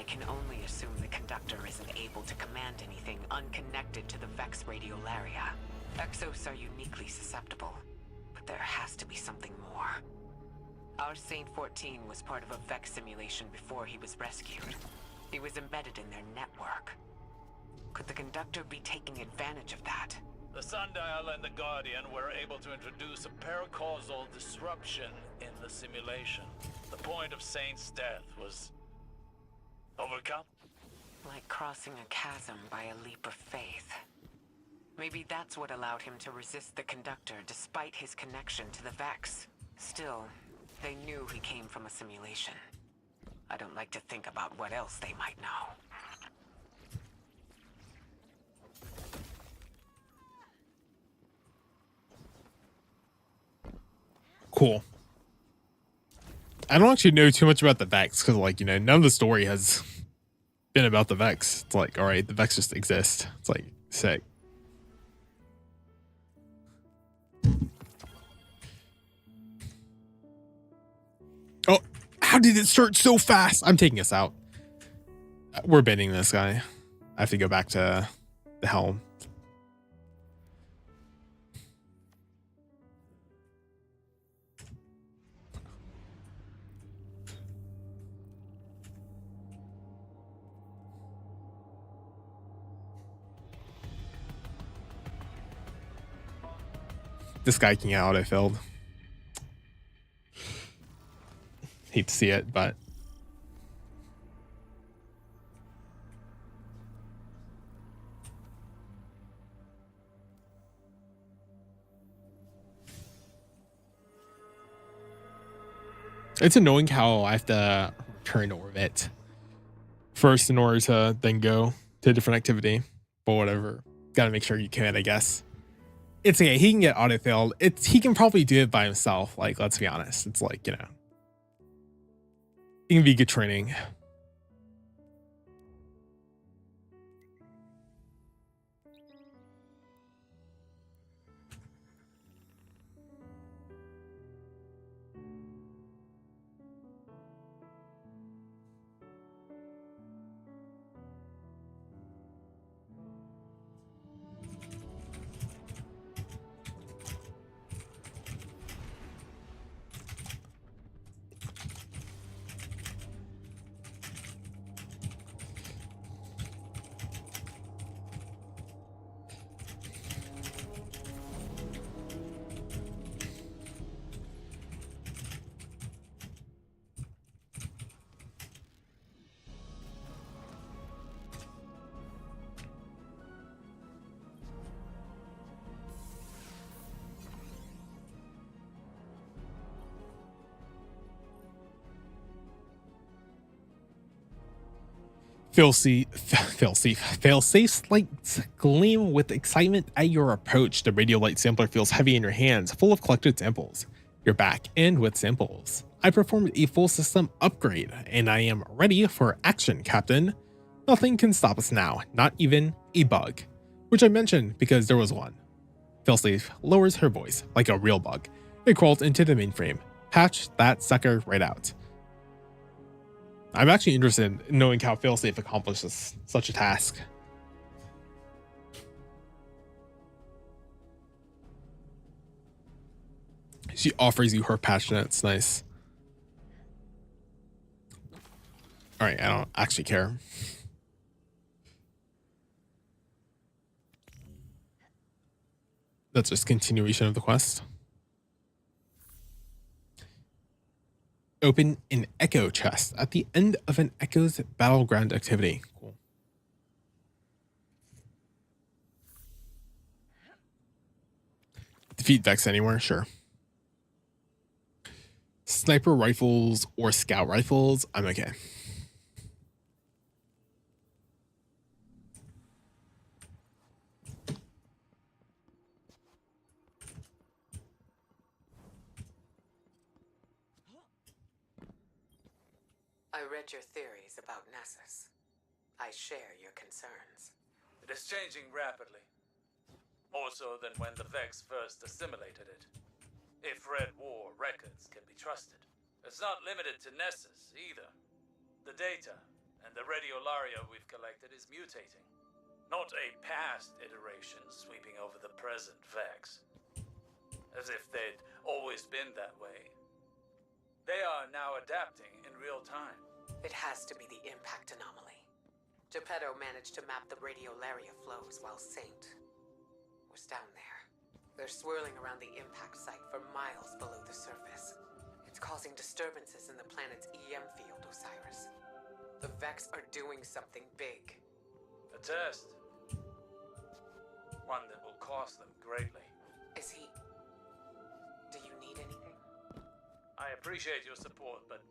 Speaker 9: I can only assume the conductor isn't able to command anything unconnected to the Vex radiolaria. Exos are uniquely susceptible, but there has to be something more. Our Saint 14 was part of a Vex simulation before he was rescued. He was embedded in their network. Could the conductor be taking advantage of that?
Speaker 8: The Sundial and the Guardian were able to introduce a paracausal disruption in the simulation. The point of Saint's death was overcome.
Speaker 9: Like crossing a chasm by a leap of faith. Maybe that's what allowed him to resist the conductor despite his connection to the Vex. Still, they knew he came from a simulation. I don't like to think about what else they might know.
Speaker 10: Cool. I don't actually know too much about the Vex because, like, you know, none of the story has been about the Vex. It's like, all right, the Vex just exist. It's like, sick. Oh, how did it start so fast? I'm taking us out. We're bending this guy. I have to go back to the helm. This guy can get auto-filled. Hate to see it, but it's annoying how I have to return to orbit first in order to then go to a different activity. But whatever. Gotta make sure you can, I guess. It's okay. He can get auto-filled. He can probably do it by himself. Like, let's be honest. It's like, you know, it can be good training. Failsafe's lights gleam with excitement at your approach. The radio light sampler feels heavy in your hands, full of collected samples. You're back and with samples. I performed a full system upgrade, and I am ready for action, Captain. Nothing can stop us now, not even a bug. Which I mentioned because there was one. Failsafe lowers her voice like a real bug. It crawls into the mainframe. Patch that sucker right out. I'm actually interested in knowing how Failsafe accomplishes such a task. She offers you her patch notes. Nice. All right, I don't actually care. That's just continuation of the quest. Open an Echo chest at the end of an Echo's battleground activity. Cool. Defeat Vex anywhere? Sure. Sniper rifles or scout rifles? I'm okay.
Speaker 9: I read your theories about Nessus. I share your concerns.
Speaker 8: It is changing rapidly. More so than when the Vex first assimilated it. If Red War records can be trusted. It's not limited to Nessus either. The data And the radiolaria we've collected is mutating. Not a past iteration sweeping over the present Vex. As if they'd always been that way. They are now adapting in real time.
Speaker 9: It has to be the impact anomaly. Geppetto managed to map the radiolaria flows while Saint was down there. They're swirling around the impact site for miles below the surface. It's causing disturbances in the planet's EM field, Osiris. The Vex are doing something big.
Speaker 8: A test. One that will cost them greatly.
Speaker 9: Is he... Do you need anything?
Speaker 8: I appreciate your support, but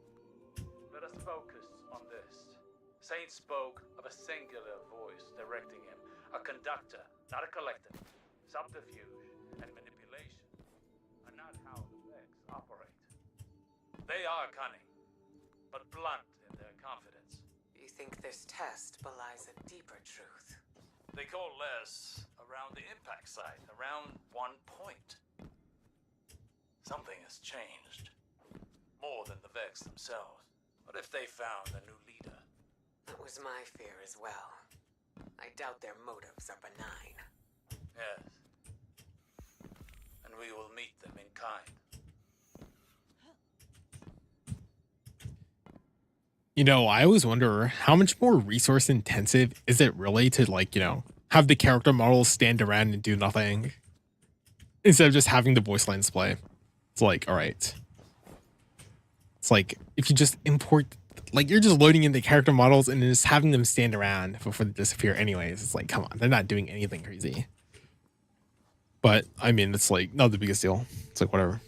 Speaker 8: let us focus on this. Saint spoke of a singular voice directing him. A conductor, not a collector. Subterfuge and manipulation are not how the Vex operate. They are cunning, but blunt in their confidence.
Speaker 9: You think this test belies a deeper truth?
Speaker 8: They coalesce around the impact site, around one point. Something has changed. More than the Vex themselves. What if they found a new leader?
Speaker 9: That was my fear as well. I doubt their motives are benign.
Speaker 8: Yes. And we will meet them in kind.
Speaker 10: You know, I always wonder how much more resource intensive is it really to, like, you know, have the character models stand around and do nothing instead of just having the voice lines play. It's like, all right. It's like if you just import, like, you're just loading in the character models and then just having them stand around before they disappear anyways. It's like, come on, they're not doing anything crazy. But I mean, it's like not the biggest deal. It's like, whatever.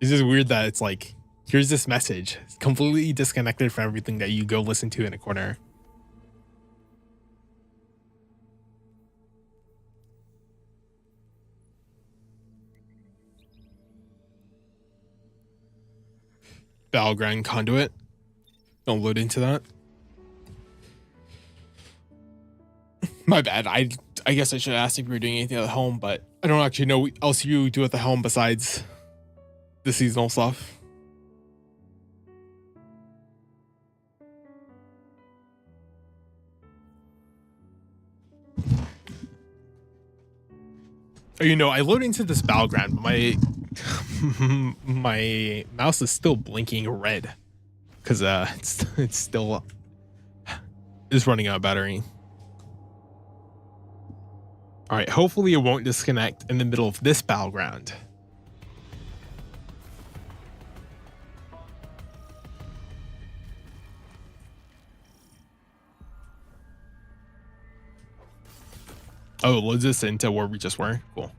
Speaker 10: It's just weird that it's like, here's this message. It's completely disconnected from everything that you go listen to in a corner. Battleground conduit. Don't load into that. My bad. I guess I should ask if you were doing anything at home, but I don't actually know what else you do at the home besides the seasonal stuff. Oh, you know, I load into this battleground, but my mouse is still blinking red because it's still running out of battery. All right, hopefully it won't disconnect in the middle of this battleground. Oh, it loads us into where we just were. Cool.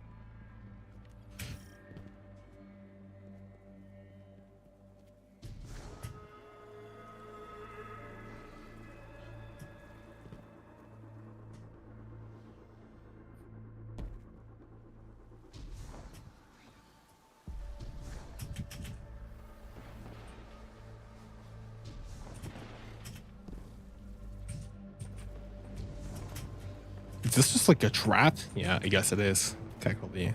Speaker 10: Is this just like a trap? Yeah, I guess it is. Technically.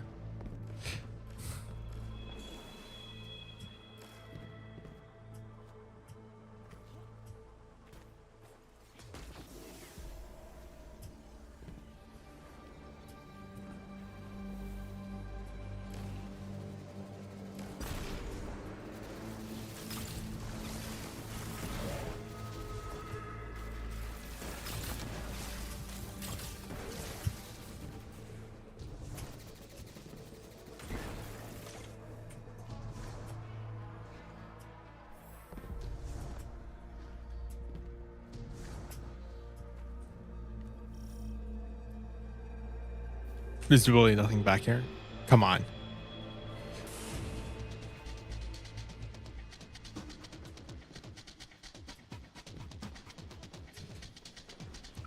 Speaker 10: There's really nothing back here. Come on.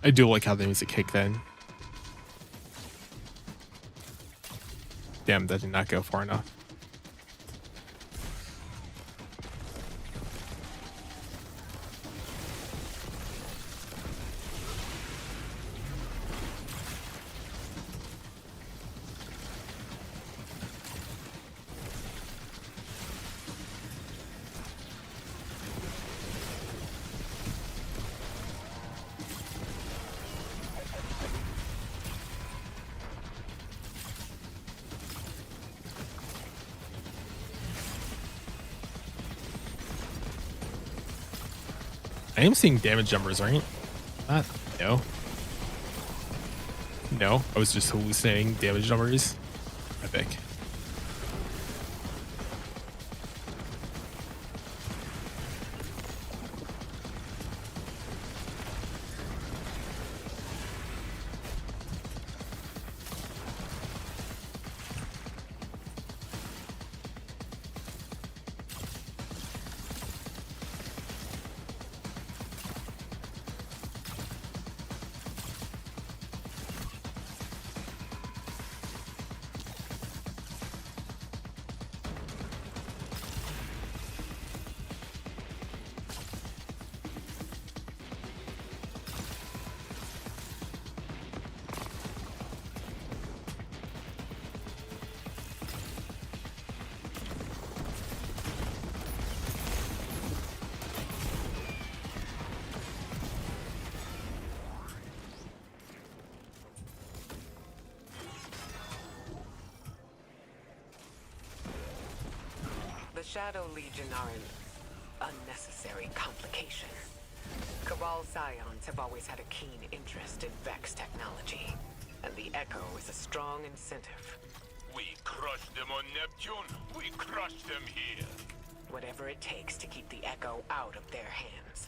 Speaker 10: I do like how the music kicked in. Damn, that did not go far enough. I am seeing damage numbers, right? No. No, I was just hallucinating damage numbers. Epic.
Speaker 9: The Shadow Legion are an unnecessary complication. Cabal Scions have always had a keen interest in Vex technology, and the Echo is a strong incentive.
Speaker 11: We crushed them on Neptune. We crushed them here.
Speaker 9: Whatever it takes to keep the Echo out of their hands.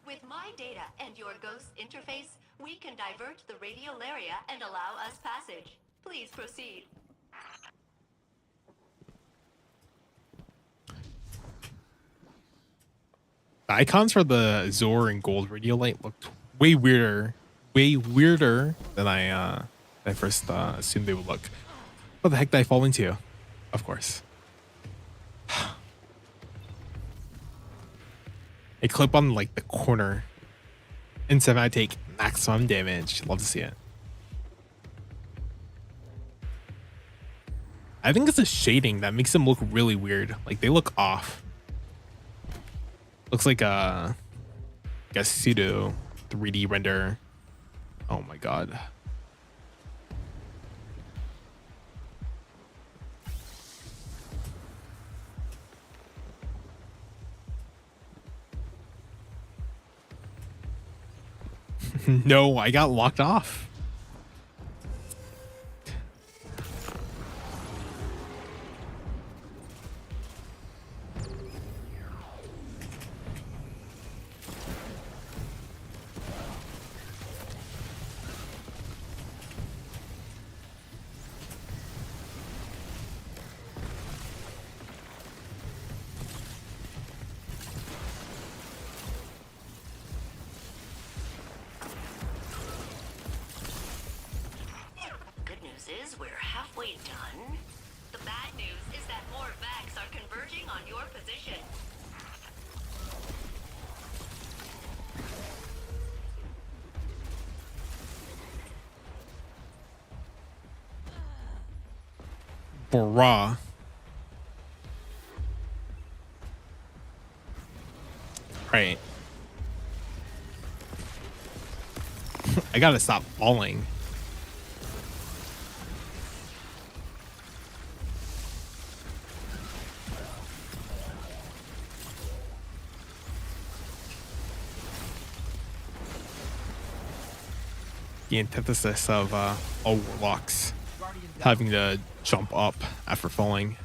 Speaker 6: With my data and your ghost interface, we can divert the radiolaria and allow us passage. Please proceed.
Speaker 10: The icons for the Azure and Gold Radiolite looked way weirder than I first assumed they would look. What the heck did I fall into? Of course. A clip on like the corner. And 7 I take maximum damage. Love to see it. I think it's a shading that makes them look really weird. Like they look off. Looks like a pseudo 3D render. Oh my god. No, I got locked off.
Speaker 6: We're halfway done. The bad news is that more Vex are converging on your position.
Speaker 10: Bruh. Right. I gotta stop falling. The antithesis of all warlocks having to jump up after falling.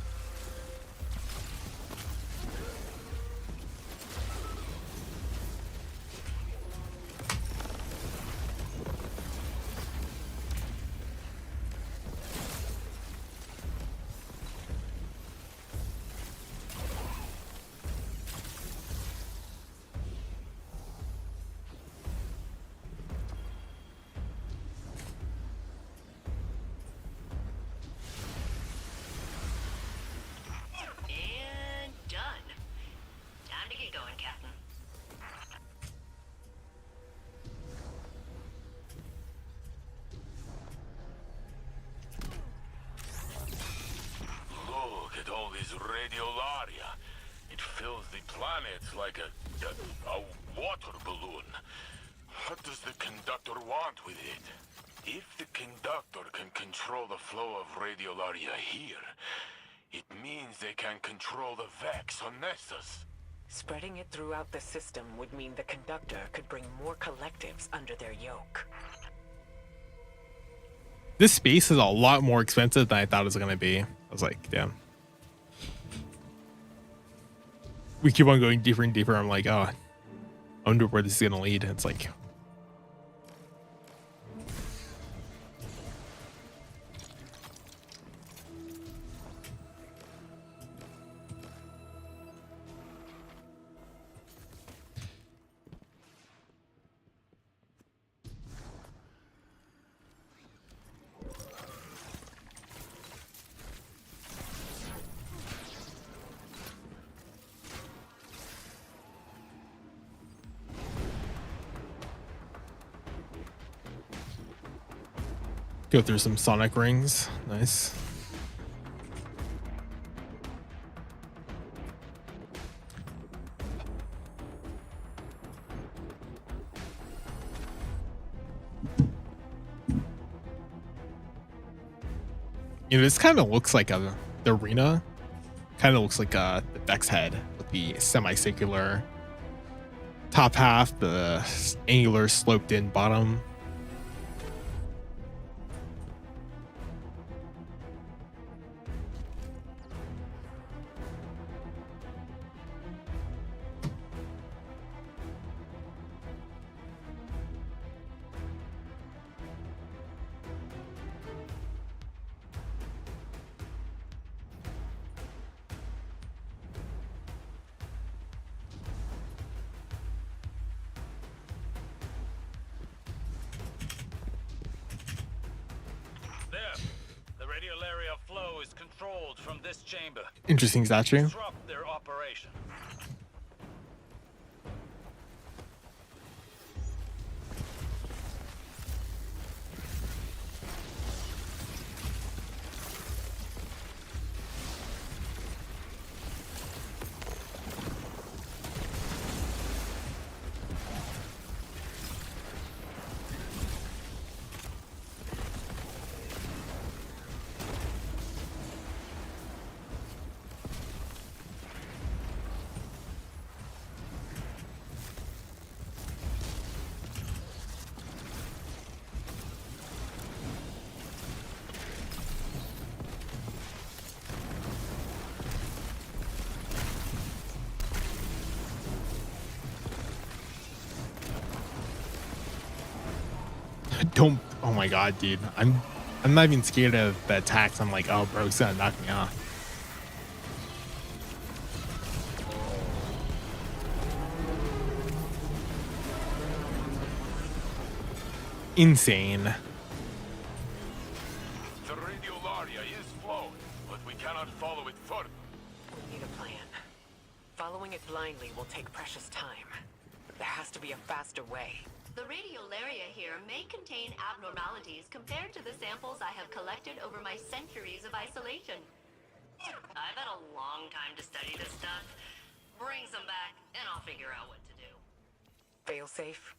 Speaker 11: the planet's like a water balloon. What does the conductor want with it? If the conductor can control the flow of radiolaria here, it means they can control the Vex on Nessus.
Speaker 12: Spreading it throughout the system would mean the conductor could bring more collectives under their yoke.
Speaker 10: This space is a lot more expensive than I thought it was going to be. I was like, damn. We keep on going deeper and deeper. I'm like, oh, I wonder where this is going to lead. It's like, go through some sonic rings. Nice. You know, this kind of looks like the arena kind of looks like the Vex head with the semicircular top half, the angular sloped in bottom. Interesting statue.
Speaker 8: Disrupt their operation.
Speaker 10: Don't. Oh my god, dude. I'm not even scared of the attacks. I'm like, oh, bro, it's gonna knock me off. Insane.
Speaker 11: The radiolaria is flowing, but we cannot follow it further.
Speaker 12: We need a plan. Following it blindly will take precious time. There has to be a faster way.
Speaker 6: The radiolaria here may contain abnormalities compared to the samples I have collected over my centuries of isolation. I've had a long time to study this stuff. Bring some back, and I'll figure out what to do.
Speaker 12: Failsafe,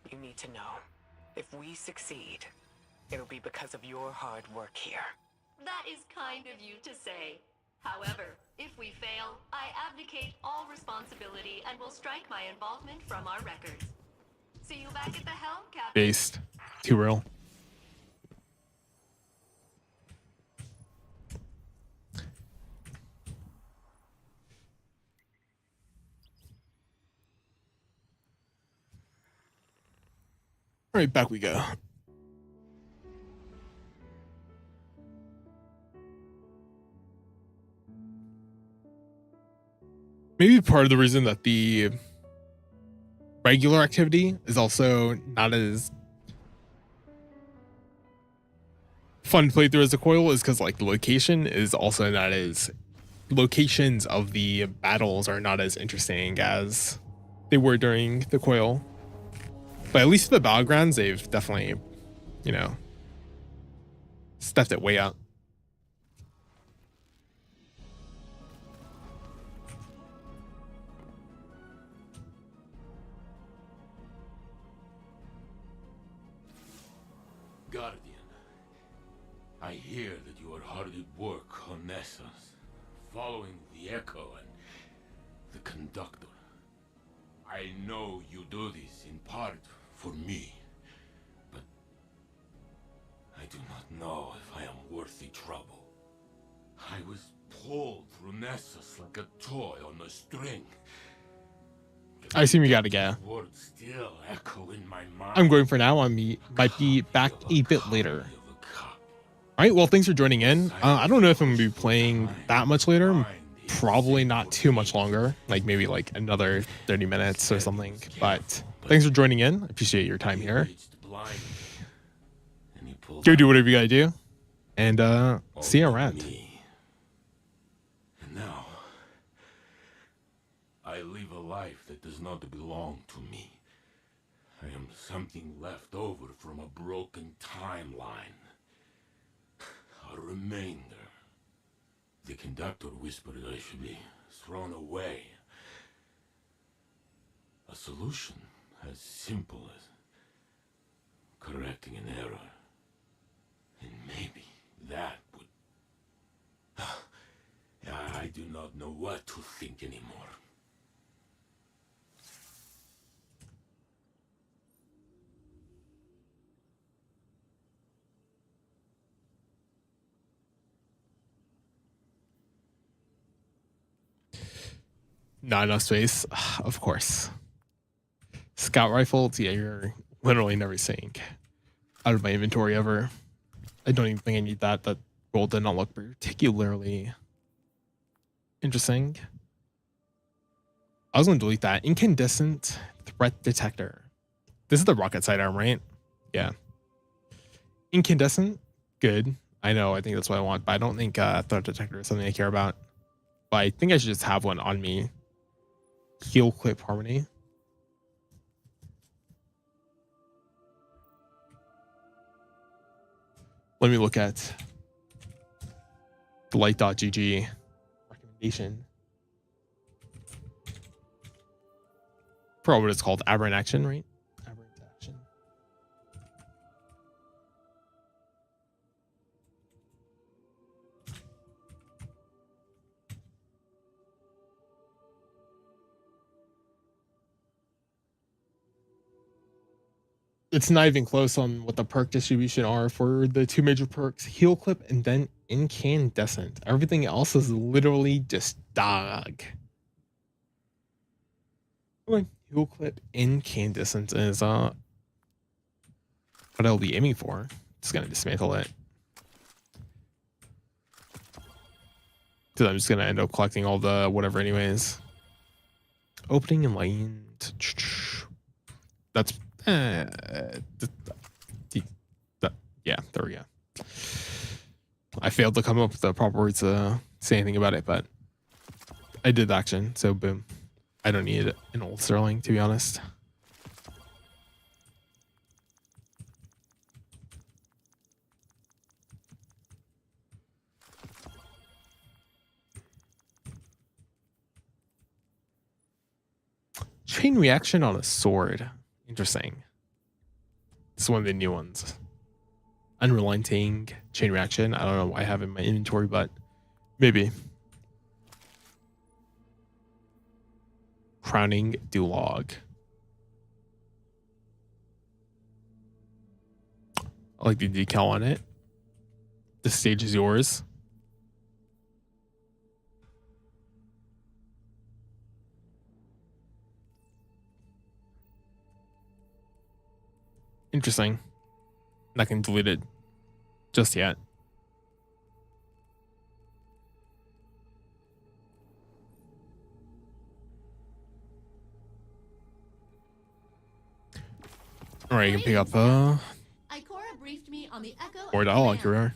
Speaker 12: you need to know. If we succeed, it'll be because of your hard work here.
Speaker 6: That is kind of you to say. However, if we fail, I abdicate all responsibility and will strike my involvement from our records. See you back at the helm, Captain.
Speaker 10: Based. Too real. All right, back we go. Maybe part of the reason that the regular activity is also not as fun to play through as the coil is because like the location is also not as locations of the battles are not as interesting as they were during the coil. But at least for the battlegrounds, they've definitely, you know, stepped it way up.
Speaker 11: Guardian, I hear that you are hard at work on Nessus, following the Echo and the Conductor. I know you do this in part for me, but I do not know if I am worthy trouble. I was pulled through Nessus like a toy on a string.
Speaker 10: I assume you gotta go.
Speaker 11: Words still echo in my mind.
Speaker 10: I'm going for now. I might be back a bit later. All right, well, thanks for joining in. I don't know if I'm gonna be playing that much later. Probably not too much longer, like maybe like another 30 minutes or something. But thanks for joining in. I appreciate your time here. Go do whatever you gotta do, and see you around.
Speaker 11: And now, I live a life that does not belong to me. I am something left over from a broken timeline. A remainder. The Conductor whispered I should be thrown away. A solution as simple as correcting an error. And maybe that would... I do not know what to think anymore.
Speaker 10: Not enough space, of course. Scout rifles, yeah, you're literally never seeing out of my inventory ever. I don't even think I need that. That roll did not look particularly interesting. I was going to delete that. Incandescent threat detector. This is the rocket sidearm, right? Yeah. Incandescent, good. I know, I think that's what I want, but I don't think threat detector is something I care about. But I think I should just have one on me. Heel clip harmony. Let me look at the light.gg recommendation. Probably what it's called, aberrant action, right? Aberrant action. It's not even close on what the perk distribution are for the two major perks, heel clip and then incandescent. Everything else is literally just dog. Heel clip incandescent is what I'll be aiming for. Just gonna dismantle it. Because I'm just gonna end up collecting all the whatever anyways. Opening enlightened. That's yeah, there we go. I failed to come up with the proper words to say anything about it, but I did the action, so boom. I don't need an old sterling, to be honest. Chain reaction on a sword. Interesting. This is one of the new ones. Unrelenting chain reaction. I don't know why I have it in my inventory, but maybe. Crowning Dulog. I like the decal on it. The stage is yours. Interesting. Not gonna delete it just yet. All right, you can pick up
Speaker 13: Ikora briefed me on the Echo
Speaker 10: or dialogue here.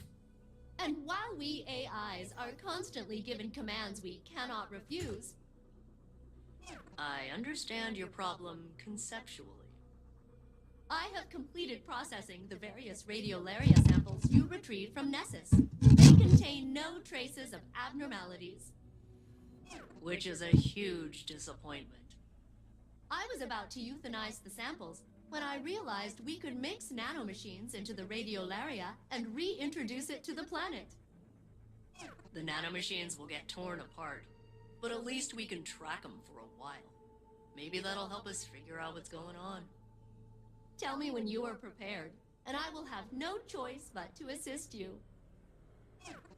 Speaker 13: And while we AIs are constantly given commands we cannot refuse,
Speaker 6: I understand your problem conceptually.
Speaker 13: I have completed processing the various radiolaria samples you retrieved from Nessus. They contain no traces of abnormalities.
Speaker 6: Which is a huge disappointment.
Speaker 13: I was about to euthanize the samples, when I realized we could mix nanomachines into the radiolaria and reintroduce it to the planet. The nanomachines will get torn apart, but at least we can track them for a while. Maybe that'll help us figure out what's going on. Tell me when you are prepared, and I will have no choice but to assist you.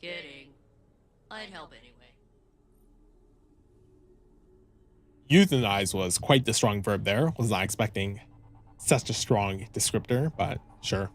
Speaker 13: Kidding. I'd help anyway.
Speaker 10: Euthanize was quite the strong verb there. Was not expecting such a strong descriptor, but sure.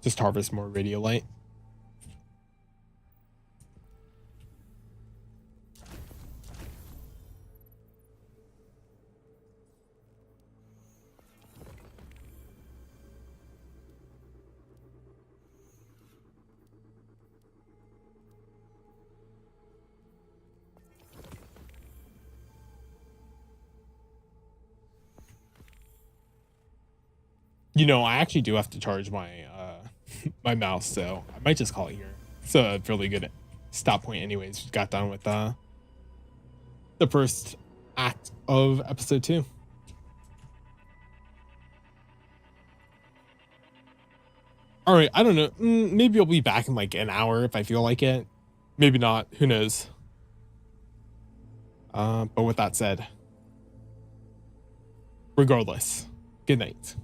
Speaker 10: Just harvest more radiolite. You know, I actually do have to charge my my mouse, so I might just call it here. It's a really good stop point anyways. Got done with the first act of episode 2. All right, I don't know. Maybe I'll be back in like an hour if I feel like it. Maybe not. Who knows? But with that said, regardless, good night.